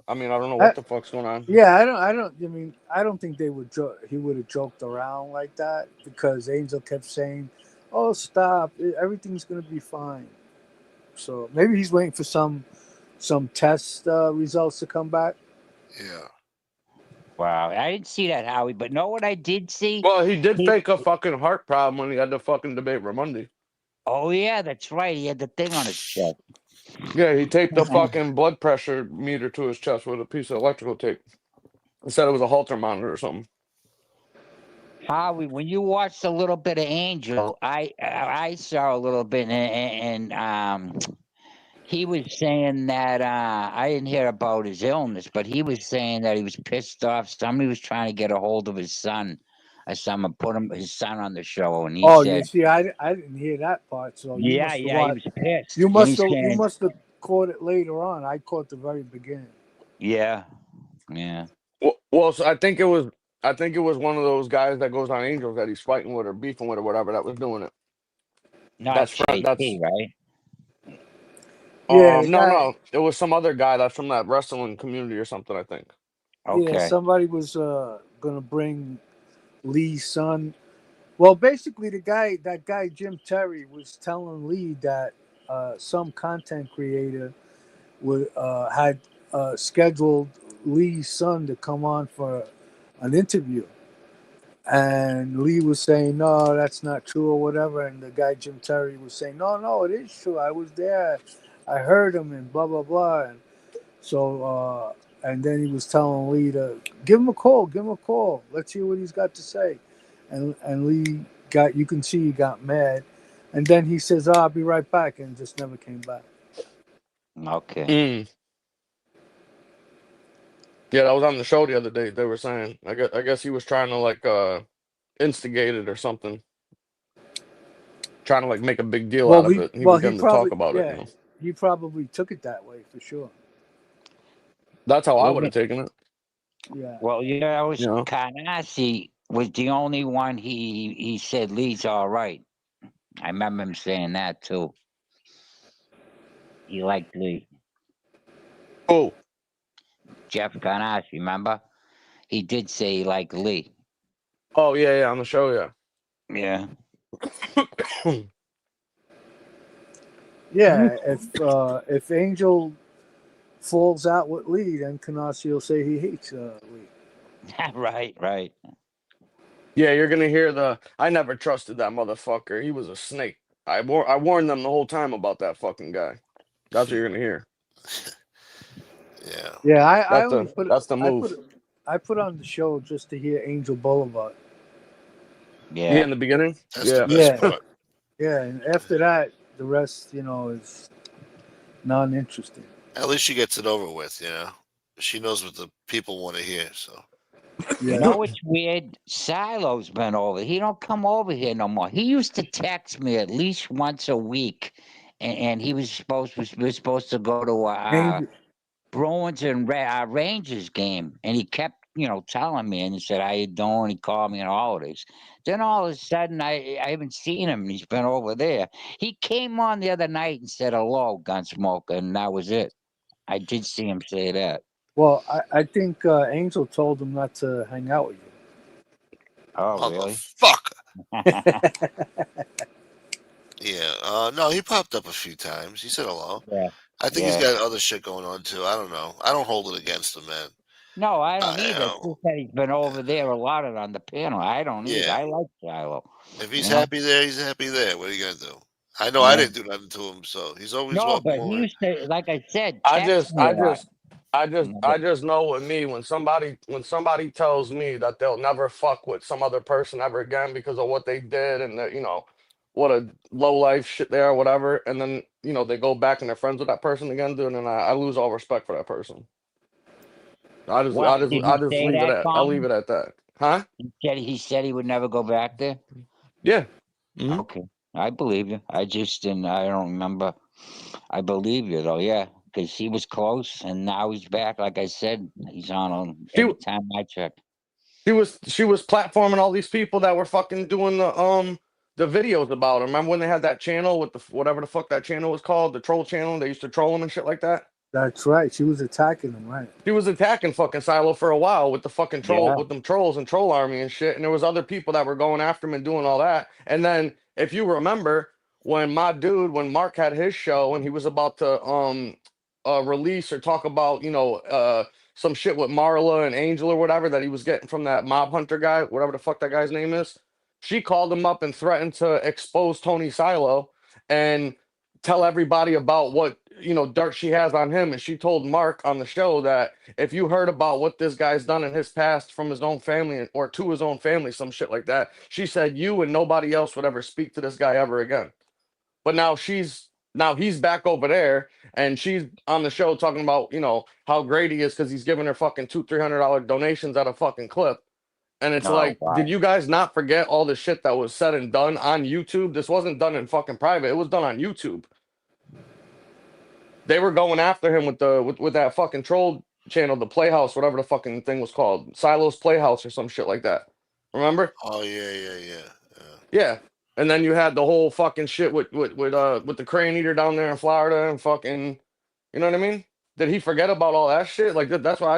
I mean, I don't know I, what the fuck's going on. yeah, I don't think they would. He would have joked around like that because Angel kept saying, "Oh, stop! Everything's gonna be fine." So maybe he's waiting for some test results to come back. Yeah. Wow, I didn't see that, Howie. But know what I did see? Well, he did He, fake a fucking heart problem when he had the fucking debate Ramundi. oh yeah, that's right. He had the thing on his chest. Yeah, he taped the fucking blood pressure meter to his chest with a piece of electrical tape. He said it was a Holter monitor or something. Howie, when you watched a little bit of Angel, I saw a little bit, and he was saying that I didn't hear about his illness, but he was saying that he was pissed off. Somebody was trying to get a hold of his son, or someone put his son on the show, and he Oh, you said, see, I didn't hear that part. So you "Yeah, must have yeah, he watched. was pissed," You and must he's have. You saying, must have caught it later on. I caught the very beginning. "Yeah, yeah." Well, so I think it was one of those guys that goes on Angels that he's fighting with or beefing with or whatever that was doing it. Not That's front. JT, right? Yeah, the No, guy. no, it was some other guy that's from that wrestling community or something. I think. Yeah, Okay. somebody was gonna bring Lee's son. Well, basically, that guy Jim Terry was telling Lee that some content creator had scheduled Lee's son to come on for an interview, and Lee was saying, "No, that's not true," or whatever. And the guy Jim Terry was saying, "No, no, it is true. I was there. I heard him, and blah blah blah." And so, and then he was telling Lee to give him a call, give him a call. Let's hear what he's got to say. And Lee you can see he got mad. And then he says, I'll be right back, and just never came back. Okay. Mm. Yeah, that was on the show the other day. They were saying, I guess he was trying to like instigate it or something, trying to like make a big deal out of it. He He began to talk probably, about it. yeah, he probably took it that way for sure. That's how I Well, would have taken it. Yeah. well, yeah, it was You know. Kanasi was the only one he said Lee's all right. I remember him saying that too. He liked Lee. Oh, Jeff Kanasi, remember? He did say he liked Lee. oh yeah, on the show, yeah. Yeah. Yeah. If Angel falls out with Lee, then Canassi will say he hates Lee. right. Yeah, you're gonna hear I never trusted that motherfucker. He was a snake. I warned them the whole time about that fucking guy. That's what you're gonna hear. Yeah. Yeah, I only That's the move. I put on the show just to hear Angel Boulevard. Yeah, Yeah. in the beginning. That's the Yeah. best Yeah. part. Yeah, and after that, the rest, is non-interesting. At least she gets it over with, She knows what the people want to hear, so. You Yeah. know what's weird? Silo's been over. He don't come over here no more. He used to text me at least once a week, and we were supposed to go to Angel, Bruins and Rangers game, and he kept telling me, and he said, "How you doing?" He called me on holidays. Then all of a sudden, I haven't seen him. He's been over there. He came on the other night and said hello, Gunsmoke, and that was it. I did see him say that. well, I think Angel told him not to hang out with Oh, really? Motherfucker. Yeah. No, he popped up a few times. He said hello. Yeah. I think he's Yeah. got other shit going on too. I don't know. I don't hold it against him, man. No, I don't I, either. It's just that he's been over there a lot on the panel. I don't either. yeah. I like Silo. If he's You know? happy there, he's happy there. What are you gonna do? I know I Yeah. didn't do nothing to him, so he's always No, welcome but he over. used to, like I said, I text just, me I a lot. just, I just know with me when somebody tells me that they'll never fuck with some other person ever again because of what they did and that what a low life shit they are, whatever, and then they go back and they're friends with that person again, dude, and I lose all respect for that person. What did I he just say leave it that, at I'll leave Common? it at that, huh? He said he would never go back there. Yeah. Hmm. Okay, I believe you. I just didn't. I don't remember. I believe you though. Yeah, because he was close, and now he's back. Like I said, he's on She every time I check. she was platforming all these people that were fucking doing the videos about him. Remember when they had that channel with the whatever the fuck that channel was called, the troll channel? They used to troll him and shit like that. That's right. She was attacking him, right? He was attacking fucking Silo for a while with the fucking troll, Yeah. with them trolls and troll army and shit. And there was other people that were going after him and doing all that. And then, if you remember, when when Mark had his show and he was about to release or talk about some shit with Marla and Angel or whatever that he was getting from that mob hunter guy, whatever the fuck that guy's name is, she called him up and threatened to expose Tony Silo and tell everybody about what dirt she has on him. And she told Mark on the show that if you heard about what this guy's done in his past from his own family or to his own family, some shit like that, she said you and nobody else would ever speak to this guy ever again. But now he's back over there and she's on the show talking about how great he is because he's giving her fucking $200-$300 donations at a fucking clip. And it's like, wow. did you guys not forget all the shit that was said and done on YouTube? This wasn't done in fucking private. It was done on YouTube. They were going after him with that fucking troll channel, the Playhouse, whatever the fucking thing was called, Silo's Playhouse or some shit like that. Remember? Oh yeah. Yeah. And then you had the whole fucking shit with the crane eater down there in Florida and fucking, you know what I mean? Did he forget about all that shit? Like that's why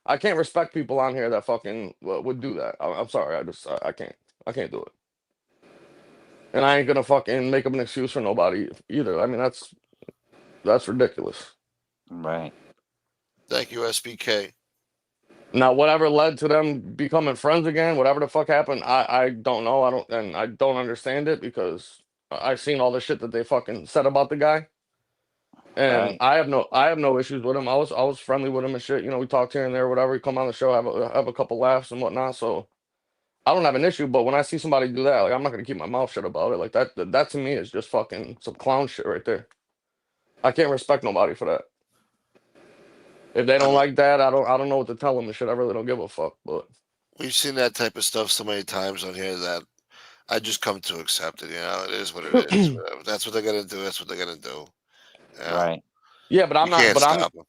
I can't respect people on here that fucking would do that. I'm sorry, I can't do it. And I ain't gonna fucking make up an excuse for nobody either. I mean that's ridiculous. Right. Thank you, SBK. Now, whatever led to them becoming friends again, whatever the fuck happened, I don't know. I don't understand it because I've seen all the shit that they fucking said about the guy, and Right. I have no issues with him. I was friendly with him and shit. We talked here and there, whatever. We come on the show, have a couple laughs and whatnot. So I don't have an issue. But when I see somebody do that, like I'm not gonna keep my mouth shut about it. Like that to me is just fucking some clown shit right there. I can't respect nobody for that. If they don't like that, I don't know what to tell them and shit. I really don't give a fuck. But We've seen that type of stuff so many times on here that I just come to accept it. It is what it is. Whatever. That's what they're gonna do. That's what they're gonna do. Right. yeah, but I'm You not. can't But stop them.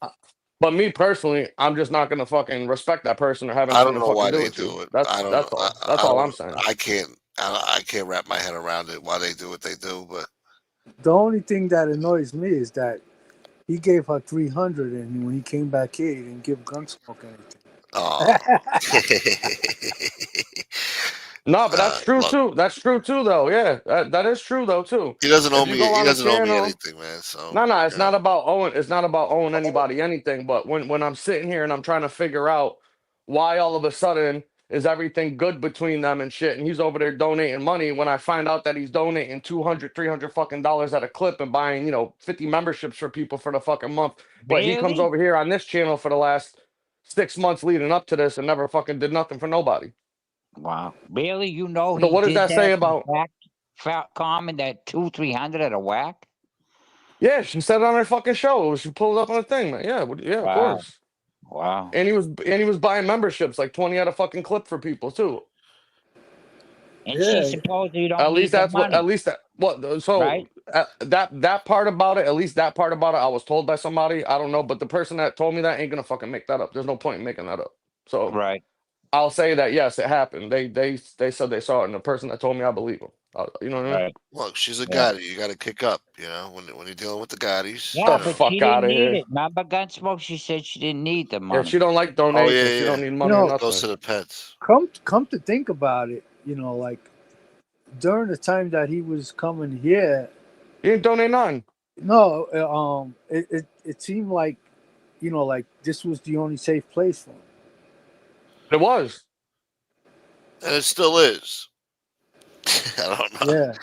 but me personally, I'm just not gonna fucking respect that person or have I anything don't to know why fucking do they with you. do it. That's I don't that's know. all. That's I all don't. I'm saying. I can't wrap my head around it why they do what they do. But The only thing that annoys me is that he gave her 300, and when he came back here, he didn't give Gunsmoke anything. oh, No, but that's true look, too. That's true too, though. Yeah, that is true though too. he doesn't owe If you me. go He on the doesn't owe me channel, anything, man. So no, it's not about owing. It's not about owing anybody anything. But when I'm sitting here and I'm trying to figure out why all of a sudden is everything good between them and shit, and he's over there donating money. When I find out that he's donating $200-$300 fucking dollars at a clip and buying 50 memberships for people for the fucking month, but he comes Really? over here on this channel for the last 6 months leading up to this and never fucking did nothing for nobody. Wow. Really? So He what does did that say that about? comment that 200-300 at a whack? Yeah, she said it on her fucking show. She pulled it up on the thing, man. Yeah, of Wow. course. Wow. And he was buying memberships, like 20 at a fucking clip for people too. And she supposedly don't At need least the that's what. money, At least that. What? So right? that part about it. At least that part about it. I was told by somebody. I don't know, but the person that told me that ain't gonna fucking make that up. There's no point in making that up. So Right. I'll say that yes, it happened. They said they saw it, and the person that told me, I believe them. You know what I mean? Right. look, she's a Yeah. gotti. You got to kick up. When you're dealing with the gotties. Yeah, The but fuck she didn't outta need here. it. Remember Gunsmoke? She said she didn't need the Yeah, money. she don't like Oh donations. yeah, She yeah. don't need money or No. nothing. Goes to the pets. Come to think about it, like during the time that he was coming here, He didn't donate none. no, it seemed like, like this was the only safe place for him. It was. And it still is. I don't know. Yeah.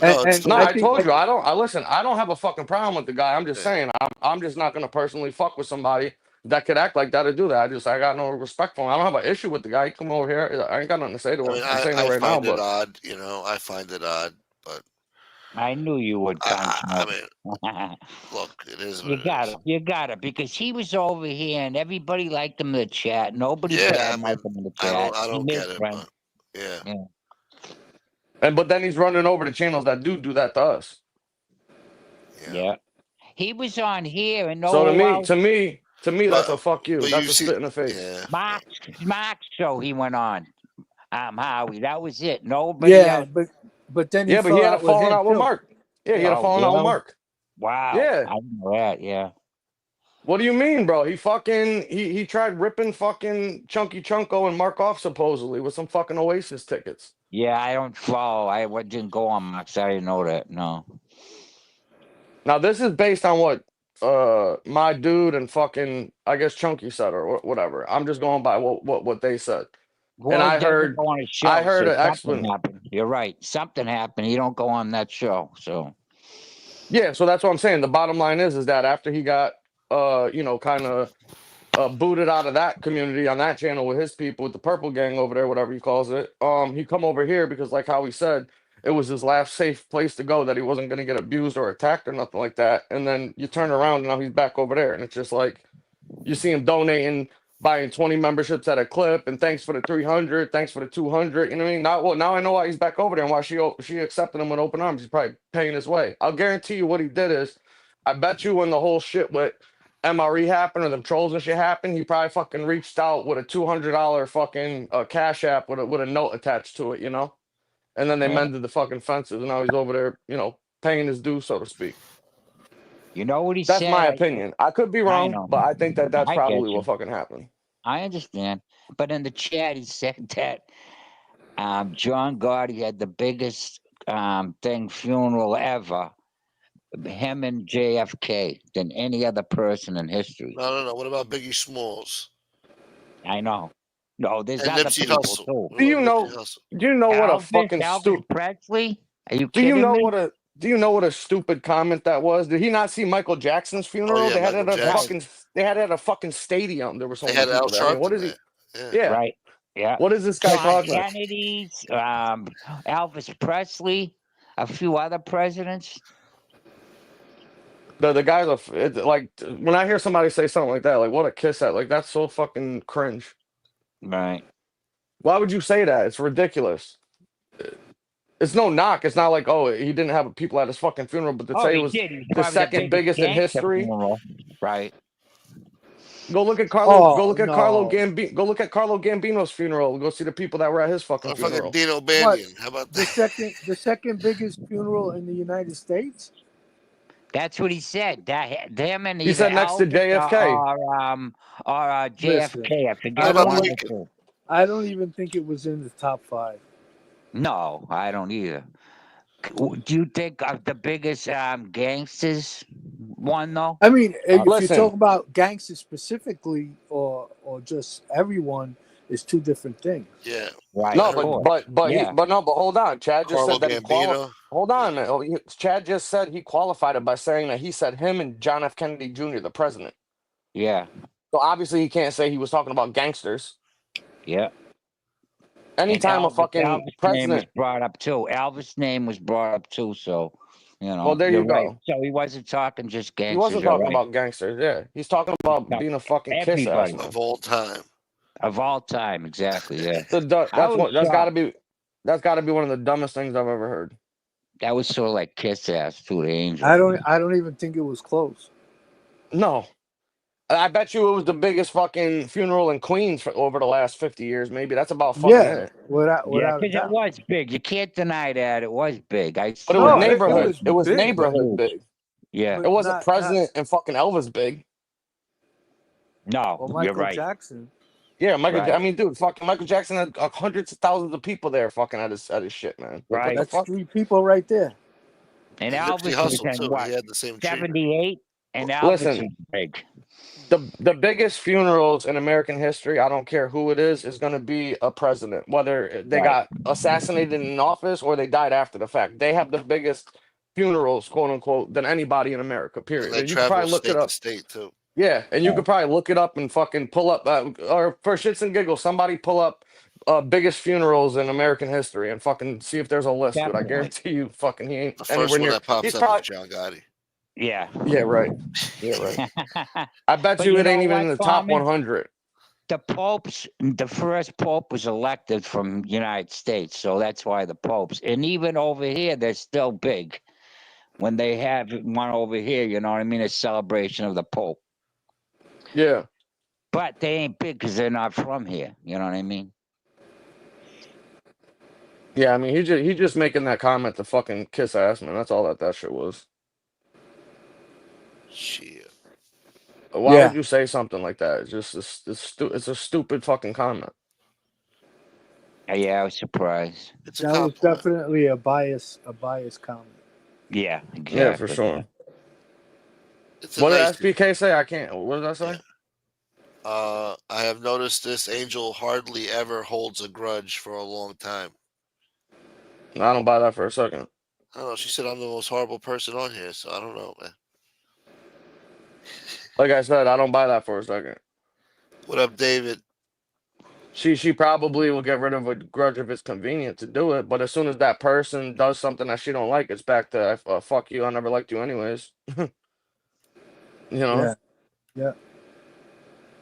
No, And it's still. No, I I think told you. I listen. I don't have a fucking problem with the guy. I'm just saying. I'm just not gonna personally fuck with somebody that could act like that or do that. I got no respect for him. I don't have an issue with the guy. He come over here. I ain't got nothing to say to I him. mean, I'm saying it I right now, find it but odd. I find it odd, but I knew you would, I Gunsmoke. mean, look, it is what You it got is. it. You got it. Because he was over here and everybody liked him in the chat. Nobody Yeah, bad I mean, liked him in the I chat. don't He get made it, friends. but yeah. Yeah. but then he's running over to channels that do that to us. Yeah. He was on here and So no one else. to me, that's a But fuck you. but That's you a see, spit in the face. yeah. Mark's show he went on. Howie. That was it. Nobody yeah, else. but then he Yeah, but fell he had a out with falling him out with too. Mark. Yeah, he had a Oh, falling out with really? Mark. Wow. Yeah. I didn't know that. Yeah. What do you mean, bro? He tried ripping fucking Chunky Chunko and Mark off supposedly with some fucking Oasis tickets. Yeah, I don't follow. Didn't go on Marks. I didn't know that. No. Now this is based on what my dude and fucking I guess Chunky said or whatever. I'm just going by what they said. And Well, he doesn't go on a show, I heard so an something explanation. happened. You're right. Something happened. He don't go on that show. So Yeah, so that's what I'm saying. The bottom line is that after he got kind of booted out of that community on that channel with his people with the purple gang over there, whatever he calls it, he come over here because like how he said it was his last safe place to go, that he wasn't going to get abused or attacked or nothing like that. And then you turn around and now he's back over there, and it's just like you see him donating, buying 20 memberships at a clip, and thanks for the 300, thanks for the 200. You know what I mean? Now I know why he's back over there and why she accepted him with open arms. He's probably paying his way. I'll guarantee you what he did is, I bet you when the whole shit with MRE happened or them trolls and shit happened, he probably fucking reached out with a $200 fucking cash app with a note attached to it, and then they yeah. mended the fucking fences, and now he's over there, paying his due, so to speak. You know what he That's said? my opinion. I could be wrong, know. but I think that's I get probably you. what fucking happened. I understand. But in the chat, he said that John Gotti had the biggest funeral ever, him and JFK, than any other person in history. No. What about Biggie Smalls I know. No, there's and other Nipsey people Hussle? too. What Do you about know? Nipsey Hussle? Do you know what a fucking Elvis Presley? Are you Do you kidding know me? what a Do you know what a stupid comment that was? Did he not see Michael Jackson's funeral? yeah, They had it Michael at a Jackson. fucking. They had it at a fucking stadium. There were so They many had Al people there. I mean, what Sharpton is he? there. Yeah. Right. Yeah. What is this guy John talking about? Kennedy's, Elvis Presley, a few other presidents. The guys are like, when I hear somebody say something like that, like what a kiss at, like that's so fucking cringe. Right. Why would you say that? It's ridiculous. It's no knock. It's not like, oh, he didn't have people at his fucking funeral, but to say it he was did. He was the probably second biggest in gangster history. funeral. Right. Go look at Carlo. Go Oh look at Carlo no! Gambino. Go look at Carlo Gambino's funeral. Go see the people that were at his fucking Fucking funeral. Dino What? Bandian. How about The that? second biggest funeral in the United States? That's what he said. That them and He either said next to Elvis JFK. or Listen, JFK. I What forget I about one don't. of the Lincoln? two. I don't even think it was in the top 5. No, I don't either. Do you think of the biggest gangsters one though? I mean, if you Listen, talk about gangsters specifically, or just everyone, it's two different things. Yeah. Right. no, I Of heard course. Yeah. but hold on. Chad just Carlo said that he qualified. Gambino. Hold on, Yeah. man. Chad just said he qualified it by saying that he said him and John F. Kennedy Jr., the president. Yeah. So obviously he can't say he was talking about gangsters. Yeah. And Anytime a fucking Elvis' name was president. brought up too. Elvis' name was brought up too. So, Well, there you're you right. go. So he wasn't talking just He gangsters. wasn't You're talking right. about gangsters. Yeah, he's talking about being a fucking kiss ass, Everybody man. Of all time. of all time. Exactly. Yeah. That's was what. That's got to shocked. be. That's got to be one of the dumbest things I've ever heard. That was sort of like kiss ass to the angel. I don't even think it was close. No, I bet you it was the biggest fucking funeral in Queens for over the last 50 years. Maybe that's about fucking Yeah, it. without a Because it doubt. was big. You can't deny that it was big. I But it swear. was No, it neighborhood. was It was big, neighborhood but- big. Yeah. It but wasn't not president and fucking Elvis big. No, or you're Michael right. Jackson. Yeah, Michael. Right. I mean, dude, fucking Michael Jackson had hundreds of thousands of people there, fucking at his shit, man. Like, what Right. the That's fuck? 3 people right there. And And Nipsey Elvis was Hussle, in too. what? He had the same treatment. 78? And Elvis Listen, was big. the biggest funerals in American history, I don't care who it is going to be a president, whether they Right. got assassinated in office or they died after the fact. They have the biggest funerals, quote unquote, than anybody in America. And Period. they You could travel probably look it state to up. state, too. Yeah, and you could probably look it up and fucking pull up, or for shits and giggles, somebody pull up biggest funerals in American history and fucking see if there's a list. Dude, I Definitely. guarantee you, fucking he ain't The anywhere first one near. that pops He's up probably is John Gotti. Yeah. yeah, right. Yeah, right. I bet But you you it ain't know even what, in the top Tommy? 100. The first pope was elected from United States, so that's why the popes. And even over here, they're still big. When they have one over here, you know what I mean? A celebration of the pope. Yeah. But they ain't big because they're not from here. You know what I mean? Yeah, I mean, he just making that comment to fucking kiss ass, man. That's all that shit was. Shit. Why Yeah. would you say something like that? It's just it's a stupid fucking comment. Yeah, I was surprised. It's a That was compliment. definitely a bias comment. Yeah, Yeah, for exactly. sure. It's a What did nice. SBK say? I can't. What did I Yeah. say? I have noticed this angel hardly ever holds a grudge for a long time. I don't buy that for a second. I don't know. She said I'm the most horrible person on here, so I don't know, man. Like I said, I don't buy that for a second. What up, David? She probably will get rid of a grudge if it's convenient to do it, but as soon as that person does something that she don't like, it's back to fuck you. I never liked you anyways. You know? Yeah. Yeah.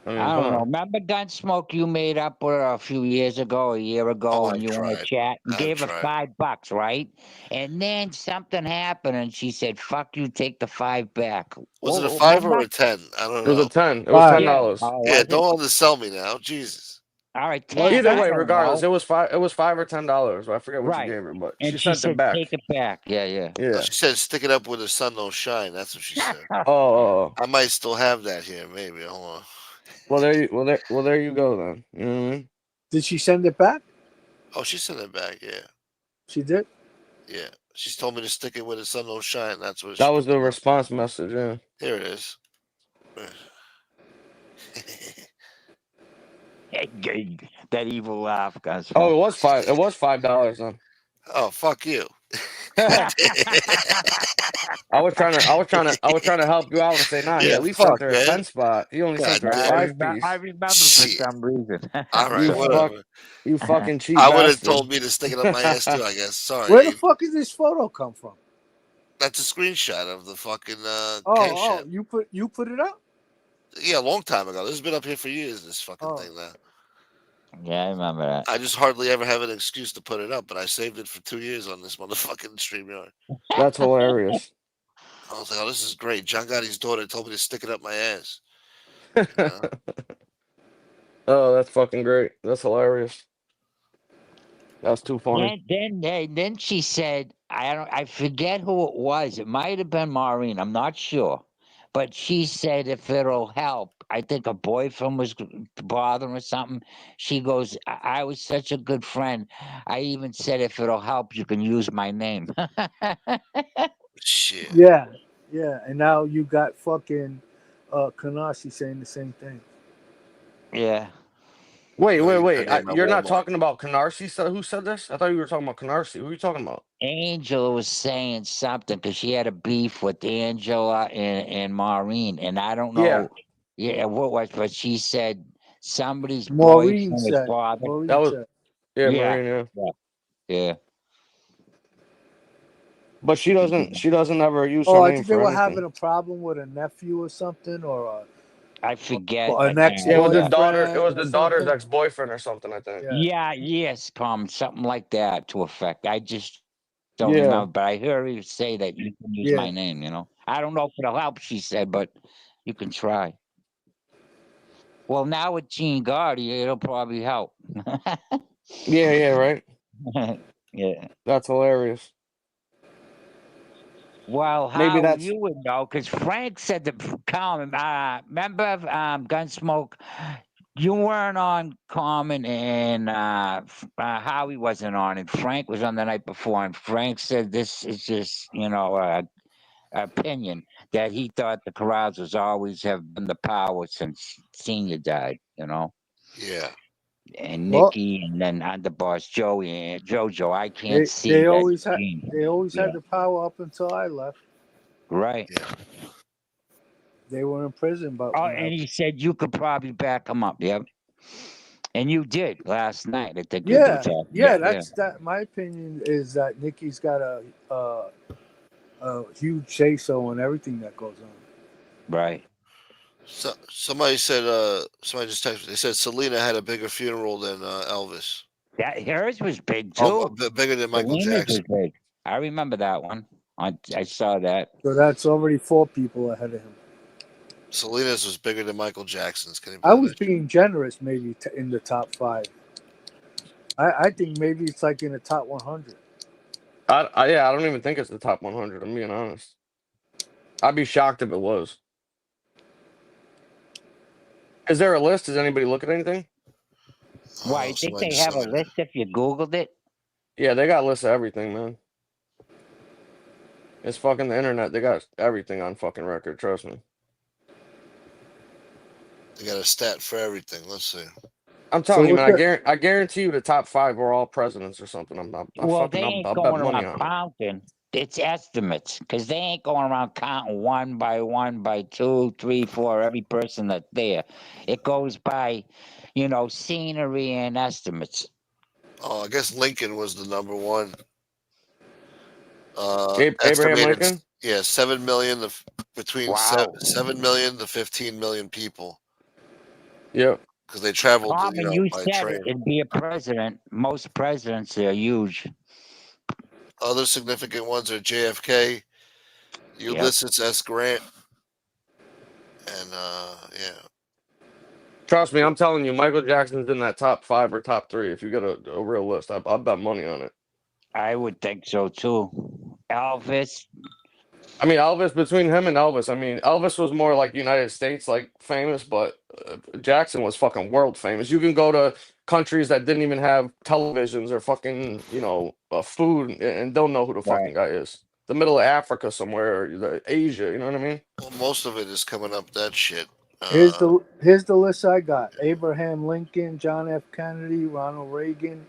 I mean, I come don't know. on. Remember Gunsmoke you made up with her a few years ago, a year ago, Oh, and I've you want to tried. chat and I've gave her tried. $5, right? And then something happened, and she said, "Fuck you, take the 5 back." Was it a Oh, 5 or remember? a 10? I don't It was a know. 10. It was Five. Yeah. $10. Oh, Yeah, was it? don't undersell me now. Jesus. All right, Was 10. Either that I way, don't regardless, know. it was five or $10. I forget what you Right. gave her, but she And she sent it said, back. "Take it back." Yeah, yeah. No, Yeah. she said stick it up where the sun don't shine. That's what she said. Oh, I might still have that here, maybe. Hold on. well there you go then. You know what I mean? Did she send it back? Oh, she sent it back. Yeah, She did. yeah. She's told me to stick it where the sun don't shine. That's what That she was put the them up. response message, yeah. Here it is. That evil laugh, Oh, Gunsmoke. it was $5 then. Oh, fuck you. I was trying to help you out and say, nah, he Yeah, at least sent fuck, her a man. 10 spot. He only God sent her a damn it. 5 piece. remember for Shit. some reason. All right, You Sorry. fuck whatever. you fucking cheap I would have bastard. told me to stick it up my ass too, I guess. Sorry, Where the Abe. fuck did this photo come from? That's a screenshot of the fucking Oh, Cash App. you put it up? Yeah, a long time ago. This has been up here for years, this fucking Oh. thing now. Yeah, I remember that. I just hardly ever have an excuse to put it up, but I saved it for 2 years on this motherfucking StreamYard. That's hilarious. I was like, oh, this is great. John Gotti's daughter told me to stick it up my ass. You know? Oh, that's fucking great. That's hilarious. That's too funny. Then she said, I forget who it was. It might have been Maureen. I'm not sure, but she said if it'll help. I think a boyfriend was bothering or something. She goes, I was such a good friend. I even said if it'll help, you can use my name. Shit. Yeah. Yeah. And now you got fucking Kanashi saying the same thing. Yeah. Wait. Her name at You're not Walmart. talking about Canarsie? Who said this? I thought you were talking about Canarsie. Who are you talking about? Angela was saying something because she had a beef with Angela and Maureen, and I don't Yeah. know, yeah, what was, but she said somebody's Maureen boyfriend was said. bothered. That Maureen was said. yeah, Yeah, Marina. yeah. But she doesn't ever use Oh, her I name think they for were anything. having a problem with a nephew or something, or I forget. an I ex can't. Yeah, it was the Yeah, daughter. It was boyfriend or the daughter's something. ex-boyfriend or something, I think. Yeah. yes, something like that to effect. I just don't Yeah. remember, but I heard her say that you can use my Yeah. name. I don't know if it'll help. She said, but you can try. Well, now with Gene Gardy, it'll probably help. Yeah, right. Yeah. That's hilarious. Well, Maybe how that's you would know? Because Frank said that. Common, remember Gunsmoke? You weren't on Common, and Howie wasn't on, and Frank was on the night before. And Frank said this is just, opinion that he thought the Carousers always have been the power since Senior died. Yeah. And Well, Nikki, and then underboss Joey and JoJo. I can't they see they that always had Gene. they always Yeah, had the power up until I left. right. Yeah. They were in prison, but Oh, when I and he said you could probably back him up. Yep. And you did last night. I think you yeah, did talk. yeah, Yeah. that. My opinion is that Nikki's got a huge say so in everything that goes on. Right. So, somebody just texted me. They said Selena had a bigger funeral than Elvis. That hers was big Oh, too. bigger than Michael Selena's was Jackson. big. I remember that one. I saw that. So that's already 4 people ahead of him. Selena's was bigger than Michael Jackson's. Can you I believe was that? being generous, maybe in the top 5. I think maybe it's like in the top 100. I don't even think it's the top 100. I'm being honest. I'd be shocked if it was. Is there a list? Does anybody look at anything? Why, you think they have a list if you Googled it? Yeah, they got lists of everything, man. It's fucking the internet. They got everything on fucking record. Trust me. They got a stat for everything. Let's see. I'm telling you, what's man. that? I guarantee you, the top 5 were all presidents or something. Well, they ain't I'll bet going money around on it. counting. It's estimates, because they ain't going around counting 1 by 1 by 2, 3, 4, every person that's there. It goes by, scenery and estimates. Oh, I guess Lincoln was the number one. Abraham Estimated, Lincoln. yeah, 7 million. Between Wow. 7 million to 15 million people. Yep. Because they traveled, Carmen, you by said train. it'd be a president. Most presidents are huge. Other significant ones are JFK, Ulysses S. Grant, and yeah. Trust me, I'm telling you, Michael Jackson's in that top 5 or top 3. If you get a real list, I'll bet money on it. I would think so too. Elvis. I mean, Elvis, between him and Elvis, I mean, Elvis was more like United States, like famous, but Jackson was fucking world famous. You can go to countries that didn't even have televisions or fucking, food, and they'll know who the Right. fucking guy is. The middle of Africa somewhere, or Asia, you know what I mean? Well, most of it is coming up that shit. Here's the list I got: Abraham Lincoln, John F. Kennedy, Ronald Reagan,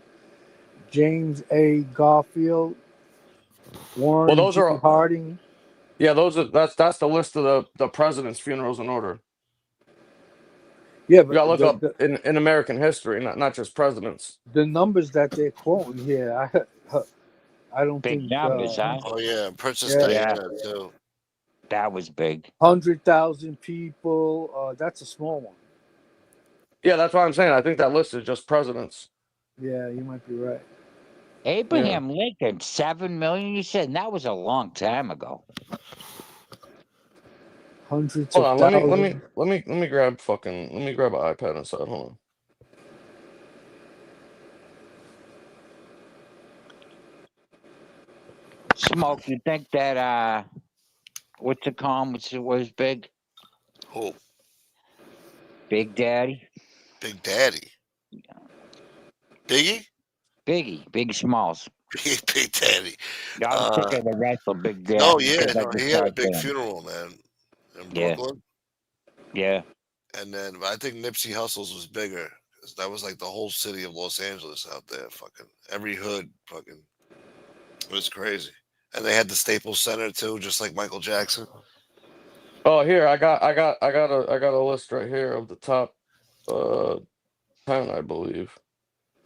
James A. Garfield, Well, Warren those G. are, Harding. yeah, that's the list of the presidents' funerals in order. Yeah, You gotta but look up in American history, not just presidents. the numbers that they're quoting here, I don't Big think. numbers, huh? Oh yeah, Princess Yeah. Diana too. That was big. 100,000 people. That's a small one. Yeah, that's what I'm saying. I think that list is just presidents. Yeah, you might be right. Abraham Lincoln, 7 million, you said? And that was a long time ago. Hundreds Hold of on, thousands. let me grab an iPad inside. Hold on. Smoke, you think that what's it called was big? Who? Big Daddy? Big Daddy. Biggie? Big Smalls. Big Daddy. I was thinking of the wrestler Big Daddy. No, yeah, because I no, just he had a started big saying it. funeral, man, in Yeah. Brooklyn. Yeah. And then I think Nipsey Hussle's was bigger. 'Cause that was like the whole city of Los Angeles out there. Fucking every hood, fucking. It was crazy. And they had the Staples Center too, just like Michael Jackson. Oh, here I got a list right here of the top 10, I believe,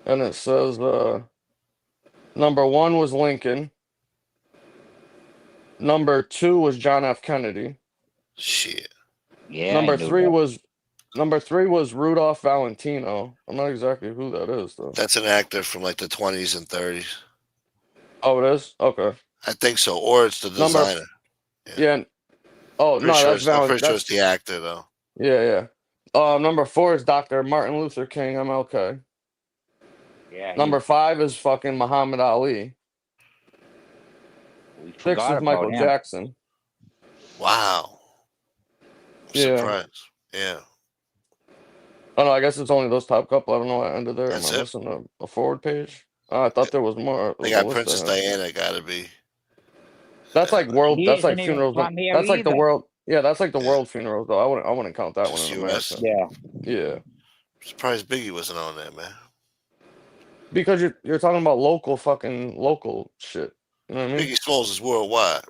and it says number 1 was Lincoln, number 2 was John F. Kennedy, Shit. Yeah. number 3 was Rudolph Valentino. I'm not exactly who that is though. That's an actor from like the 20s and 30s. Oh, it is? Okay. I think so. Or it's the designer. Yeah. Oh, no, that's I'm pretty sure that's it's the actor though. yeah. Number 4 is Dr. Martin Luther King, MLK. Yeah. Number 5 is fucking Muhammad Ali. We 6 forgot is Michael about him. Jackson. Wow. I'm Yeah. surprised. Yeah. Oh no, I guess it's only those top couple. I don't know why I ended there. That's Am I it? missing a forward page? I thought there was more. They There got was a list Princess I had. Diana, gotta be. That's like world. He That's like isn't even funerals. from here That's like the either. world. Yeah, that's like the Yeah. world funerals though. I wouldn't count that Just one in US. America. Yeah. Yeah, I'm surprised Biggie wasn't on there, man. because you're talking about local shit. You know what I mean? Biggie Smalls is worldwide.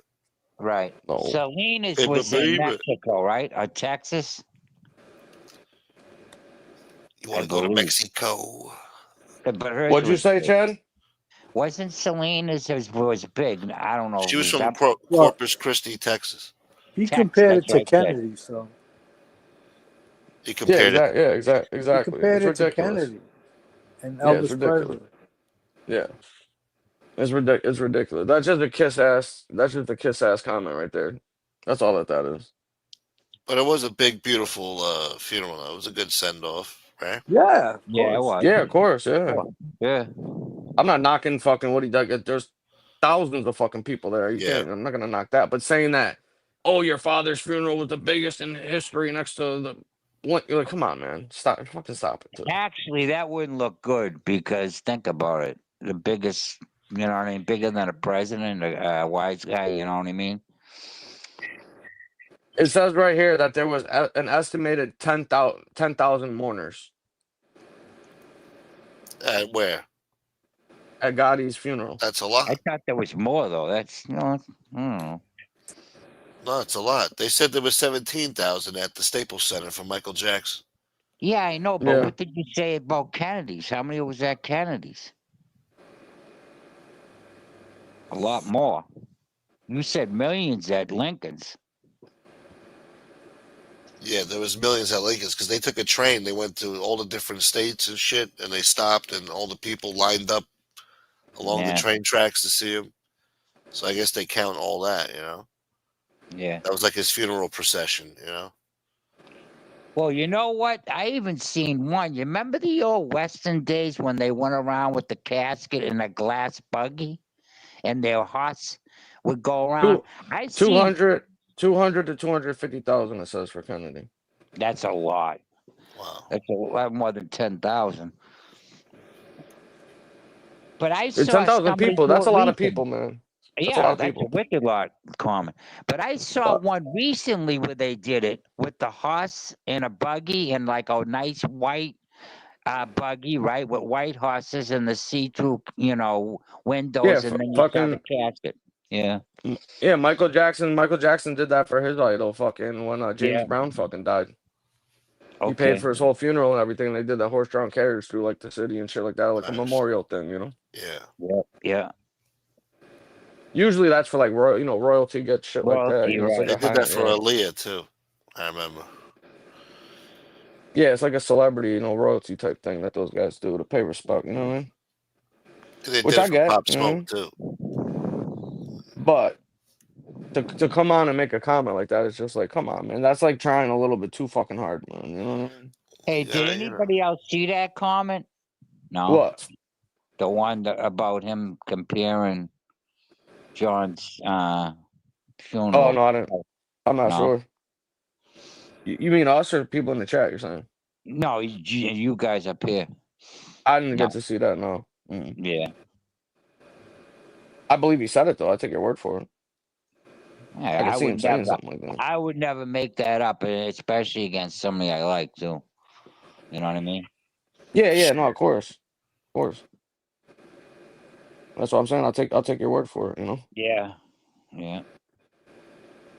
Right. No. Salinas Hey, was but in baby. Mexico, right? Or Texas? You want to go to believe. Mexico? But hers What'd you was say, big. Chad? Wasn't Salinas was big? I don't know. She was Is from that Corpus Christi, Texas. He Texas? compared it That's to what I said. Kennedy, so He Yeah, compared it. exactly. Yeah, he exactly. compared It's it to ridiculous. Kennedy and Yeah, it's Elvis ridiculous. Presley. Yeah, it's ridiculous. It's ridiculous. That's just a kiss ass. That's just a kiss ass comment right there. That's all that is. But it was a big, beautiful funeral. It was a good send off, right? Yeah, of Yeah, it course. was. Yeah, of course. Yeah. Yeah. I'm not knocking fucking what he does. There's thousands of fucking people there. You Yeah. can't. I'm not gonna knock that. But saying that, oh, your father's funeral was the biggest in history next to the Like, come on, man, fucking stop it. Too. Actually, that wouldn't look good because think about it. The biggest, you know what I mean, bigger than a president, a wise guy. You know what I mean? It says right here that there was an estimated 10,000 mourners Where? at Gotti's funeral. That's a I lot. thought there was more though. That's I don't know. No, it's a lot. They said there was 17,000 at the Staples Center for Michael Jackson. Yeah, I know, but Yeah. what did you say about Kennedy's? How many was at Kennedy's? A lot more. You said millions at Lincoln's. Yeah, there was millions at Lincoln's because they took a train. They went to all the different states and shit, and they stopped, and all the people lined up along the Yeah. train tracks to see him. So I guess they count all that, you know. Yeah. That was like his funeral procession, you know. Well, you know what? I even seen one. You remember the old Western days when they went around with the casket in a glass buggy and their horse would go around? I seen 200 to 250,000. It says for Kennedy. that's a lot. Wow. That's a lot more than 10,000. But I There's saw 10,000 somebody people. do That's it a lot of recently. people, man. That's a Yeah, lot of that's a people. wicked lot common. But I saw one recently where they did it with the horse and a buggy and like a nice white buggy, right, with white horses and the see-through, windows, and then you saw the fucking casket. Yeah, yeah. Michael Jackson. Michael Jackson did that for his idol. Fucking when James yeah. Brown fucking died. He paid Okay. for his whole funeral and everything. They did that horse-drawn carriage through like the city and shit like that, like a Nice. memorial thing, you know. Yeah. Yeah, yeah. Usually that's for like royalty gets shit like that. Royalty, You know, it's like They a did high. that for Yeah. Aaliyah too. I remember. Yeah, it's like a celebrity, royalty type thing that those guys do to pay respect. You know what I mean? They Which did I it for get. Pop You know what I Smoke mean? too. But to come on and make a comment like that, it's just like, come on, man. That's like trying a little bit too fucking hard, man. You know what I mean? Hey, Yeah, did anybody else see that comment? No, What? the one about him comparing John's Oh funeral. no, I didn't. I'm not No, sure. You mean us or people in the chat? You're saying? no, you guys up here. I didn't No, get to see that. No. Mm. yeah. I believe he said it though. I take your word for it. Yeah, I can I see him would saying never. something like that. I would never make that up, especially against somebody I like too. You know what I mean? Yeah. No, of course. That's what I'm saying. I'll take your word for it. You know. Yeah, yeah.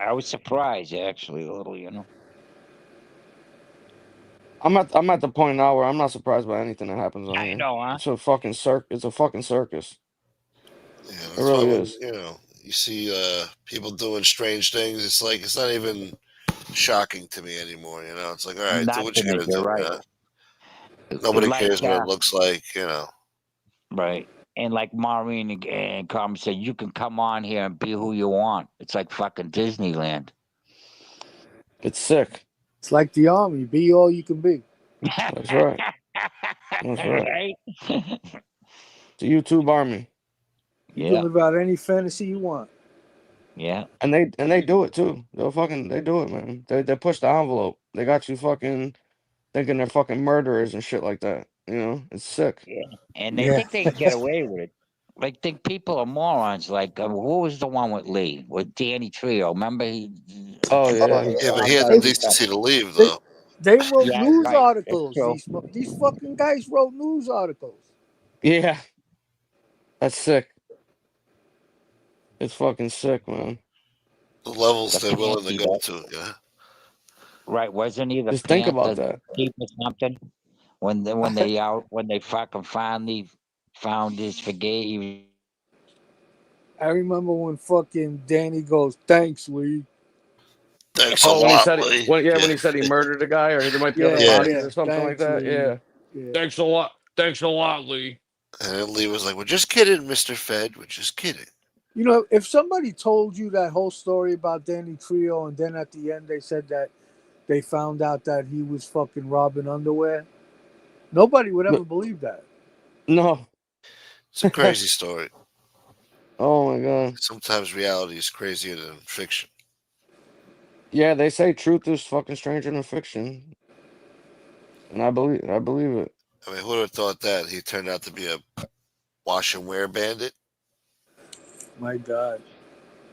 I was surprised actually a little. I'm at the point now where I'm not surprised by anything that happens on I here. know, huh? It's a fucking It's a fucking circus. Yeah, It that's why really when is. you see people doing strange things, it's like it's not even shocking to me anymore. You know, it's like, all right, do what Nothing you're is. gonna You're do. right. Nobody Like cares what it looks like. You know. right. And like Maureen and Carmen said, you can come on here and be who you want. It's like fucking Disneyland. It's sick. It's like the army. Be all you can be. That's right. That's right. Right? The YouTube army, You Yeah. can live out any fantasy you want. Yeah. and they do it too. They do it, man. They push the envelope. They got you fucking thinking they're fucking murderers and shit like that. You know, it's sick. Yeah. And they Yeah. think they can get away with it. Like, think people are morons. Like, who was the one with Lee? With Danny Trio. Remember he. Oh yeah. Yeah, but he had They- the decency to leave, They, though. they wrote Yeah, news right. articles. It's true. These fucking guys wrote news articles. Yeah. That's sick. It's fucking sick, man. The levels The they're willing to Panty, go right? to. Yeah. Right, wasn't he the Just think about Panther that. chief or something? When they fucking finally found his forgave. I remember when fucking Danny goes, "Thanks, Lee." Thanks a Oh, when he lot, said Lee. when he said he murdered a guy, or there might be other Yeah. bodies or something like Thanks, that. Lee. Yeah. Yeah. Thanks a lot. Thanks a lot, Lee. And then Lee was like, "We're just kidding, Mr. Fed. We're just kidding." You know, if somebody told you that whole story about Danny Trio, and then at the end they said that they found out that he was fucking robbing underwear, nobody would ever believe that. No. It's a crazy story. Oh my god. Sometimes reality is crazier than fiction. Yeah, they say truth is fucking stranger than fiction. And I believe it. I mean, who would have thought that he turned out to be a wash and wear bandit? My God.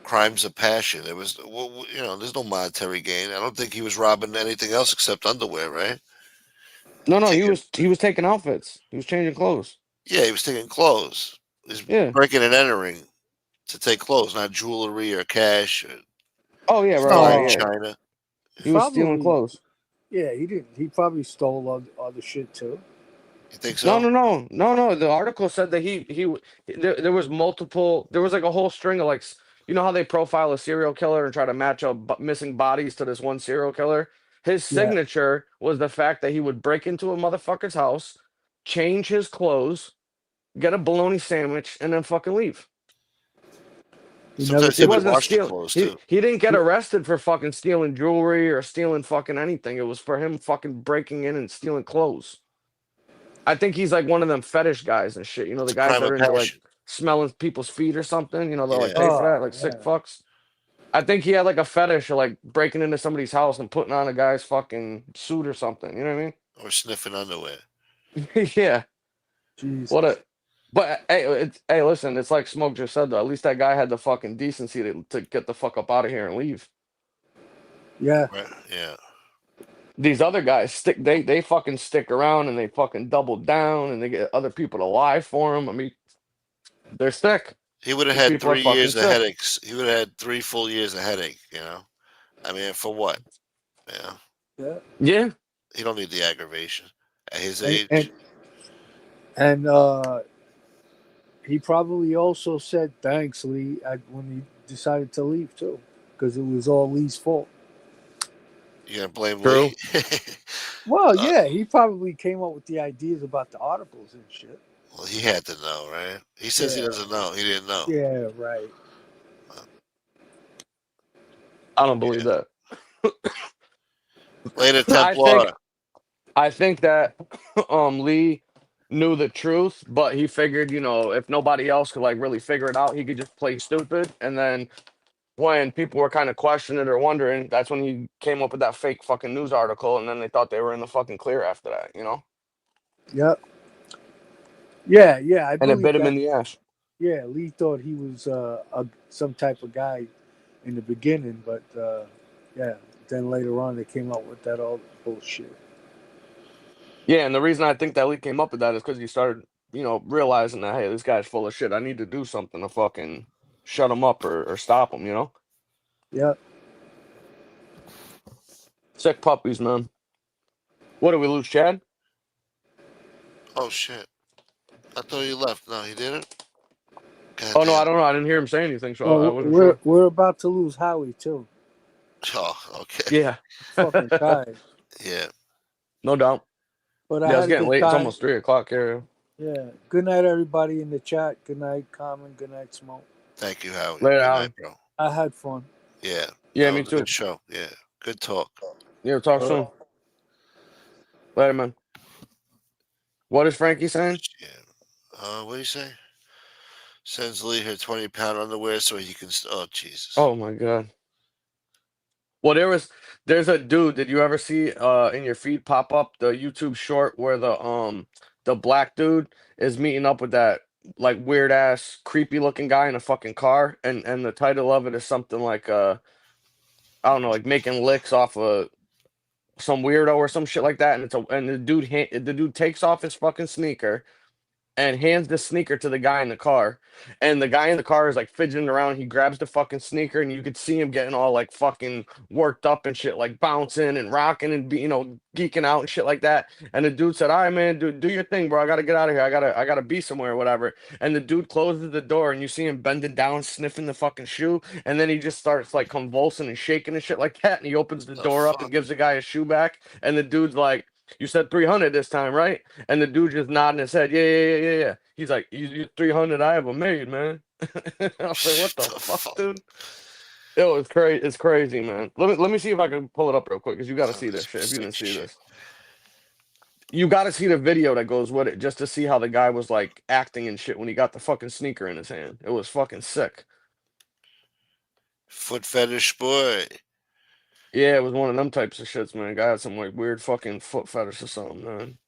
Crimes of passion. It was, well, there's no monetary gain. I don't think he was robbing anything else except underwear, right? No, he Taking, was taking outfits. He was changing clothes. yeah, he was taking clothes. He's Yeah. breaking and entering to take clothes, not jewelry or cash or Oh yeah, right, fine Oh, yeah. china. He was stealing probably. clothes. Yeah, he didn't. He probably stole other shit too. You think No, so? no, no, no, no. The article said that there was multiple. There was like a whole string of you know how they profile a serial killer and try to match up missing bodies to this one serial killer. His Yeah, signature was the fact that he would break into a motherfucker's house, change his clothes, get a bologna sandwich, and then fucking leave. he never Sometimes he He took. would wasn't wash the stealing. clothes He too. he didn't get arrested for fucking stealing jewelry or stealing fucking anything. It was for him fucking breaking in and stealing clothes. I think he's like one of them fetish guys and shit. You know, the It's a guys crime that of are into like passion. smelling people's feet or something. You know, they'll like Yeah, pay for that, Oh, like sick yeah. fucks. I think he had like a fetish of like breaking into somebody's house and putting on a guy's fucking suit or something. You know what or sniffing underwear. I mean? Yeah. Jeez. What a. But hey, listen. It's like Smoke just said though. At least that guy had the fucking decency to get the fuck up out of here and leave. Yeah. Right? Yeah. These other guys they fucking stick around and they fucking double down and they get other people to lie for them. I mean, they're sick. He would have These had people are fucking 3 years of sick. headaches. He would have had 3 full years of headache. I mean, for what? Yeah. Yeah. Yeah. He don't need the aggravation at his And and age. and he probably also said thanks, Lee, when he decided to leave too, because it was all Lee's fault. You gonna blame Lee? True. Well, uh, yeah, he probably came up with the ideas about the articles and shit. well, he had to know, right? He says he Yeah. doesn't know. He didn't know. Yeah. Right. I don't believe Yeah. that. Later, I Templar. think I think that Lee knew the truth, but he figured, if nobody else could like really figure it out, he could just play stupid. And then when people were kind of questioning it or wondering, that's when he came up with that fake fucking news article, and then they thought they were in the fucking clear after that. Yep. Yeah. Yeah. I And it believe bit him that. in the ass. Yeah, Lee thought he was some type of guy in the beginning, but yeah, then later on they came up with that all bullshit. Yeah, and the reason I think that Lee came up with that is because he started, realizing that hey, this guy's full of shit. I need to do something to fucking shut him up or stop him. Yeah. Sick puppies, man. What did we lose, Chad? Oh shit! I thought he left. No, he didn't. God Oh no, I damn. don't know. I didn't hear him say anything, so I Well, wasn't sure. we're about to lose Howie too. Oh, okay. Yeah, Fucking tired. Yeah. no doubt. But I Yeah, it's had a getting good late. It's time. almost 3 o'clock here. Yeah. Good night, everybody in the chat. Good night, Common. Good night, Smoke. Thank you, Howie. Later, Good Howie. night, bro. I had fun. Yeah. Yeah, That me was a too. good show. Yeah. Good talk. Yeah, talk All soon. right. Later, man. What is Frankie saying? Yeah. What do you say? Sends Lee her 20-pound underwear so he can. Oh Jesus. Oh my god. Well, there's a dude. Did you ever see in your feed pop up the YouTube short where the black dude is meeting up with that like weird ass creepy looking guy in a fucking car, and the title of it is something like I don't know, like making licks off of some weirdo or some shit like that, and the dude takes off his fucking sneaker and hands the sneaker to the guy in the car. And the guy in the car is like fidgeting around. He grabs the fucking sneaker and you could see him getting all like fucking worked up and shit, like bouncing and rocking and geeking out and shit like that. And the dude said, "All right, man, dude, do your thing, bro. I gotta get out of here. I gotta be somewhere or whatever." And the dude closes the door and you see him bending down, sniffing the fucking shoe. And then he just starts like convulsing and shaking and shit like that. And he opens the The door up fuck? and gives the guy his shoe back. And the dude's like, "You said 300 this time, right?" And the dude just nodding his head. Yeah. He's like, you 300, I have a made, man. I was like, what the fuck, dude? Yo, it's crazy. It's crazy, man. Let me see if I can pull it up real quick because you got to see this shit. If you didn't see this, you got to see the video that goes with it just to see how the guy was like acting and shit when he got the fucking sneaker in his hand. It was fucking sick. Foot fetish boy. Yeah, it was one of them types of shits, man. Guy had some like weird fucking foot fetish or something, man.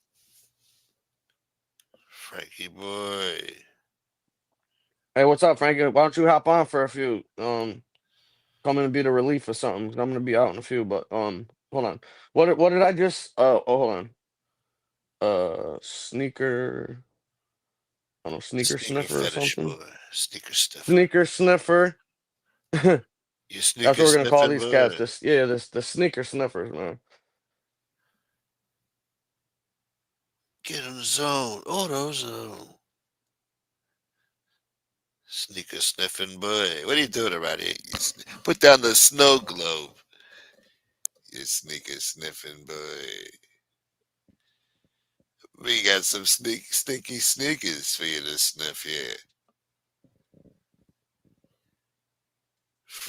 Frankie boy. Hey, what's up, Frankie? Why don't you hop on for a few? Coming to be the relief or something. 'Cause I'm gonna be out in a few, but hold on. What did I just? Hold on. Sneaker. I don't know, sneaker Sneaker sniffer or fetish something. boy. Sneaker sniffer. Sneaker sniffer. You That's sneaker what we're gonna call sniffing these cats. boy. The sneaker sniffers, man. Get in the zone. Auto zone. Sneaker sniffing boy. What are you doing around here? Put down the snow globe. You sneaker sniffing boy. We got some stinky sneakers for you to sniff here.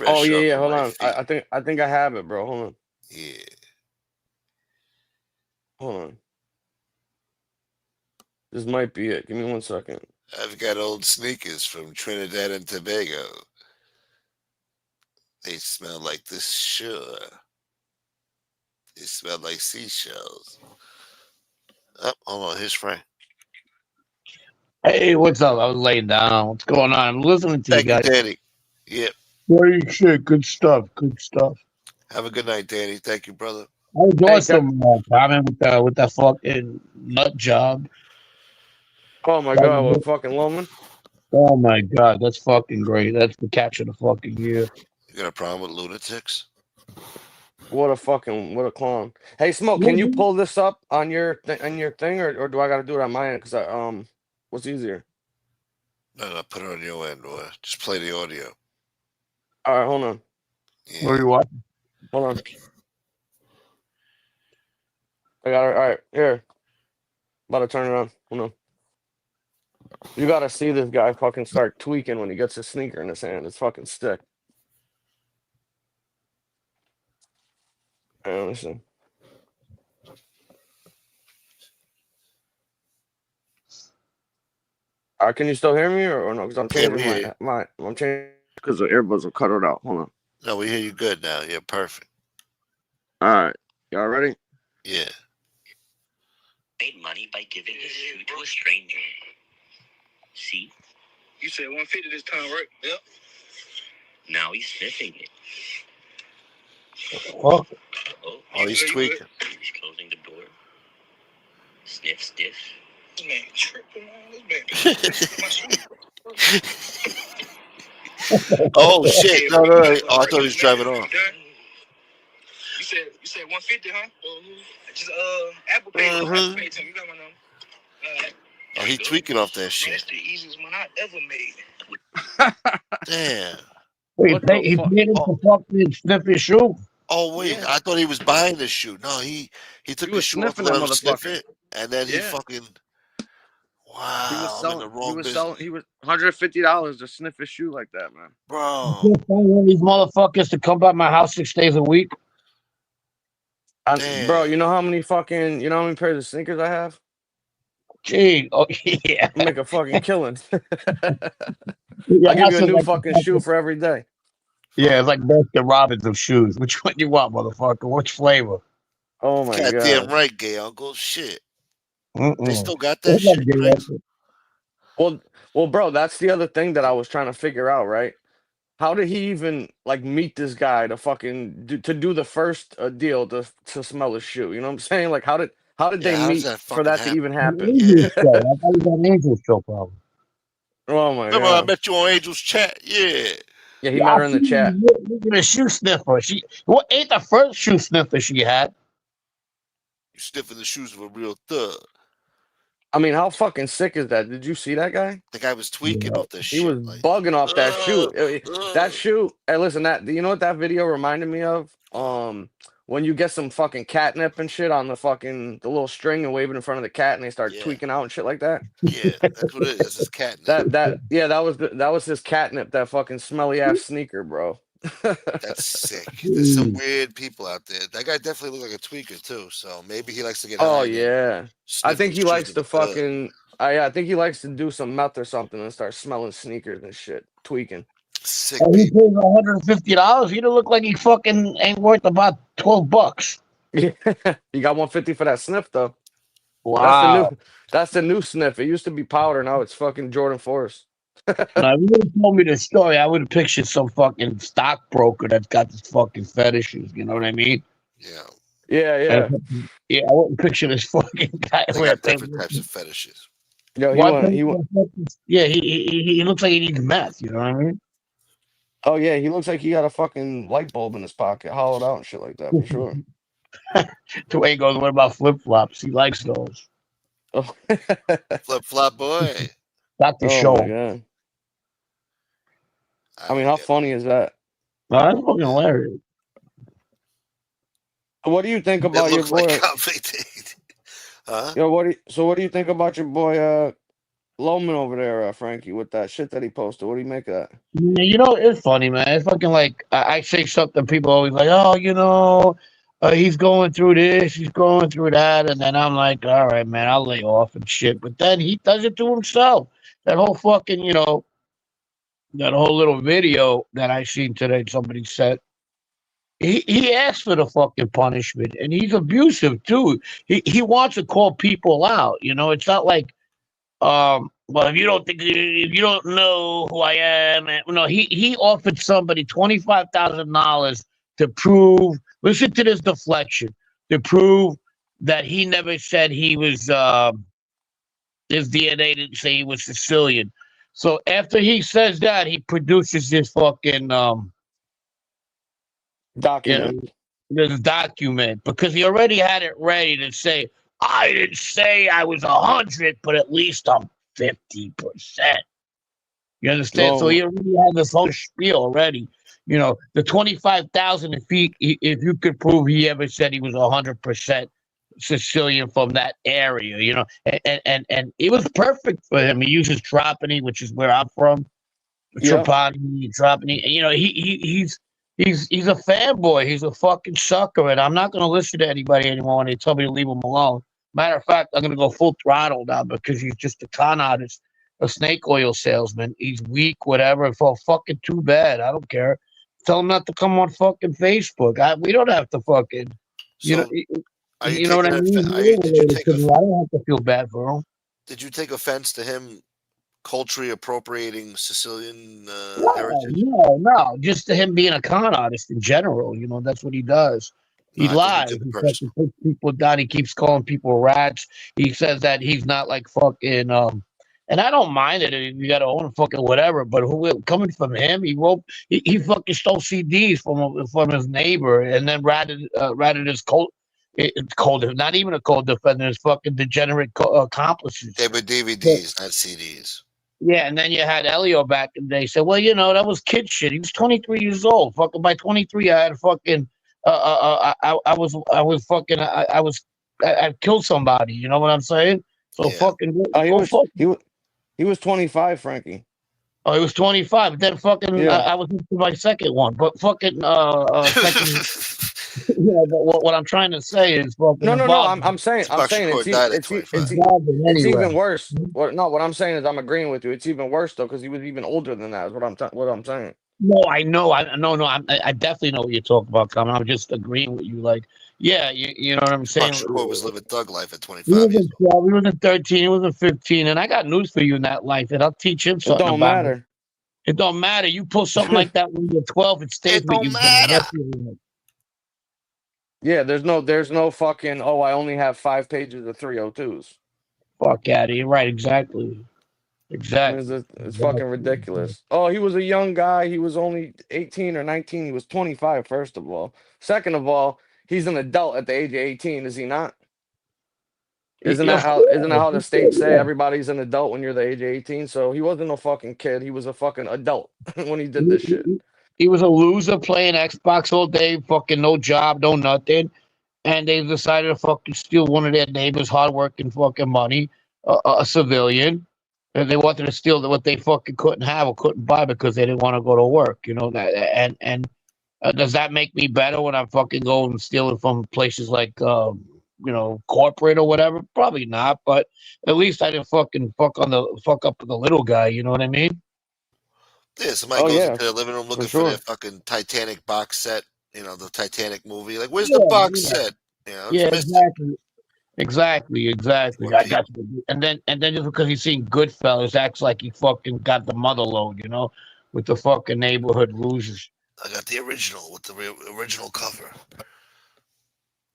Oh Fresh yeah, off yeah. of Hold my on. feet. I think I have it, bro. Hold on. Yeah. Hold on. This might be it. Give me 1 second. I've got old sneakers from Trinidad and Tobago. They smell like the shore. They smell like seashells. Oh, hold on. Here's Frank. Hey, what's up? I was laying down. What's going on? I'm listening to you Thank you, guys. Danny. Yep. Great shit. Good stuff. Good stuff. Have a good night, Danny. Thank you, brother. I was Hey, doing some comment with that fucking nut job. oh my god, what fucking Loman? Oh my god, that's fucking great. That's the catch of the fucking year. You got a problem with lunatics? What a clown. Hey, Smoke, can you pull this up on your thing, or do I gotta do it on my end? Cause what's easier? No, put it on your end, boy. Just play the audio. All right, hold on. Yeah. What are you watching? Hold on. I got it. All right, here. About to turn it on. Hold on. You gotta see this guy fucking start tweaking when he gets his sneaker in his hand. It's fucking stick. All right, listen. Can you still hear me or no? Because I'm Yeah, we changing hear you. I'm changing because the earbuds will cut it out. Hold on. No, we hear you good now. Yeah, perfect. All right, y'all ready? Yeah. Made money by giving his shoe to a stranger. See? You said 150 this time, right? Yep. Now he's sniffing it. Fuck. Oh, he's tweaking. He's closing the door. Sniff, stiff. This man tripping, man. This man. Oh shit! No. Oh, I thought he was driving off. You said 150, huh? Just Apple Pay. Apple Pay to me. You got my number. Oh, he tweaking off that shit. That's the easiest one I ever made. Damn. Wait, What the he fuck? paid him to fucking sniff his shoe? Oh wait, Yeah. I thought he was buying the shoe. No, he took He the was shoe off to sniffing that let him sniff motherfucker. it, and then he Yeah. fucking. He Wow, was I'm in the selling. wrong business, He was $150 to sniff his shoe like that, man. I bro. can't find one of these motherfuckers to come by my house 6 days a week. Bro, Damn. you know how many pairs of sneakers I have? Gee, oh yeah. I make a fucking killing. Your I give house you a is new like fucking shoe for every day. yeah, it's like Baskin Robbins of shoes. Which one you want, motherfucker? Which flavor? Oh my Goddamn god. right, gay uncle. Shit, they Mm-mm. still got that It's like shit, gay Prince. uncle. Well, bro, that's the other thing that I was trying to figure out, right? How did he even like meet this guy to fucking do the first deal to smell his shoe? You know what I'm saying? Like, how did Yeah, they how does meet that for fucking that to happen? even An happen? Yeah. Angel show. I thought he was on Angel show probably. Oh my Remember, I god. met you on Angel's chat. Yeah. Yeah, he Yeah, met I her in the seen chat. him looking at a shoe sniffer. She ain't the first shoe sniffer she had. You sniffing the shoes of a real thug. I mean, how fucking sick is that? Did you see that guy? The guy was tweaking Yeah. off that He was shit. Like, bugging off that shoe. That uh. shoe. Hey, listen, you know what that video reminded me of? When you get some fucking catnip and shit on the little string and wave it in front of the cat and they start Yeah. tweaking out and shit like that. Yeah, that's what it is. That's his catnip. That was his catnip. That fucking smelly ass sneaker, bro. That's sick. There's some weird people out there. That guy definitely looked like a tweaker too. So maybe he likes to get Oh high and then yeah, I sniff the think he shoes likes of to a thug. fucking. I think he likes to do some meth or something and start smelling sneakers and shit, tweaking. Sick And he people. pays $150. He don't look like he fucking ain't worth about $12. Yeah, you got 150 for that sniff though. That's the new. Wow. That's the new sniff. It used to be powder. Now it's fucking Jordan Force. Now, if you would have told me this story, I would have pictured some fucking stockbroker that's got this fucking fetishes. You know what I mean? Yeah, Yeah, yeah. And, yeah, I wouldn't picture this fucking guy they where got they different types of fetishes. Yo, he what went. the He went. yeah, he looks like he needs meth. You know what I mean? Oh yeah, he looks like he got a fucking light bulb in his pocket, hollowed out and shit like that for sure. Dwayne goes, "What about flip flops? He likes those." Oh, Flip flop boy. Got the oh my show. god. I I mean, don't how get funny is that? No, that's fucking hilarious. What do you think it. It about your looks like boy? complicated. Huh? Yo, what do you think about your boy Loman over there, Frankie, with that shit that he posted? What do you make of that? Yeah, you know, it's funny, man. It's fucking like I say something, people always like, "Oh, he's going through this, he's going through that," and then I'm like, "All right, man, I'll lay off and shit." But then he does it to himself. That whole fucking, that whole little video that I seen today, somebody said he asked for the fucking punishment, and he's abusive too. He wants to call people out. It's not like well, if you don't know who I am, no, he offered somebody $25,000 to prove. Listen to this deflection to prove that he never said he was. His DNA didn't say he was Sicilian. So after he says that, he produces this fucking you know, Document. this document because he already had it ready to say, I didn't say I was 100, but at least I'm 50%. You understand? So Oh, he already had this whole spiel already. The 25,000. If you could prove he ever said he was 100% Sicilian from that area, and it was perfect for him. He uses Trapani, which is where I'm from. yep. Trapani, Trapani. He's a fanboy. He's a fucking sucker, and I'm not going to listen to anybody anymore when they tell me to leave him alone. Matter of fact, I'm going to go full throttle now because he's just a con artist, a snake oil salesman. He's weak, whatever. For fucking too bad. I don't care. Tell him not to come on fucking Facebook. We don't have to fucking, you know, So, are you you know what I taking mean. offense? Did you take I don't have to feel bad for him. Did you take offense to him culturally appropriating Sicilian No, heritage? no. Just to him being a con artist in general. That's what he does. No, He I think you lies. took it He personal. fucking puts people down. He keeps calling people rats. He says that he's not like fucking and I don't mind it if you gotta own fucking whatever, but who coming from him, he fucking stole CDs from his neighbor and then ratted his cold, not even a cold defender, his fucking degenerate accomplices. They were DVDs, not CDs. Yeah, and then you had Elio back in the day say, well, that was kid shit. He was 23 years old. Fucking by 23, I had fucking, I was fucking, I killed somebody. You know what I'm saying? So Yeah. fucking He go was fuck. he was 25, Frankie. Oh, he was 25. But then fucking, Yeah. I was into my second one. But fucking, second, but what I'm trying to say is fucking No. involved. I'm saying Tupac Shakur died at 25. it's Anyway. even worse. What I'm saying is I'm agreeing with you. It's even worse though because he was even older than that. Is what I'm saying. No, I know. No. I definitely know what you're talking about, Carmen. I'm just agreeing with you. Like, yeah, you know what I'm Tupac saying. Shakur was living thug life at He 25 was years in 12, he was in 13, he was in 15, and I got news for you in that life, and I'll teach him It something don't about it. matter. It don't matter. You pull something like that when you're 12, it stays It with don't you for the matter. rest of your life. Yeah, there's no fucking I only have 5 pages of 302s. Fuck out of here. Right, exactly. Exactly. It's fucking ridiculous. Oh, he was a young guy. He was only 18 or 19. He was 25, first of all. Second of all, he's an adult at the age of 18, is he not? Isn't that how the states say Yeah. everybody's an adult when you're the age of 18? So he wasn't a fucking kid. He was a fucking adult when he did He, this shit. he was a loser playing Xbox all day, fucking no job, no nothing. And they decided to fucking steal one of their neighbors' hardworking fucking money, a civilian, and they wanted to steal what they fucking couldn't have or couldn't buy because they didn't want to go to work. And does that make me better when I'm fucking going and stealing from places like corporate or whatever? Probably not, but at least I didn't fucking fuck up the little guy. You know what I mean? Yeah, somebody Oh goes yeah, into their living room for looking for their sure. fucking Titanic box set. You know, the Titanic movie. Like, where's the Yeah, box yeah, set? You know, it's yeah, missing. exactly. Poor I people. got you. And then just because he's seen Goodfellas, acts like he fucking got the mother load, with the fucking neighborhood losers. I got the original with the original cover.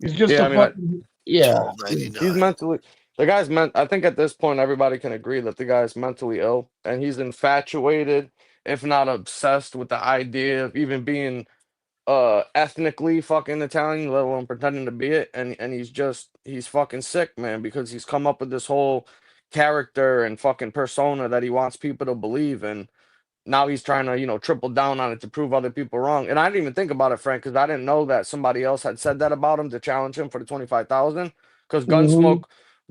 He's just Yeah, a I mean, fucking yeah. he's $12.99. mentally. The guy's meant. I think at this point, everybody can agree that the guy's mentally ill, and he's infatuated, if not obsessed, with the idea of even being ethnically fucking Italian, let alone pretending to be it. And he's fucking sick, man, because he's come up with this whole character and fucking persona that he wants people to believe in. Now he's trying to, triple down on it to prove other people wrong. And I didn't even think about it, Frank, because I didn't know that somebody else had said that about him to challenge him for the 25,000. Because Hmm.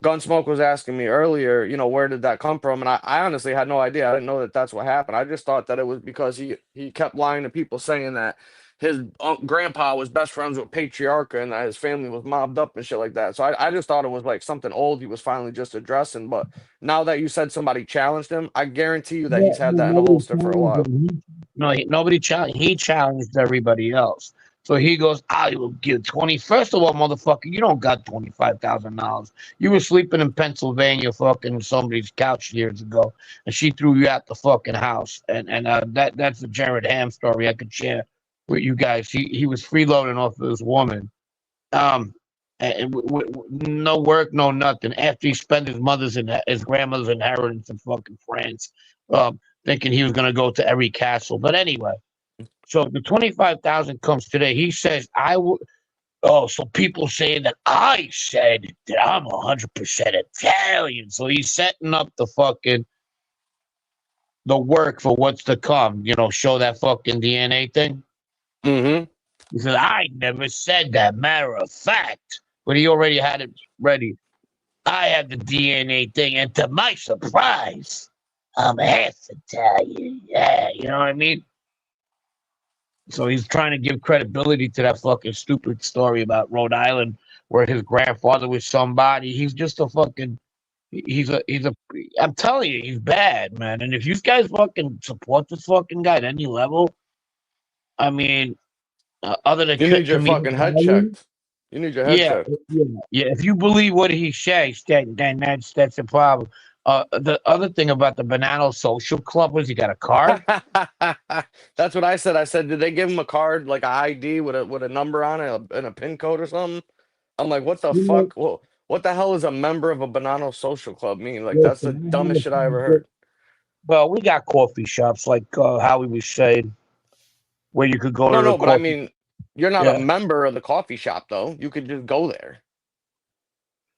Gunsmoke was asking me earlier, where did that come from? And I honestly had no idea. I didn't know that that's what happened. I just thought that it was because he kept lying to people, saying that his grandpa was best friends with Patriarcha and that his family was mobbed up and shit like that. So I just thought it was like something old he was finally just addressing. But now that you said somebody challenged him, I guarantee you that Yeah, he's had no, that in the nobody holster for a challenged while. him. Nobody challenged. He challenged everybody else. So he goes, I will give 20. First of all, motherfucker, you don't got $25,000. You were sleeping in Pennsylvania, fucking somebody's couch years ago, and she threw you out the fucking house. And that's the Jared Ham story I could share with you guys. He was freeloading off of this woman. Um, and no work, no nothing. After he spent his grandmother's inheritance in fucking France, thinking he was gonna go to every castle. But anyway, so the 25,000 comes today. He says, "I will." Oh, so people saying that I said that I'm 100% Italian. So he's setting up the work for what's to come. Show that fucking DNA thing. Mm-hmm. He said, I never said that. Matter of fact, but he already had it ready. I had the DNA thing, and to my surprise, I'm half Italian. Yeah, you know what I mean? So he's trying to give credibility to that fucking stupid story about Rhode Island where his grandfather was somebody. He's just a fucking he's a I'm telling you, he's bad, man. And if you guys fucking support this fucking guy at any level, I mean, other than You need your comedic fucking head value, checked. You need your head yeah, checked. yeah. If you believe what he says, then that's a problem. The other thing about the Banana Social Club was he got a card. That's what I said. I said, did they give him a card, like a ID with a number on it and a pin code or something? I'm like, what the You know, fuck? Well, what the hell is a member of a Banana Social Club mean? Like, that's the listen, dumbest shit I ever heard. well, we got coffee shops like Howie was saying, where you could go No, to the no, but I coffee. mean, you're not a Yeah. member of the coffee shop, though. You could just go there.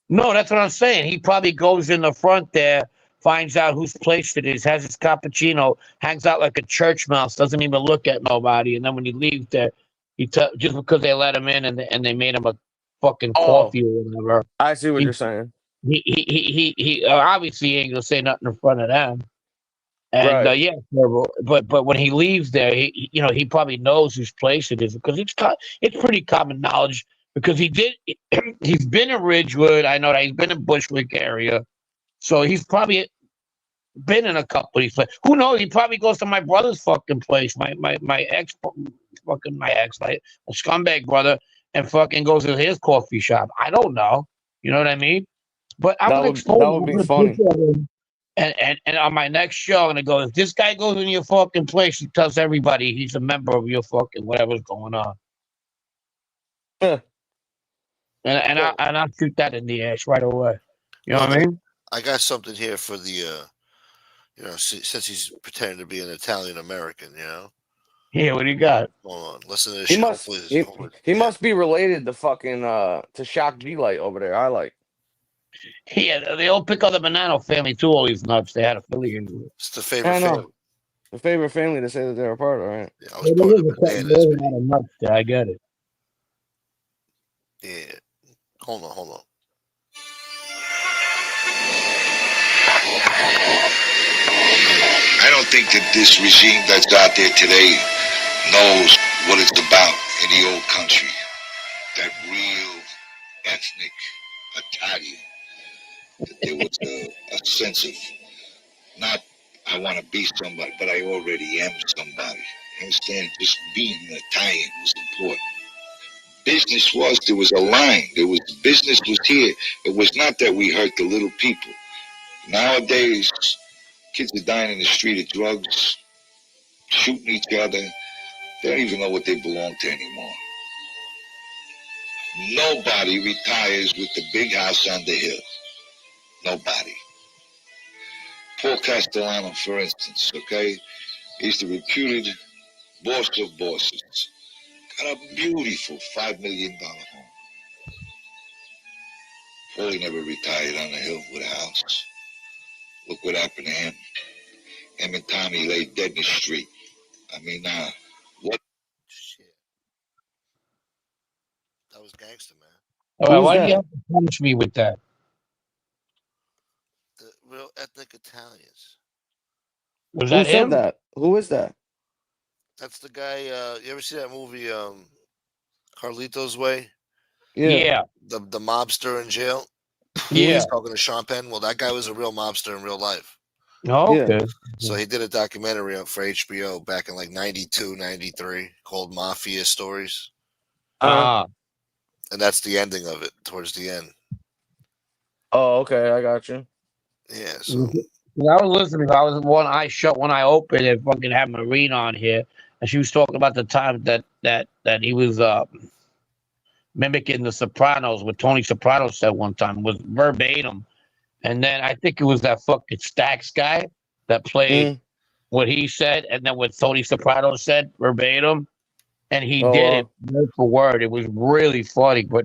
No, that's what I'm saying. He probably goes in the front there, finds out whose place it is, has his cappuccino, hangs out like a church mouse, doesn't even look at nobody, and then when he leaves there, just because they let him in and they made him a fucking Oh, coffee or whatever. I see what He you're saying. he obviously he ain't gonna say nothing in front of them. And Right. yeah, but when he leaves there, he probably knows whose place it is because it's pretty common knowledge because he's been in Ridgewood. I know that he's been in Bushwick area, so he's probably been in a couple of these places. Who knows? He probably goes to my brother's fucking place, my scumbag brother, and fucking goes to his coffee shop. I don't know. You know what I mean? But I'm gonna expose That him. would I'm be gonna funny. picture him. And on my next show, I'm gonna go. If this guy goes in your fucking place, he tells everybody he's a member of your fucking whatever's going on, Huh. and I'll shoot that in the ass right away. You know Look, what I mean? I got something here for the, since he's pretending to be an Italian American, Yeah, what do you got? Hold on, listen to this He shit. must Hopefully, he, he yeah, must be related to fucking to Shock G Light over there. I like. Yeah, they all pick on the Banana family too. All these nuts they had affiliated with. it's the favorite I know. family. The favorite family to say that they're a part of, right? Yeah, I was There part of is the there bananas, is a man. lot of nuts there. I get it. Yeah, hold on. I don't think that this regime that's out there today knows what it's about in the old country. That real ethnic Italian. That there was a sense of not I want to be somebody, but I already am somebody. You understand? Just being an Italian was important. Business was, there was a line. Business was here. It was not that we hurt the little people. Nowadays, kids are dying in the street of drugs, shooting each other. They don't even know what they belong to anymore. Nobody retires with the big house on the hill. Nobody. Paul Castellano, for instance, okay? He's the reputed boss of bosses. Got a beautiful $5 million home. Paulie never retired on the hill with a house. Look what happened to him. Him and Tommy lay dead in the street. I mean, what? Shit. That was Gangster, man. All right, Who's why do you that? have to punish me with that? The real ethnic Italians. Was Who that said him? that? Who is that? That's the guy. You ever see that movie, Carlito's Way? Yeah. Yeah, The mobster in jail. yeah. He's talking to Sean Penn. Well, that guy was a real mobster in real life. Yeah. Okay. So he did a documentary for HBO back in like 92, 93 called Mafia Stories. Ah, And that's the ending of it towards the end. Oh, okay. I got you. Yeah, so I was listening. I was one eye shut, one eye open, and fucking had Marina on here, and she was talking about the time that he was mimicking the Sopranos. What Tony Soprano said one time was verbatim, and then I think it was that fucking Stax guy that played Mm. what he said, and then what Tony Soprano said verbatim, and he Oh, did it word for word. It was really funny, but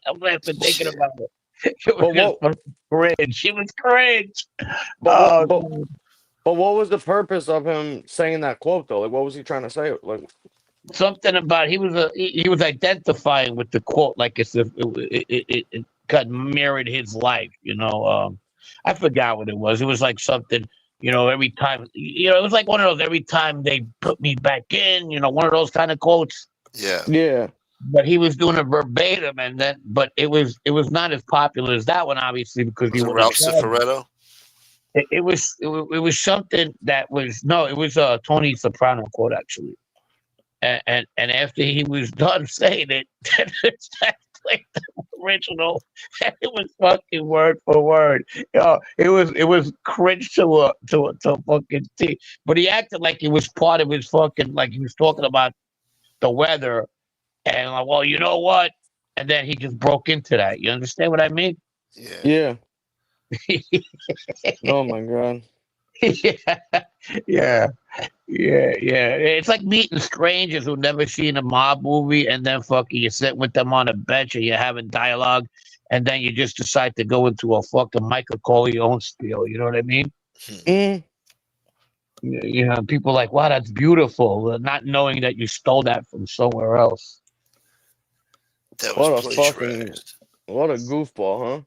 I'm laughing thinking shit. about it. It was but just what? fucking cringe. She was cringe. But what? Oh, But God. but what was the purpose of him saying that quote though? Like, what was he trying to say? Like, Something about he was identifying with the quote like as if it got mirrored his life. I forgot what it was. It was like something. Every time, it was like one of those. Every time they put me back in, one of those kind of quotes. Yeah. yeah, But he was doing it verbatim, but it was not as popular as that one, obviously, because he Was it wasn't Ralph trying. Cifaretto? It was something that was no, it was a Tony Soprano quote actually. And after he was done saying it, that played the original, and it was fucking word for word. It was cringe to fucking T. But he acted like it was part of his fucking like he was talking about the weather and like, well, you know what? And then he just broke into that. You understand what I mean? Yeah. yeah. Oh my god. yeah, yeah. Yeah. It's like meeting strangers who never seen a mob movie, and then fucking you sit with them on a bench and you're having dialogue, and then you just decide to go into a fucking Michael Corleone spiel. You know what I mean? Mm. People like, wow, that's beautiful, not knowing that you stole that from somewhere else. That was What a fucking plagiarized. what a goofball, huh?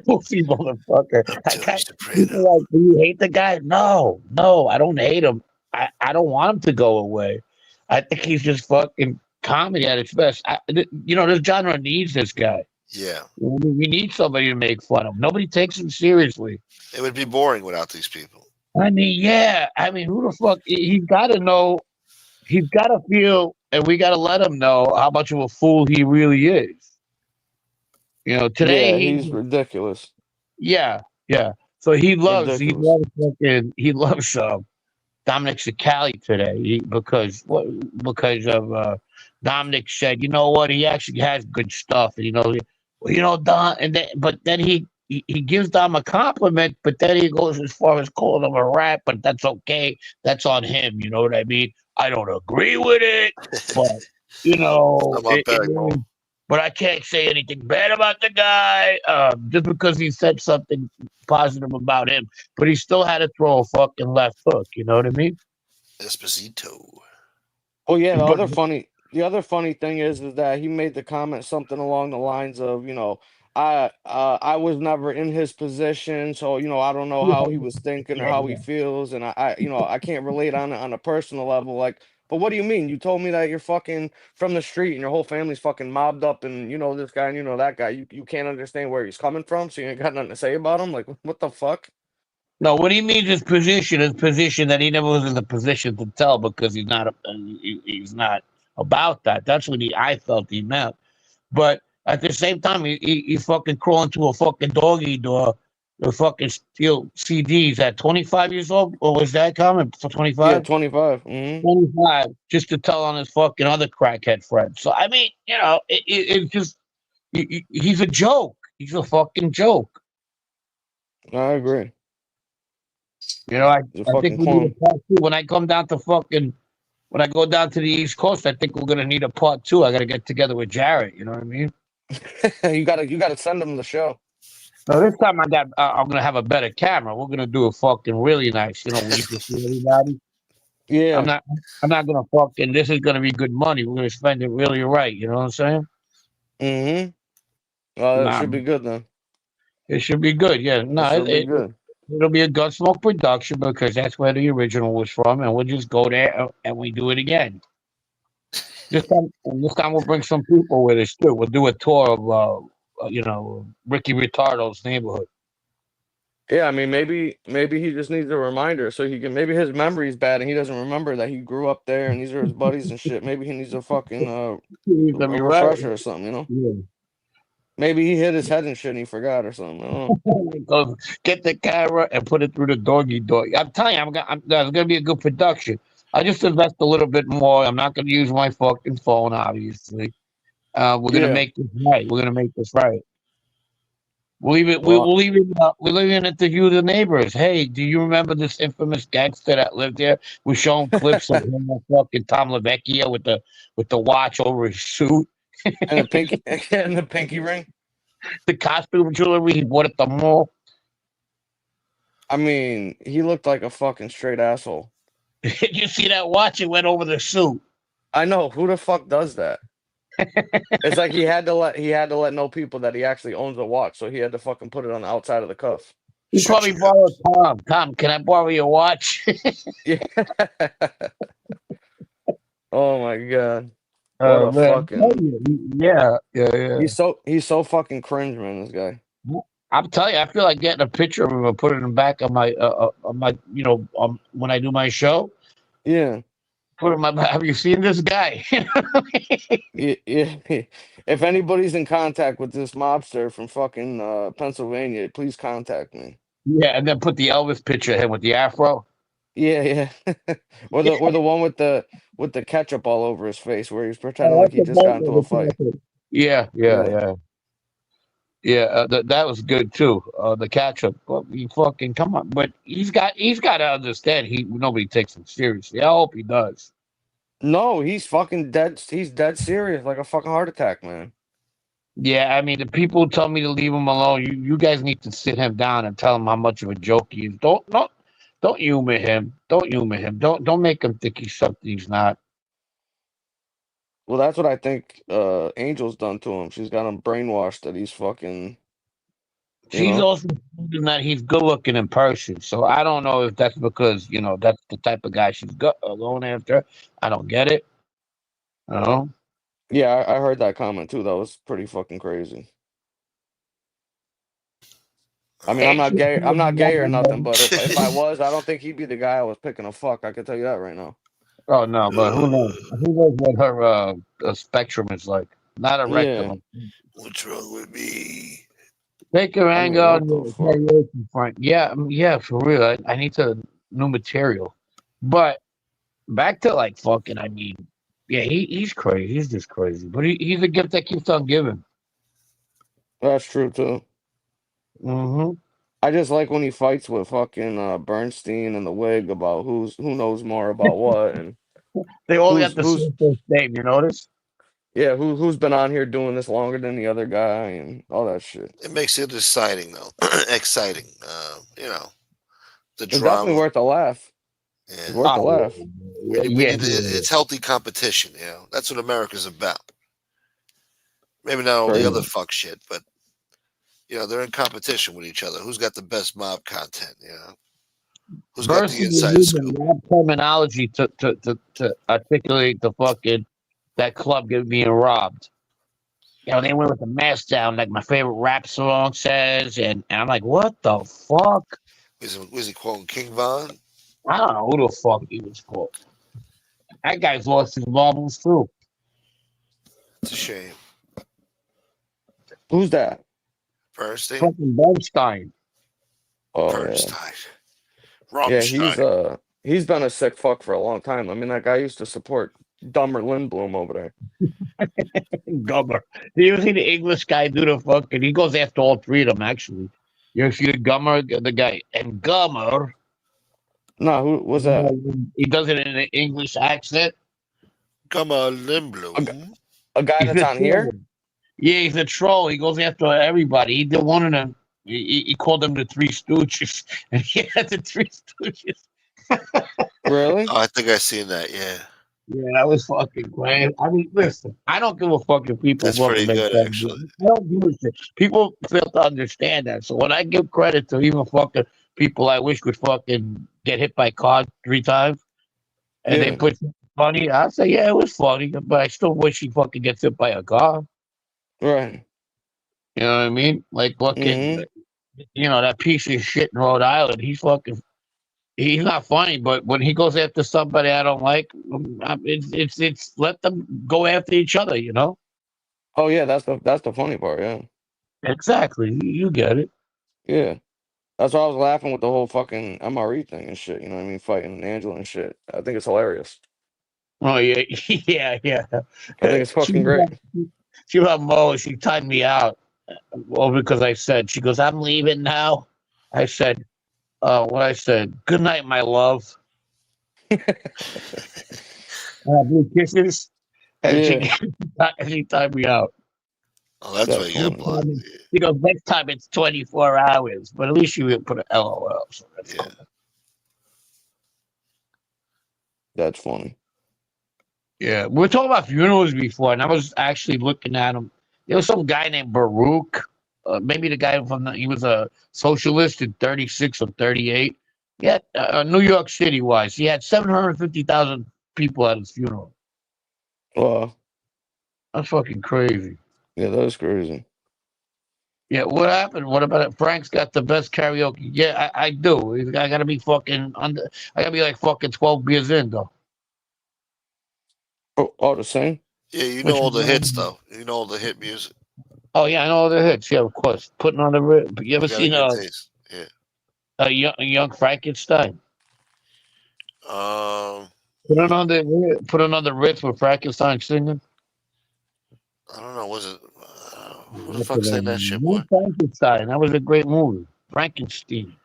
Goofy motherfucker. I'm I Tony got Soprano. people like, do you hate the guy? No, I don't hate him. I don't want him to go away. I think he's just fucking comedy at its best. This genre needs this guy. Yeah. We need somebody to make fun of. Nobody takes him seriously. It would be boring without these people. I mean, yeah. I mean, who the fuck? He's got to know. He's got to feel, and we got to let him know how much of a fool he really is. Today Yeah, he's ridiculous. yeah. So he Ridiculous. loves Dominic Sicali today because of Dominic said, you know what, he actually has good stuff, and Dom, but then he gives Dom a compliment, but then he goes as far as calling him a rat, but that's okay, that's on him. You know what I mean? I don't agree with it, but I'm on Barrymore. but I can't say anything bad about the guy just because he said something positive about him. But he still had to throw a fucking left hook. You know what I mean? Esposito. Oh yeah, But the other funny thing is that he made the comment something along the lines of, I was never in his position, so I don't know yeah, how he was thinking or how he feels, and I can't relate on a personal level. Like, but what do you mean? You told me that you're fucking from the street and your whole family's fucking mobbed up, and you know this guy and you know that guy. You can't understand where he's coming from, so you ain't got nothing to say about him. Like, what the fuck? No, what he means is position that he never was in the position to tell because he's not about that. That's what I felt he meant. But at the same time, he fucking crawling to a fucking doggy door to fucking steal CDs at 25 years old, or was that common for Yeah, 25? 25. Mm-hmm. 25, just to tell on his fucking other crackhead friends. So I mean, it's just he's a joke. He's a fucking joke. I agree. He's a I think fucking we need clown. a part two. When I go down to the East Coast, I think we're gonna need a part two. I gotta get together with Jarrett. You know what I mean? you gotta send him the show. No, this time I'm gonna have a better camera. We're gonna do it fucking really nice. We can see everybody. I'm Yeah. not. I'm not gonna fucking. This is gonna be good money. We're gonna spend it really right. You know what I'm saying? Mm-hmm. Well, that Nah, should be good then. it should be good. Yeah. It No, should be good. it'll be a Gunsmoke production because that's where the original was from, and we'll just go there and we do it again. This time we'll bring some people with us too. We'll do a tour of, Ricky Ritardo's neighborhood. Yeah, I mean, maybe he just needs a reminder so he can. Maybe his memory's bad and he doesn't remember that he grew up there and these are his buddies and shit. Maybe he needs a fucking He's a gonna be right. refresher or something. Yeah. Maybe he hit his head and shit and he forgot or something. I don't know. Go get the camera and put it through the doggy door. I'm telling you, there's gonna be a good production. I just invest a little bit more. I'm not gonna use my fucking phone, obviously. We're gonna Yeah. make this right. We're gonna make this right. We'll even Well, we'll even interview the neighbors. Hey, do you remember this infamous gangster that lived there? We show them clips of him and fucking Tom LaVecchia with the watch over his suit, and the pinky and the pinky ring. the costume jewelry he bought at the mall. I mean, he looked like a fucking straight asshole. Did you see that watch? It went over the suit. I know who the fuck does that. It's like he had to let know people that he actually owns a watch, so he had to fucking put it on the outside of the cuff. He Shut probably your borrowed Tom. Tom, can I borrow your watch? Yeah. Oh my god. What a Man, fucking yeah. he's so fucking cringe, man, this guy. I'm telling you, I feel like getting a picture of him and putting him back on my, when I do my show. Yeah. Put him on my. Have you seen this guy? Yeah. If anybody's in contact with this mobster from fucking Pennsylvania, please contact me. Yeah, and then put the Elvis picture of him with the afro. Yeah. or the one with the ketchup all over his face where he's pretending Oh, like that's he a just got into a nightmare. fight. Yeah. Yeah. That was good too. The catch-up. Well, you fucking come on, but he's got to understand. Nobody takes him seriously. I hope he does. No, he's fucking dead. He's dead serious, like a fucking heart attack, man. Yeah, I mean, the people who tell me to leave him alone, you guys need to sit him down and tell him how much of a joke he is. Don't humor him. Don't humor him. Don't make him think he's something he's not. Well, that's what I think Angel's done to him. She's got him brainwashed that he's fucking, She's also thinking that he's good looking in person. So I don't know if that's because, that's the type of guy she's going after. I don't get it. You know? Yeah, I heard that comment too. That was pretty fucking crazy. I mean, I'm not gay. I'm not gay or nothing, but if I was, I don't think he'd be the guy I was picking a fuck. I can tell you that right now. Oh no, but who knows? Who knows what her spectrum is like? Not a rectum. What's wrong with me? Take your I mean, anger what on the your fuck? karaoke front. Yeah, for real. I need new material. But back to like fucking. I mean, yeah, he's crazy. He's just crazy. But he's a gift that keeps on giving. That's true too. Mm-hmm. I just like when he fights with fucking Bernstein and the Wig about who knows more about what and They all who's got the same first name. You notice? yeah who's been on here doing this longer than the other guy and all that shit. It makes it exciting, though. Exciting. The It's definitely drama. worth a laugh. It's Yeah. worth a laugh. It's healthy competition. That's what America's about. Maybe not all the other fuck shit, but they're in competition with each other. Who's got the best mob content? Who's got the inside scoop? Rap terminology to articulate the fucking that club being robbed. They went with the mask down, like my favorite rap song says, and I'm like, what the fuck? Was he quoting King Von? I don't know who the fuck he was called. That guy's lost his marbles too. It's a shame. Who's that? Bernstein? Fucking Bernstein. Oh Bernstein. yeah, Rammstein. he's been a sick fuck for a long time. I mean, that guy used to support Dumber Lindblom over there. Gummer. Do you see the English guy do the fucking? He goes after all three of them actually. You see the Gummer, the guy, and Gummer. No, who was that? He does it in an English accent. Come on, A, Lindblom. a guy He's that's a on here? troll. Yeah, he's a troll. He goes after everybody. He did one of them. He called them the Three Stooges, and he had the Three Stooges. Really? Oh, I think I seen that. Yeah, Yeah, that was fucking great. I mean, listen, I don't give a fuck if people that's fucking pretty make good, fun of actually. me. I don't give a shit. People fail to understand that. So when I give credit to even fucking people I wish would fucking get hit by cars 3 times, and they Yeah. put something funny, I say, yeah, it was funny, but I still wish he fucking gets hit by a car. Right. You know what I mean? Like fucking, Mm-hmm. that piece of shit in Rhode Island. He's not funny, but when he goes after somebody I don't like, it's let them go after each other. Oh yeah, that's the funny part. Yeah. Exactly. You get it. Yeah. That's why I was laughing with the whole fucking MRE thing and shit. You know what I mean? Fighting Angela and shit. I think it's hilarious. Oh yeah, yeah. I think it's She fucking was great. she was Mo. She timed me out. Well, because I said she goes, I'm leaving now. I said, what I said. Good night, my love. Blue kisses, and Yeah. she timed me out. Oh, that's why That's you got funny. blocked. She goes, next time it's 24 hours, but at least you would put an LOL. So that's Yeah. That's funny. Yeah, we were talking about funerals before, and I was actually looking at him. There was some guy named Baruch, maybe the guy he was a socialist in 36 or 38. Yeah, New York City wise, he had 750,000 people at his funeral. Well, That's fucking crazy. yeah, that's crazy. Yeah, what happened? What about it? Frank's got the best karaoke. Yeah, I do. I gotta be fucking under. I gotta be like fucking 12 beers in though. Oh, the same? Yeah, you know Which all the hits, one? though. You know all the hit music. Oh yeah, I know all the hits. Yeah, of course. Putting on the. You ever You got a seen good taste. Yeah. a young Frankenstein? Um, Put it on the Ritz with Frankenstein singing. I don't know. Was it? Who the Look fuck at sang that shit, that. boy? Young Frankenstein. That was a great movie. Frankenstein.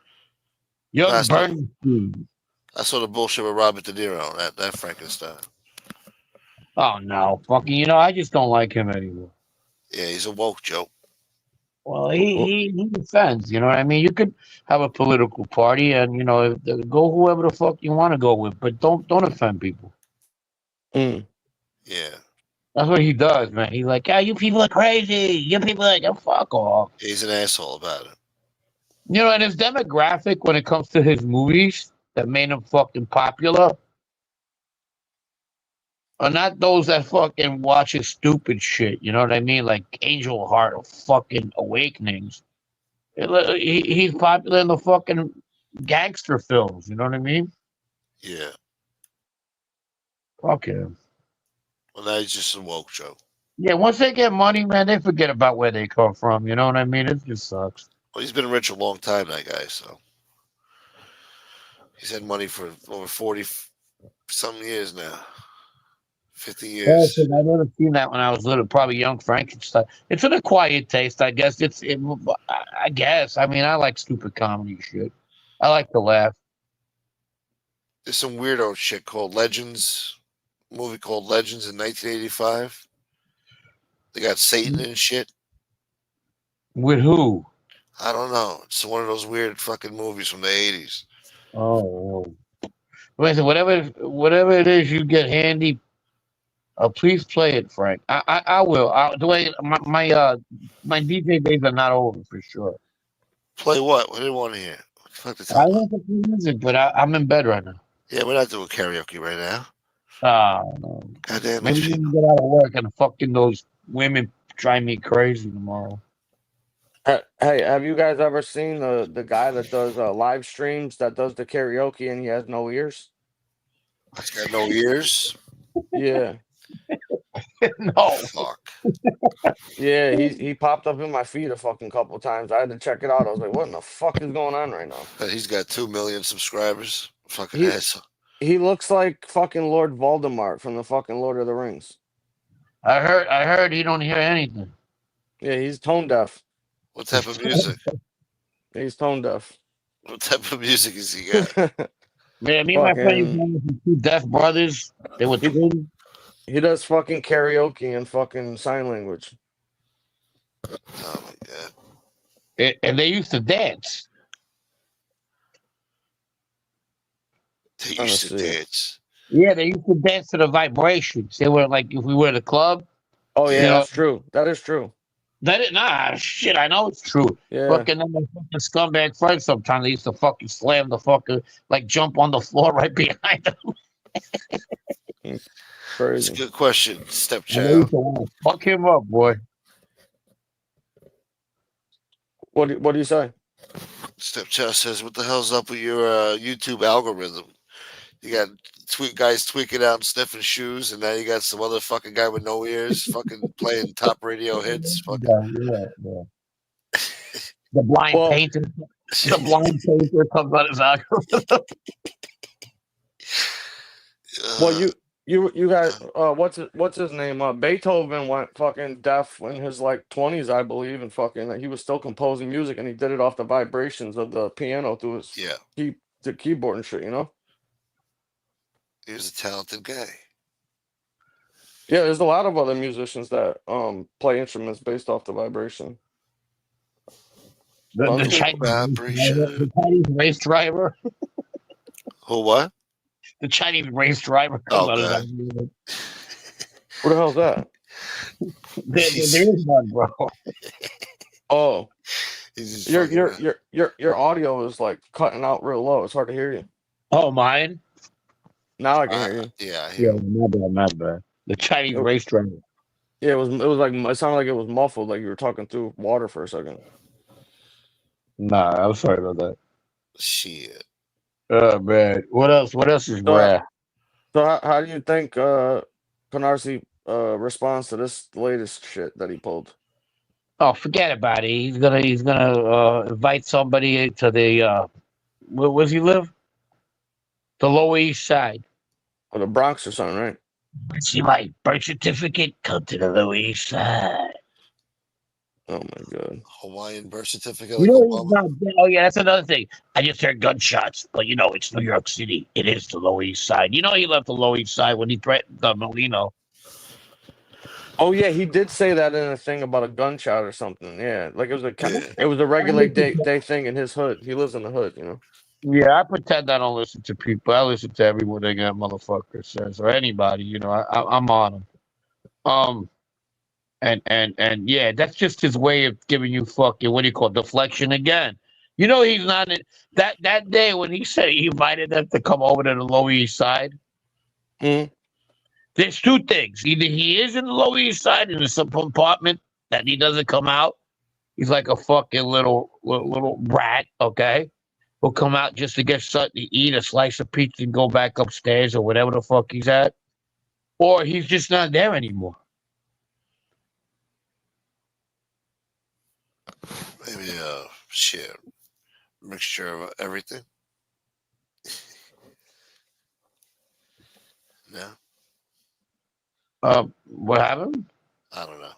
Young That's not. Bernstein. I saw the bullshit with Robert De Niro. That Frankenstein. Oh no, fucking! I just don't like him anymore. Yeah, he's a woke joke. Well, Well, he defends. You know what I mean? You could have a political party, and go whoever the fuck you want to go with, but don't offend people. mm, Yeah, That's what he does, man. He's like, yeah, you people are crazy. You people are fuck off. he's an asshole about it. And his demographic when it comes to his movies that made him fucking popular are not those that fucking watch his stupid shit. You know what I mean? Like Angel Heart or fucking Awakenings. He's popular in the fucking gangster films. You know what I mean? Yeah. Fuck him. Well, now he's just a woke joke. Yeah, once they get money, man, they forget about where they come from. You know what I mean? It just sucks. Well, he's been rich a long time, that guy. So he's had money for over 40 some years now. 50 years. I never seen that when I was little. Probably Young Frankenstein. It's an acquired taste, I guess. I guess. I mean, I like stupid comedy shit. I like to laugh. There's some weirdo shit called Legends. Movie called Legends in 1985. They got Satan and shit. With who? I don't know. It's one of those weird fucking movies from the 80s. Oh, listen, whatever it is you get handy, please play it, Frank. I will. The way my DJ days are not over for sure. Play what? We didn't want to hear. What the fuck they I talking about? want to play music, but I'm in bed right now. Yeah, we're not doing karaoke right now. No. Goddamn Maybe it. we can get out of work and fucking those women drive me crazy tomorrow. Hey, have you guys ever seen the guy that does live streams that does the karaoke and he has no ears? He's got no ears. Yeah, No. Fuck. yeah. He popped up in my feed a fucking couple times. I had to check it out. I was like, what in the fuck is going on right now? He's got 2 million subscribers. Fucking He asshole. he looks like fucking Lord Voldemort from the fucking Lord of the Rings. I heard he don't hear anything. Yeah, he's tone deaf. What type of music? He's tone deaf. What type of music has he got? Man, me and my friend used to Fucking, have two deaf brothers. They were he twins. he does fucking karaoke and fucking sign language. Oh my god. And they used to dance. They Trying to used to see. dance. Yeah, they used to dance to the vibrations. They were like, if we were at a club, Oh yeah, you know, that's true. That is true. shit, I know it's true. Yeah. Fucking then my fucking scumbag friends sometimes they used to fucking slam the fucker, like jump on the floor right behind them. It's a Crazy. good question, And they stepchild. used to wanna fuck him up, boy. What do you say? Stepchild says, "What the hell's up with your YouTube algorithm? You got guys tweaking out and sniffing shoes, and now you got some other fucking guy with no ears, fucking playing top radio hits. Fucking Yeah. The blind Well, painter. The blind painter comes on his algorithm. well, you guys, what's his name? Beethoven went fucking deaf in his like 20s, I believe, and fucking he was still composing music, and he did it off the vibrations of the piano through his the keyboard and shit. You know? he was a talented guy. Yeah, there's a lot of other musicians that play instruments based off the vibration. The Sounds Chinese race driver. Who what? The Chinese race driver comes Oh on his god. algorithm. What the hell's that? There is one, bro. Oh, He's just your fucking. your audio is like cutting out real low. It's hard to hear you. Oh, mine? Now I can hear you. Yeah, I hear him. Not bad. The Chinese It- race driver. Yeah, it was like it sounded like it was muffled, like you were talking through water for a second. Nah, I'm sorry about that. Shit. Oh man. What else? What else is rare? So how do you think Canarsie responds to this latest shit that he pulled? Oh, forget about it. He's gonna invite somebody to the where does he live? The Lower East Side. Or the Bronx or something, right? See my birth certificate? Come to the Lower East Side. Oh my god. Hawaiian birth certificate You like know he's Obama. not dead. Oh yeah, that's another thing. I just heard gunshots, but you know it's New York City. It is the Lower East Side. You know he left the Lower East Side when he threatened Merlino. Oh yeah, he did say that in a thing about a gunshot or something. Yeah, like it was Yeah. it was a regular day thing in his hood. He lives in the hood, you know. Yeah, I pretend I don't listen to people. I listen to everyone that motherfucker says or anybody. You know, I'm on them. And yeah, that's just his way of giving you fucking what do you call it, deflection again. You know he's not in that day when he said he invited them to come over to the Lower East Side. Mhm. There's two things. Either he is in the Lower East Side in some apartment that he doesn't come out. He's like a fucking little rat, okay? He'll come out just to get something to eat, a slice of pizza, and go back upstairs or whatever the fuck he's at. Or he's just not there anymore. Maybe shit. Mixture of everything. No, What happened? I don't know.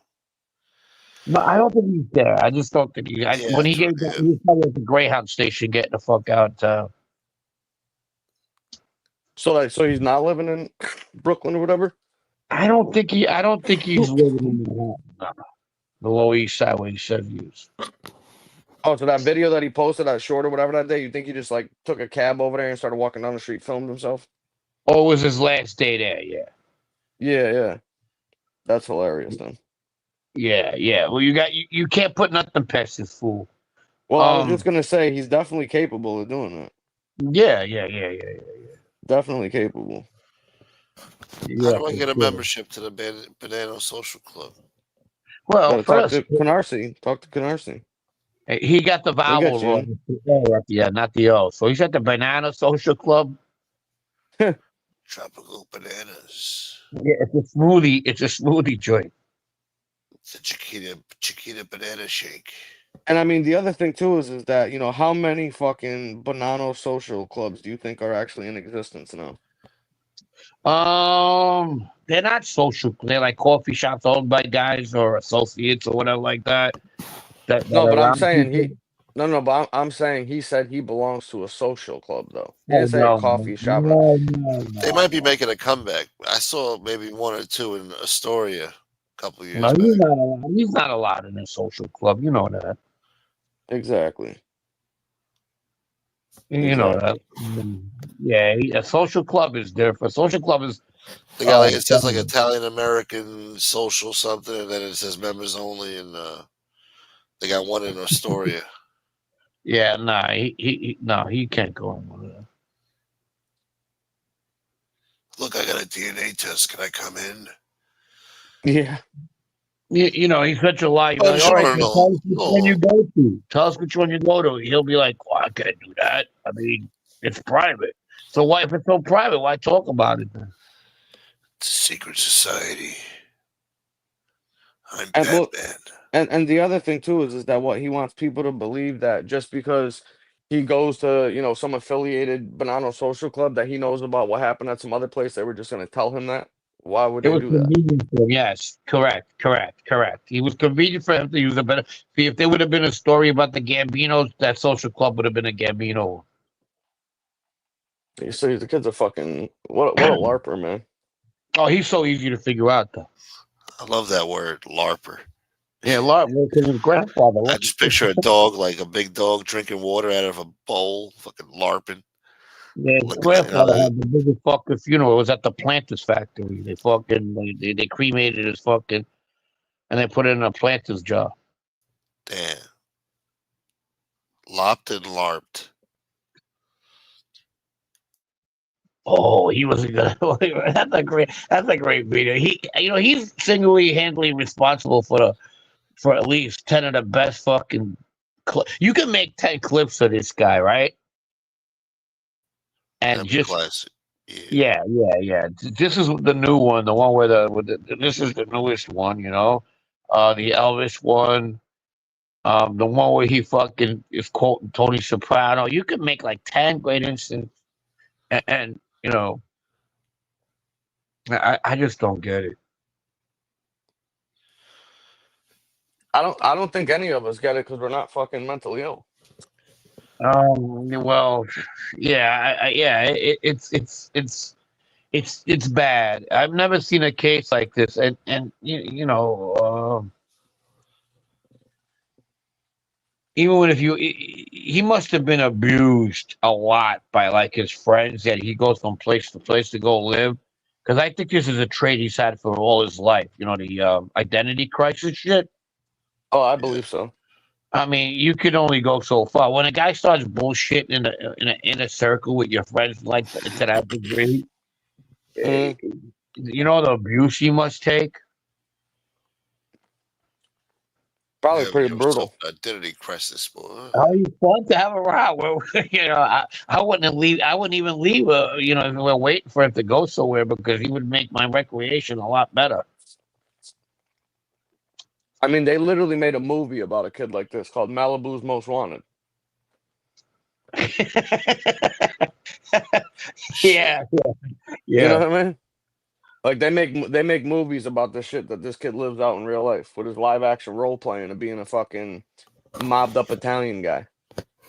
No, I don't think he's there. I just don't think he. When he gave that, he was probably at the Greyhound station getting the fuck out of town. So he's not living in Brooklyn or whatever. I don't think he's living in the Lower East Side where he said he is. Oh, so that video that he posted, that short or whatever that day, you think he just like took a cab over there and started walking down the street, filmed himself? Oh, it was his last day there. Yeah. Yeah. That's hilarious, then. Yeah. Well, you can't put nothing past this fool. Well, I was just gonna say he's definitely capable of doing that. Yeah. Definitely capable. How do I get a membership to the Banana Social Club? Well, Gotta talk to Canarsie. Talk to Canarsie. He got the I get vowel you. wrong. The O at the end, not the O. So he's at the Banana Social Club. Tropical bananas. Yeah, it's a smoothie. It's a smoothie joint. It's a Chiquita banana shake. And I mean, the other thing too is that how many fucking banana social clubs do you think are actually in existence now? They're not social. They're like coffee shops owned by guys or associates or whatever like that. That No, are but I'm around saying people. he. No, no, but I'm saying he said he belongs to a social club though. He Oh didn't say a no, coffee shop. no, no, They no, might be no. making a comeback. I saw maybe one or two in Astoria a couple No, years back. he's not allowed in a social club. You know that. Exactly. You know that. Exactly. Yeah, a social club is different. Social club is They got like it says like family. Italian American social something, and then it says members only, and they got one in Astoria. Yeah, nah, no, he can't go in with that. Look, I got a DNA test. Can I come in? Yeah. He's such a lie. You're like, all right, so tell Buongiorno. us which one you Oh, go to. Tell us which one you go to. He'll be like, well, I can't do that. I mean, it's private. So why, if it's so private, why talk about it then? it's a secret society. I'm And well, Batman. and the other thing too is that what he wants people to believe that just because he goes to some affiliated banana social club that he knows about what happened at some other place, they were just going to tell him that. Why would It they was do that? convenient for him. Yes, correct. He was convenient for him to use a better. See, if there would have been a story about the Gambinos, that social club would have been a Gambino. You see, the kid's a fucking what a larper, man. Oh, he's so easy to figure out, though. I love that word, LARPer. Yeah, Larp worked with his grandfather. I just picture a dog, like a big dog, drinking water out of a bowl, fucking LARPing. Yeah, his Like, grandfather had the biggest fucking funeral. It was at the Planters factory. They cremated his fucking and they put it in a Planters jar. damn. Lopped and LARPed. Oh, he was a good. That's a great video. He's singularly handling responsible for at least 10 of the best fucking. You can make 10 clips of this guy, right? And That'd be just classic. Yeah. yeah. This is the new one, the one this is the newest one, the Elvis one, the one where he fucking is quoting Tony Soprano. You can make like 10 great instances, and I just don't get it. I don't think any of us get it because we're not fucking mentally ill. Well, yeah, it's bad. I've never seen a case like this, and even if he must have been abused a lot by like his friends that he goes from place to place to go live. Because I think this is a trait he's had for all his life. The identity crisis shit. Oh, I Yeah. believe so. I mean, you could only go so far. When a guy starts bullshitting in a circle with your friends like to that degree, Mhm. you know the abuse he must take. Probably Having pretty yourself brutal. an identity crisis, boy. Oh, you fun to have around. Well, I wouldn't leave. I wouldn't even leave. If we're waiting for him to go somewhere because he would make my recreation a lot better. I mean, they literally made a movie about a kid like this called Malibu's Most Wanted. Yeah, You know yeah. what I mean? Like they make movies about the shit that this kid lives out in real life with his live action role playing and being a fucking mobbed up Italian guy.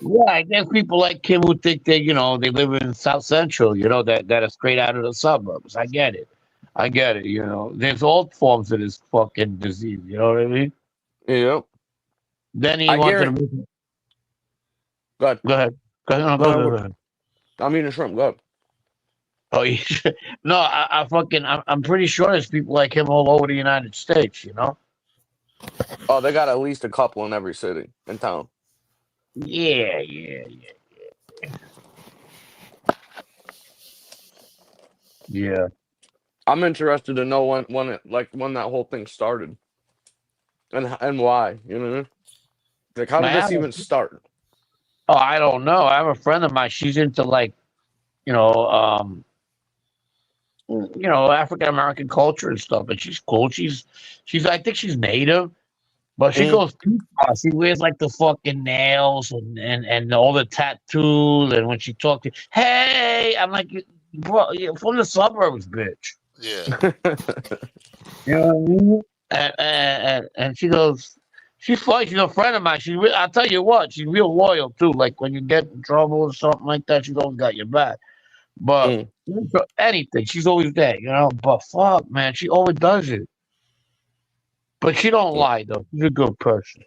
Yeah, I guess people like him who think they live in South Central, that are straight out of the suburbs. I get it. There's all forms of this fucking disease. You know what I mean? Yep. Then he I wanted to guarantee. make. Go ahead. Go ahead. Go ahead. No, No, go ahead. I'm eating shrimp. Go ahead. Oh, no, I'm pretty sure there's people like him all over the United States. Oh, they got at least a couple in every city in town. Yeah. Yeah. I'm interested to know when that whole thing started and why. You know what I mean? Like, how did Man, this even start? oh, I don't know. I have a friend of mine. She's into like, you know, African American culture and stuff, and she's cool. She's I think she's native, but she Mm. goes too far. She wears like the fucking nails and all the tattoos, and when she talks, hey, I'm like, bro, you're from the suburbs, bitch. Yeah. You know what I mean? And she goes, she's funny. She's a friend of mine. I'll tell you what, she's real loyal too. Like when you get in trouble or something like that, she's always got your back. But Mm. for anything, she's always there, But fuck, man, she always does it. But she don't Mm. lie though. She's a good person.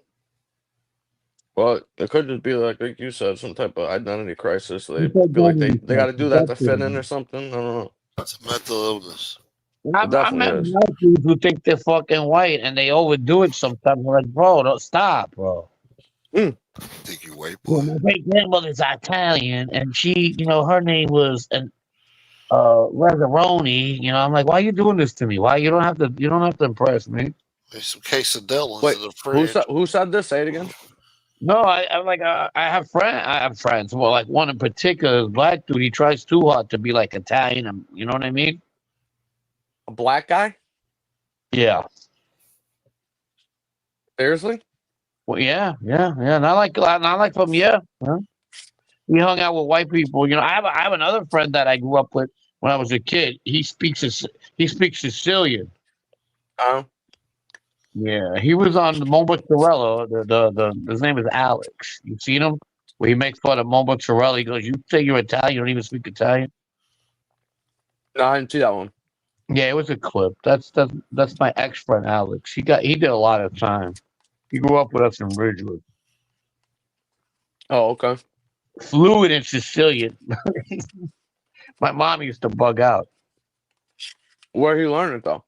Well, it could just be like you said, some type of identity crisis. They She's so feel like genuine, they got to do that to fit in definitely. or something. I don't know. It's a mental illness. It I definitely met is. white dudes who think they're fucking white and they overdo it sometimes. I'm like, bro, don't stop, bro. Mm. Think you white Yeah, boy? my great grandmother's Italian, and she, her name was Rezzaroni. I'm like, why are you doing this to me? Why you don't have to impress me? There's some quesadillas Wait, in the fridge. who said this? Say it again. No, I'm like, I have friends. Well, like one in particular, is black dude. He tries too hard to be like Italian. You know what I mean? A black guy? Yeah. Seriously? Well, yeah. Not like from yeah. Huh? We hung out with white people. I have another friend that I grew up with when I was a kid. He speaks Sicilian. Um. Yeah, he was on the Mo Mozzarella. His name is Alex. You seen him? Where he makes fun of Mo Mozzarella. He goes, "You say you're Italian? You don't even speak Italian." No, I didn't see that one. Yeah, it was a clip. That's my ex friend Alex. He did a lot of time. He grew up with us in Ridgewood. Oh, okay. Fluent in Sicilian. My mom used to bug out. Where he learned it though?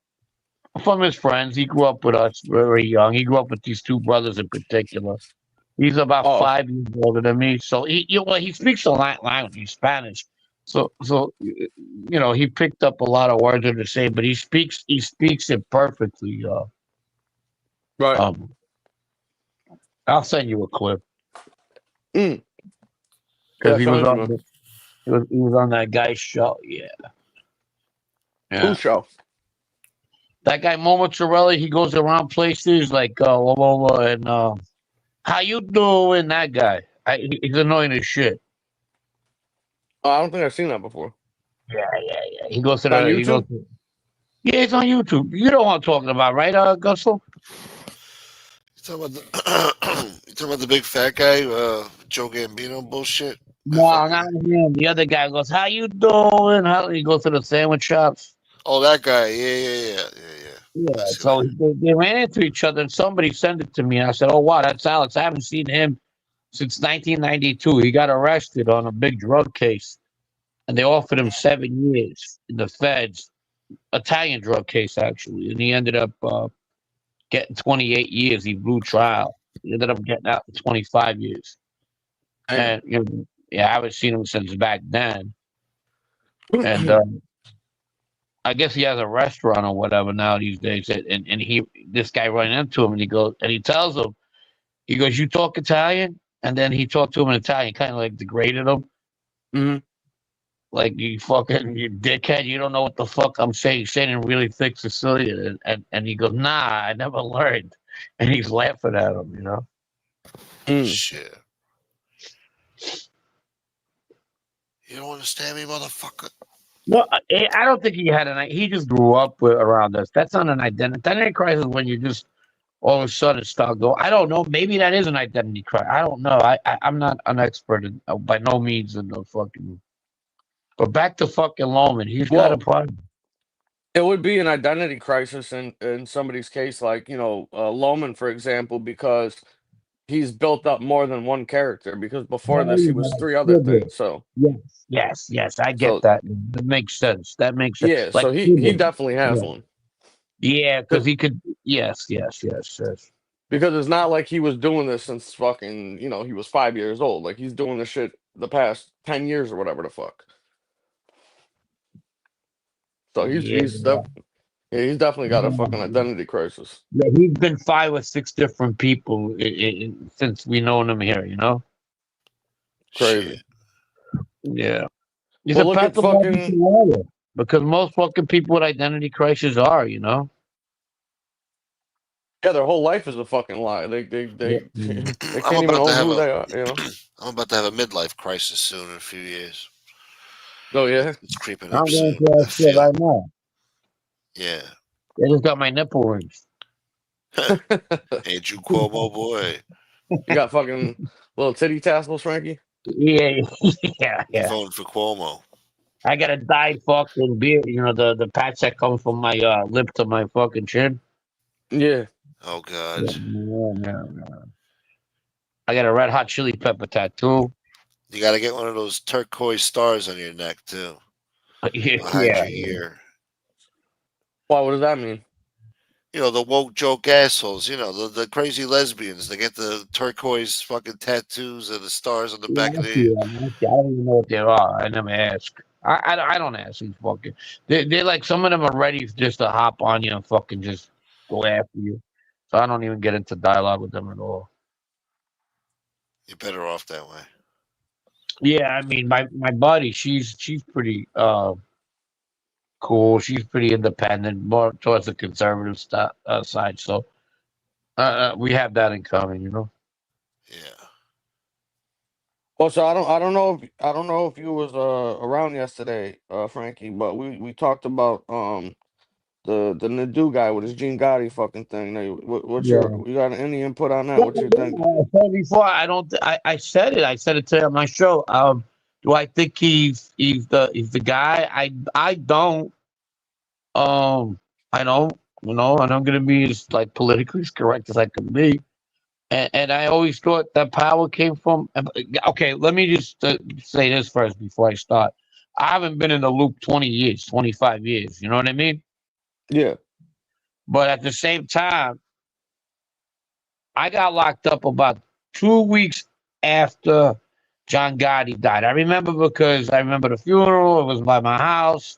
From his friends, he grew up with us very young. He grew up with these two brothers in particular. He's about Oh, 5 years older than me, so he speaks a language, he's Spanish. So he picked up a lot of words of the same, but he speaks it perfectly. right. Um, I'll send you a clip Mm. because Yeah, he show was it to on me. he was on that guy's show. Yeah, yeah. Whose show? That guy Momo Torelli, he goes around places like Lola and how you doing? That guy, he's annoying as shit. Oh, I don't think I've seen that before. Yeah. He goes to It's on the he goes. YouTube. Yeah, it's on YouTube. You know what I'm talking about, right, Gusto? You talking about you talking about the big fat guy, Joe Gambino bullshit? I No, fucking not him. The other guy goes, "How you doing?" He goes to the sandwich shops. that guy. Yeah. I Yeah, see so that. they ran into each other, and somebody sent it to me. And I said, "Oh wow, that's Alex. I haven't seen him since 1992. He got arrested on a big drug case, and they offered him 7 years in the feds, Italian drug case actually, and he ended up getting 28 years. He blew trial. He ended up getting out for 25 years. Damn. And yeah, I haven't seen him since back then. And I guess he has a restaurant or whatever now these days. And this guy ran into him, and he tells him, he goes, "You talk Italian?" And then he talked to him in Italian, kind of like degraded him, Mm-hmm. like you dickhead, you don't know what the fuck I'm saying. He's saying in really thick Sicilian, and he goes, "Nah, I never learned," and he's laughing at him. Mm. Shit. You don't understand me, motherfucker. No, I don't think he had he just grew up around us. That's not an identity crisis when you just all of a sudden start go. I don't know. Maybe that is an identity crisis. I don't know. I'm not an expert by no means in the fucking. But back to fucking Loman. He's got a Well, problem. it would be an identity crisis in somebody's case, like Loman, for example, because he's built up more than one character. Because before Very this, he was nice. three other Trigger. things. So, Yes. I get so that. That makes sense. That makes sense. yeah, Like so he Trigger. definitely has Yeah. one. Yeah, because 'Cause- he could. Yes. Because it's not like he was doing this since fucking he was 5 years old. Like he's doing this shit the past 10 years or whatever the fuck. So Yeah. Yeah, he's definitely got a fucking identity crisis. Yeah, he's been 5 or 6 different people since we known him here. Crazy. Shit. Yeah, he's But a look at fucking pathological liar because most fucking people with identity crisis are. yeah, their whole life is a fucking lie. Yeah. They I'm can't even about to own have who a they are. I'm about to have a midlife crisis soon in a few years. Oh yeah. It's creeping up I'm going soon. through I that shit feel it. right now. Yeah. I just got my nipple rings. Hey, Drew Cuomo boy. You got fucking little titty tassels, Frankie. Yeah, yeah, You yeah. voting for Cuomo? I got a dyed fucking beard. The patch that comes from my lip to my fucking chin. Yeah. Oh God. Yeah, yeah. I got a red hot chili pepper tattoo. You got to get one of those turquoise stars on your neck too, Yeah, behind yeah. your ear. Why? What does that mean? The woke joke assholes. The crazy lesbians. They get the turquoise fucking tattoos and the stars on the Yeah, back I of see the. them. I don't even know what they are. I never ask. I don't ask these fucking. They're like some of them are ready just to hop on you and fucking just go after you. So I don't even get into dialogue with them at all. You're better off that way. Yeah, I mean my buddy, she's pretty cool. She's pretty independent, more towards the conservative side. So we have that in common. Yeah. Well, so I don't know if you was around yesterday, Frankie, but we talked about the Nadu guy with his Gene Gotti fucking thing. Now, what's Yeah. you got any input on that? Yeah, What you yeah, think? I said before. I don't. I said it. I said it today on my show. Do I think he's the guy? I don't. I don't. And I'm gonna be as like politically as correct as I can be. And I always thought that power came from. Okay, let me just say this first before I start. I haven't been in the loop 20 years, 25 years. You know what I mean? Yeah. But at the same time, I got locked up about 2 weeks after John Gotti died. I remember because I remember the funeral. It was by my house.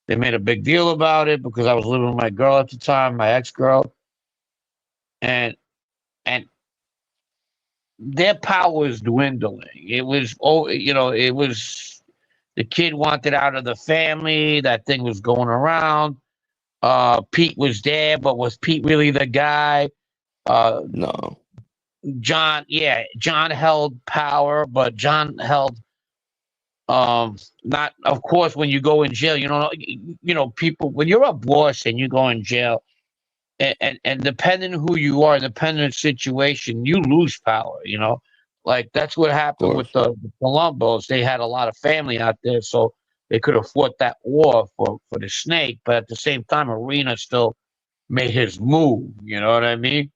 They made a big deal about it because I was living with my girl at the time, my ex-girl, and and their power was dwindling. It was it was the kid wanted out of the family. That thing was going around. Pete was there, but was Pete really the guy? Uh, No. John held power, but John held not of course when you go in jail, people when you're a boss and you go in jail and depending who you are, depending situation, you lose power. Like that's what Of happened with course. the Columbos. They had a lot of family out there, so they could have fought that war for the snake, but at the same time Arena still made his move, you know what I mean?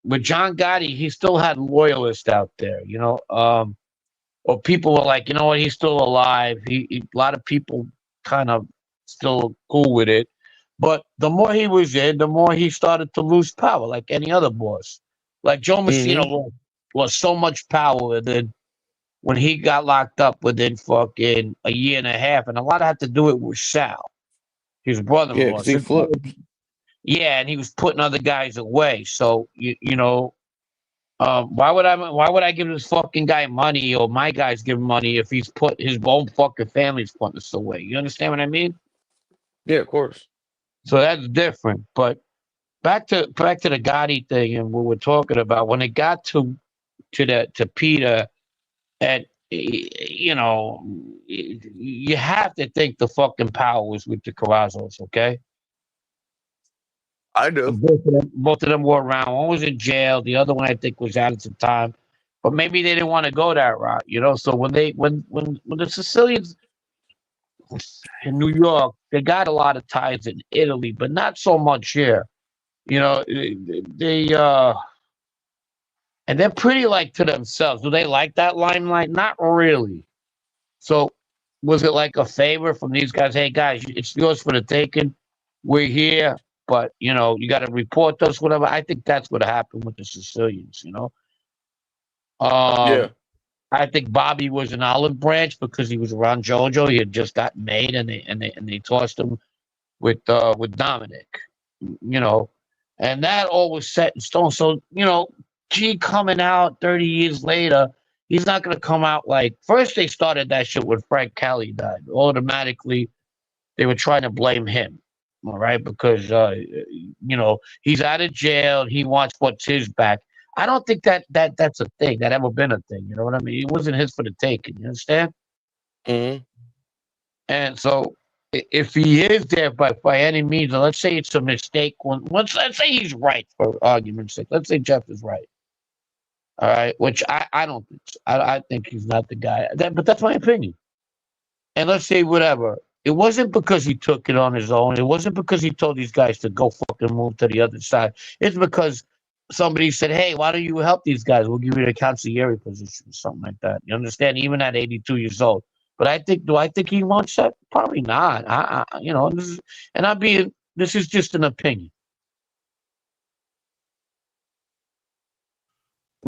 With John Gotti, he still had loyalists out there. Or people were like, you know what, he's still alive. A lot of people kind of still cool with it. But the more he was in, the more he started to lose power, like any other boss. Like Joe Messina Mm-hmm. lost so much power, and then when he got locked up within fucking a year and a half, and a lot had to do it with Sal, his Yeah, brother-in-law. because he flipped. Yeah, and he was putting other guys away. So why would I give this fucking guy money or my guys give him money if he's put his own fucking family's putting us away? You understand what I mean? Yeah, of course. So that's different. But back to the Gotti thing and what we're talking about. When it got to Peter, and you have to think the fucking power was with the Carrazos, okay? I do. Both of them were around. One was in jail. The other one, I think, was out at the time. But maybe they didn't want to go that route. So when the Sicilians in New York, they got a lot of ties in Italy, but not so much here. They and they're pretty like to themselves. Do they like that limelight? Not really. So was it like a favor from these guys? Hey guys, it's yours for the taking. We're here, but you got to report us, whatever. I think that's what happened with the Sicilians. Yeah. Um, I think Bobby was an olive branch because he was around JoJo. He had just gotten made, and they tossed him with Dominic, you know, and that all was set in stone. So, you know, G coming out 30 years later, he's not gonna come out like first they started that shit when Frank Kelly died. Automatically they were trying to blame him. All right, because you know, he's out of jail and he wants what's his back. I don't think that's a thing, that ever been a thing, you know what I mean? It wasn't his for the taking, you understand? Mm-hmm. And so if he is there by any means, and let's say it's a mistake, let's say he's right for argument's sake. Let's say Jeff is right. All right, which I don't think so. I think he's not the guy. But that's my opinion. And let's say whatever. It wasn't because he took it on his own. It wasn't because he told these guys to go fucking move to the other side. It's because somebody said, "Hey, why don't you help these guys? We'll give you the consigliere position," something like that. You understand? Even at 82 years old. But do I think he wants that? Probably not. You know, this is just an opinion.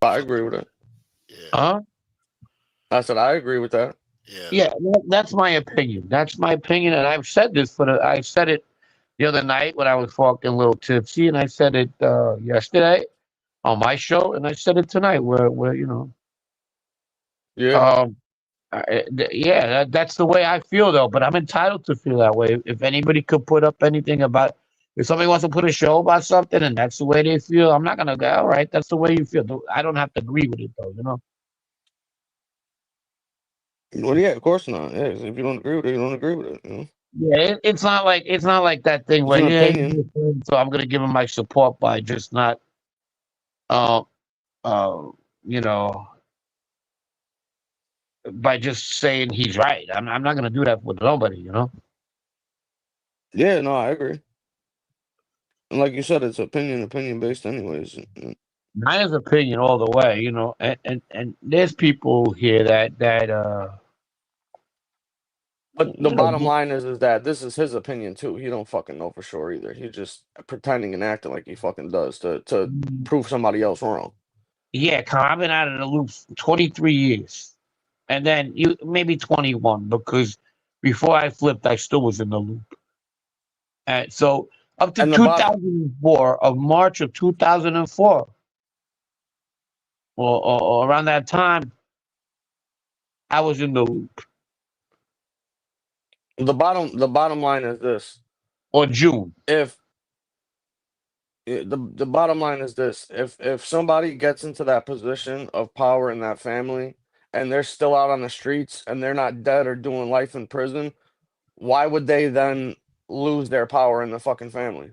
I agree with it. Yeah. Huh? I said I agree with that. Yeah. Yeah, that's my opinion. That's my opinion, and I've said this I said it the other night when I was fucking a little tipsy, and I said it yesterday on my show, and I said it tonight where you know, Yeah. yeah, that's the way I feel though. But I'm entitled to feel that way. If anybody could put up anything about, if somebody wants to put a show about something, and that's the way they feel, I'm not gonna go. All right, that's the way you feel. I don't have to agree with it though, you know. Well, yeah, of course not. Yeah, if you don't agree with it, you don't agree with it. You know? Yeah, it's not like that thing It's where an yeah, opinion. so I'm gonna give him my support by just not, uh, uh, you know, by just saying he's right. I'm not gonna do that with nobody, you know. Yeah, no, I agree. And like you said, it's opinion based, anyways. Not his opinion all the way, you know. And there's people here that But the you know, bottom line is that this is his opinion too. He don't fucking know for sure either. He's just pretending and acting like he fucking does to prove somebody else wrong. yeah, I've been out of the loop 23 years, and then you maybe 21 because before I flipped, I still was in the loop. So up to And the bottom 2004, of March of 2004, or around that time, I was in the loop. the bottom line is this. Or June. If the bottom line is this, if somebody gets into that position of power in that family and they're still out on the streets and they're not dead or doing life in prison, why would they then lose their power in the fucking family?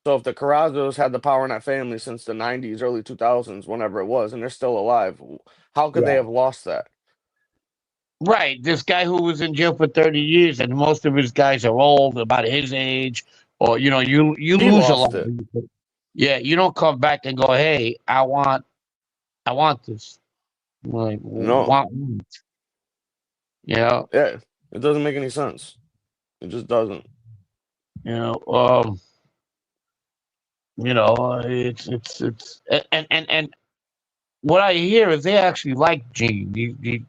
So if the Carrazos had the power in that family since the 90s, early 2000s, whenever it was, and they're still alive, how could they Yeah. have lost that? Right. This guy who was in jail for 30 years, and most of his guys are old, about his age, or you know, you He lose a lot. lost it. Yeah, you don't come back and go, "Hey, I want this." Like, No. want, you know, Yeah. It doesn't make any sense. It just doesn't. you know, it's and what I hear is they actually like Gene,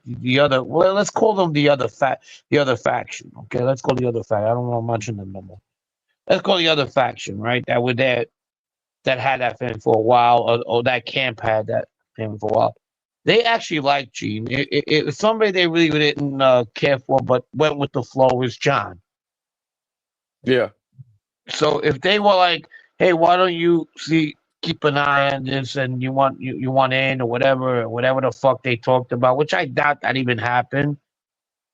the other. Well, let's call them the other faction. Okay, let's call the other faction. I don't want to mention them no more. Let's call the other faction, right? That were there, that had that family for a while, or that camp had that family for a while. They actually like Gene. It was somebody they really didn't care for, but went with the flow was John. Yeah. So if they were like, "Hey, why don't you keep an eye on this, and you want in or whatever the fuck they talked about," which I doubt that even happened.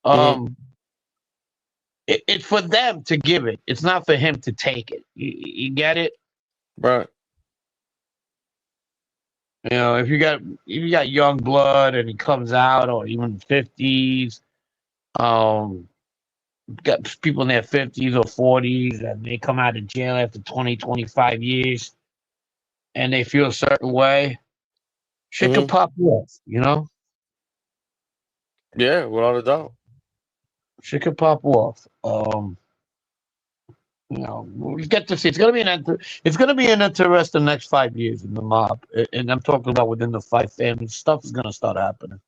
Mm-hmm. It's for them to give it. It's not for him to take it. You get it? Right. You know, if you got young blood and he comes out, or even 50s, got people in their 50s or 40s, and they come out of jail after 20, 25 years, and they feel a certain way, shit could Mm-hmm. pop off, you know? Yeah, without a doubt. Shit could pop off. You know, we get to see. It's gonna be an interesting next 5 years in the mob, and I'm talking about within the five families. Stuff is gonna start happening.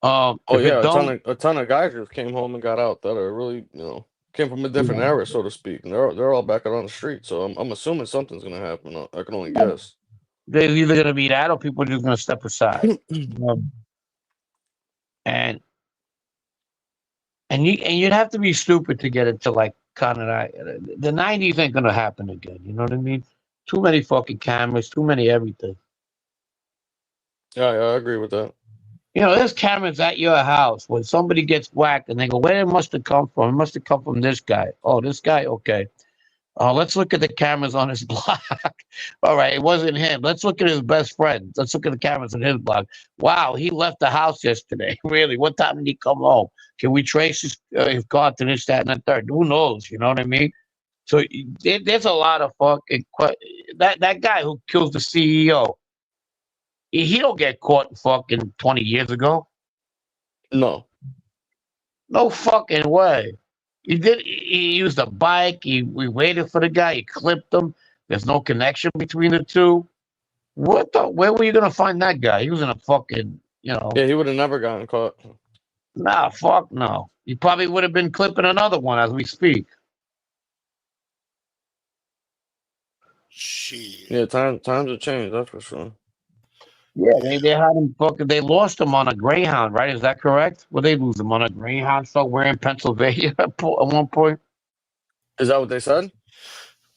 Oh If it yeah, don't, a ton of guys just came home and got out that are really, you know. Came from a different era, so to speak, and they're all back out on the street. So I'm assuming something's gonna happen. I can only guess. They're either gonna be that or people are just gonna step aside. And you'd have to be stupid to get into like kind of that. The '90s ain't gonna happen again. You know what I mean? Too many fucking cameras, too many everything. Yeah, I agree with that. You know, there's cameras at your house when somebody gets whacked and they go, where it must have come from? It must have come from this guy. Oh, this guy? Okay. Let's look at the cameras on his block. All right, it wasn't him. Let's look at his best friend. Let's look at the cameras on his block. Wow, he left the house yesterday. Really? What time did he come home? Can we trace his car to this, that, and the third? Who knows? You know what I mean? So there's a lot of fucking that guy who kills the CEO. He don't get caught fucking 20 years ago. No. No fucking way. He used a bike. We waited for the guy. He clipped him. There's no connection between the two. Where were you gonna find that guy? He was in a fucking, Yeah, he would have never gotten caught. Nah, fuck no. He probably would have been clipping another one as we speak. Shit. Yeah, times have changed. That's for sure. Yeah, they had him fucking. They lost him on a Greyhound, right? Is that correct? Well, they lose him on a Greyhound somewhere in Pennsylvania at one point. Is that what they said?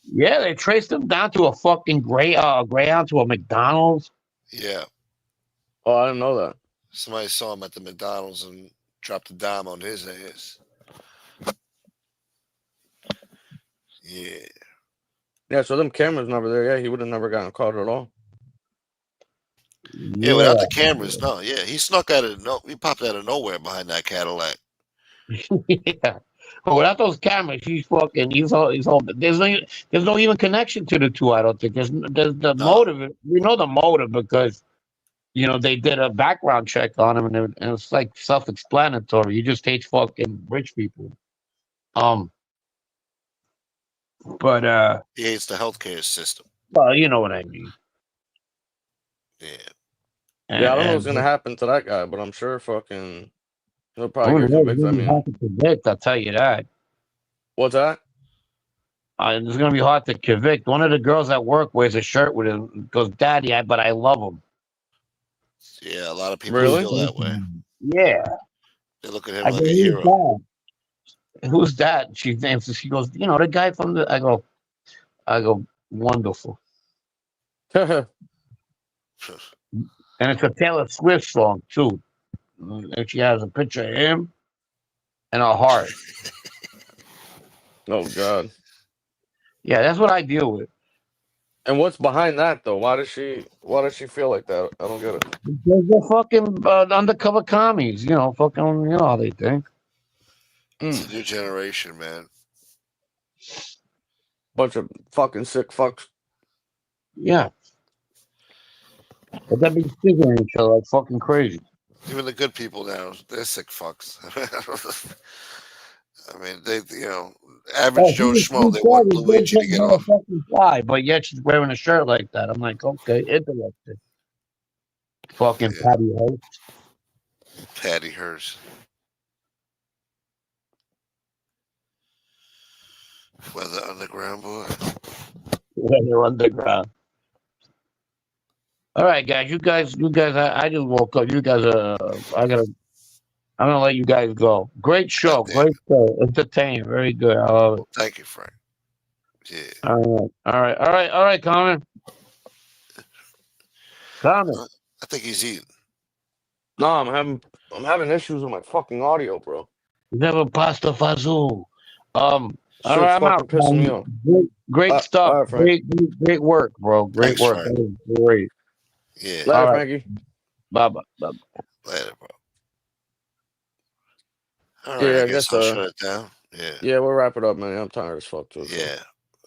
Yeah, they traced him down to a fucking Greyhound to a McDonald's. Yeah. Oh, I didn't know that. Somebody saw him at the McDonald's and dropped a dime on his ass. Yeah. Yeah, so them cameras never there. Yeah, he would have never gotten caught at all. Yeah, without the cameras, no. Yeah, he snuck out of he popped out of nowhere behind that Cadillac. Yeah. But without those cameras, he's all. There's no even connection to the two. I don't think there's the motive. We know the motive because they did a background check on him and it's like self-explanatory. He just hates fucking rich people. But He hates the healthcare system. well, you know what I mean. Yeah. Yeah, I don't know what's gonna happen to that guy, but I'm sure fucking he'll probably Oh, get no, convicted. I it's gonna be mean, hard to convict. I'll tell you that. what's that? It's gonna be hard to convict. One of the girls at work wears a shirt with him. Goes, "Daddy, but I love him." Yeah, a lot of people Really? feel that way. Yeah. They look at him I like go, a hero. Who's that? She names. She goes, the guy from the. I go, wonderful. And it's a Taylor Swift song too. And she has a picture of him and a heart. Oh God. Yeah, that's what I deal with. And what's behind that though? Why does she feel like that? I don't get it. They're fucking undercover commies, fucking, how they think. It's a new generation, man. Bunch of fucking sick fucks. Yeah. But they've been figuring each other like fucking crazy. Even the good people now, they're sick fucks. I mean, they, average Joe Schmo, they want Luigi to get off. Fly, but yet she's wearing a shirt like that. I'm like, okay, interesting. Fucking Patty Hearst. Patty Hearst. Weather Underground boy. Weather Underground. All right, guys. You guys. I just woke up. You guys. I'm gonna let you guys go. Great show. Great show. Entertaining. Very good. Thank you, Frank. Yeah. All right, Carmen. Carmen. I think he's eating. No, I'm having issues with my fucking audio, bro. Never pasta fazul. All Shit's right, I'm out. pissing me off. Great stuff. All right, Frank. Great work, bro. Great Thanks, work. Frank. That was great. Yeah. Later, All right. Frankie. Bye. Later, bro. All right, Yeah, I guess I'll shut it down. Yeah. Yeah, we'll wrap it up, man. I'm tired as fuck too. So. Yeah.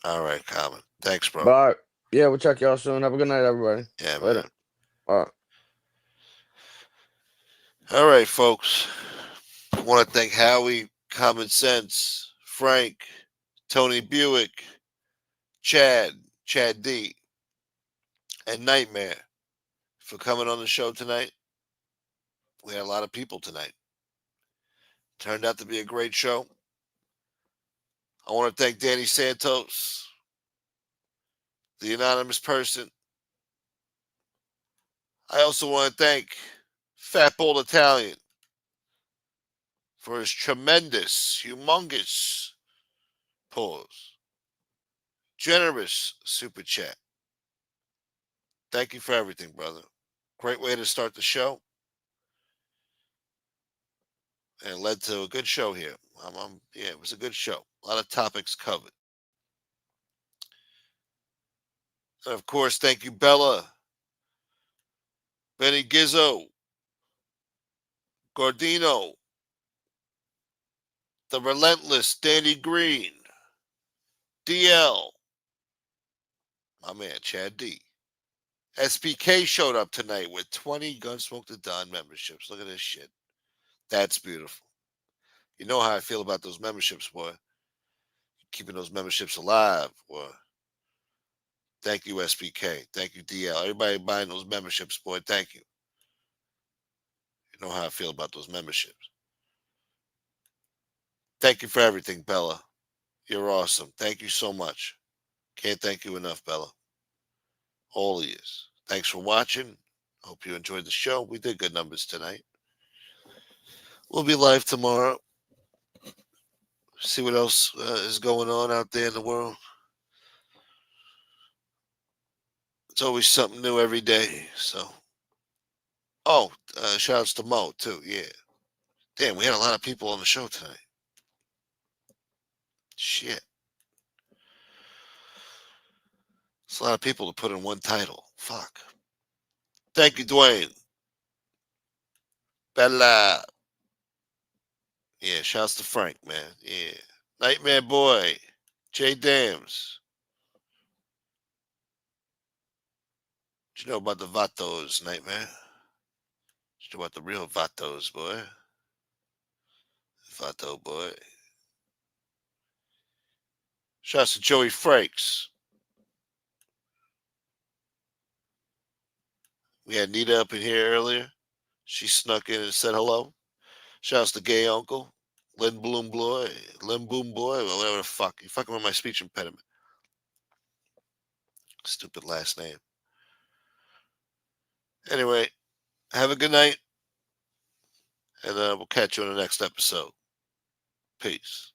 All right, Common. Thanks, bro. Bye. Yeah, we'll check y'all soon. Have a good night, everybody. Yeah, later. Man. All right. All right, folks. I want to thank Howie, Common Sense, Frank, Tony Buick, Chad D, and Nightmare for coming on the show tonight. We had a lot of people tonight. Turned out to be a great show. I want to thank Danny Santos, the anonymous person. I also want to thank Fat Bold Italian for his tremendous, humongous pause. Generous super chat. Thank you for everything, brother. Great way to start the show. And it led to a good show here. Yeah, it was a good show. A lot of topics covered. And of course, thank you, Bella, Benny Gizzo, Gordino, the relentless Danny Green, DL, my man, Chad D. SPK showed up tonight with 20 Gunsmoke to Dawn memberships. Look at this shit. That's beautiful. You know how I feel about those memberships, boy. Keeping those memberships alive, boy. Thank you, SPK. Thank you, DL. Everybody buying those memberships, boy. Thank you. You know how I feel about those memberships. Thank you for everything, Bella. You're awesome. Thank you so much. Can't thank you enough, Bella. All of you. Thanks for watching. Hope you enjoyed the show. We did good numbers tonight. We'll be live tomorrow. See what else is going on out there in the world. It's always something new every day. So, shout outs to Mo too. Yeah. Damn, we had a lot of people on the show tonight. Shit. It's a lot of people to put in one title. Fuck. Thank you, Dwayne. Bella. Yeah, shouts to Frank, man. Yeah. Nightmare Boy. Jay Dams. What you know about the Vatos, Nightmare? What you know about the real Vatos, boy? Vato boy. Shouts to Joey Frakes. We had Nita up in here earlier. She snuck in and said hello. Shouts to Gay Uncle. Lynn Boom Boy, whatever the fuck. You fucking with my speech impediment. Stupid last name. Anyway, have a good night. And we'll catch you on the next episode. Peace.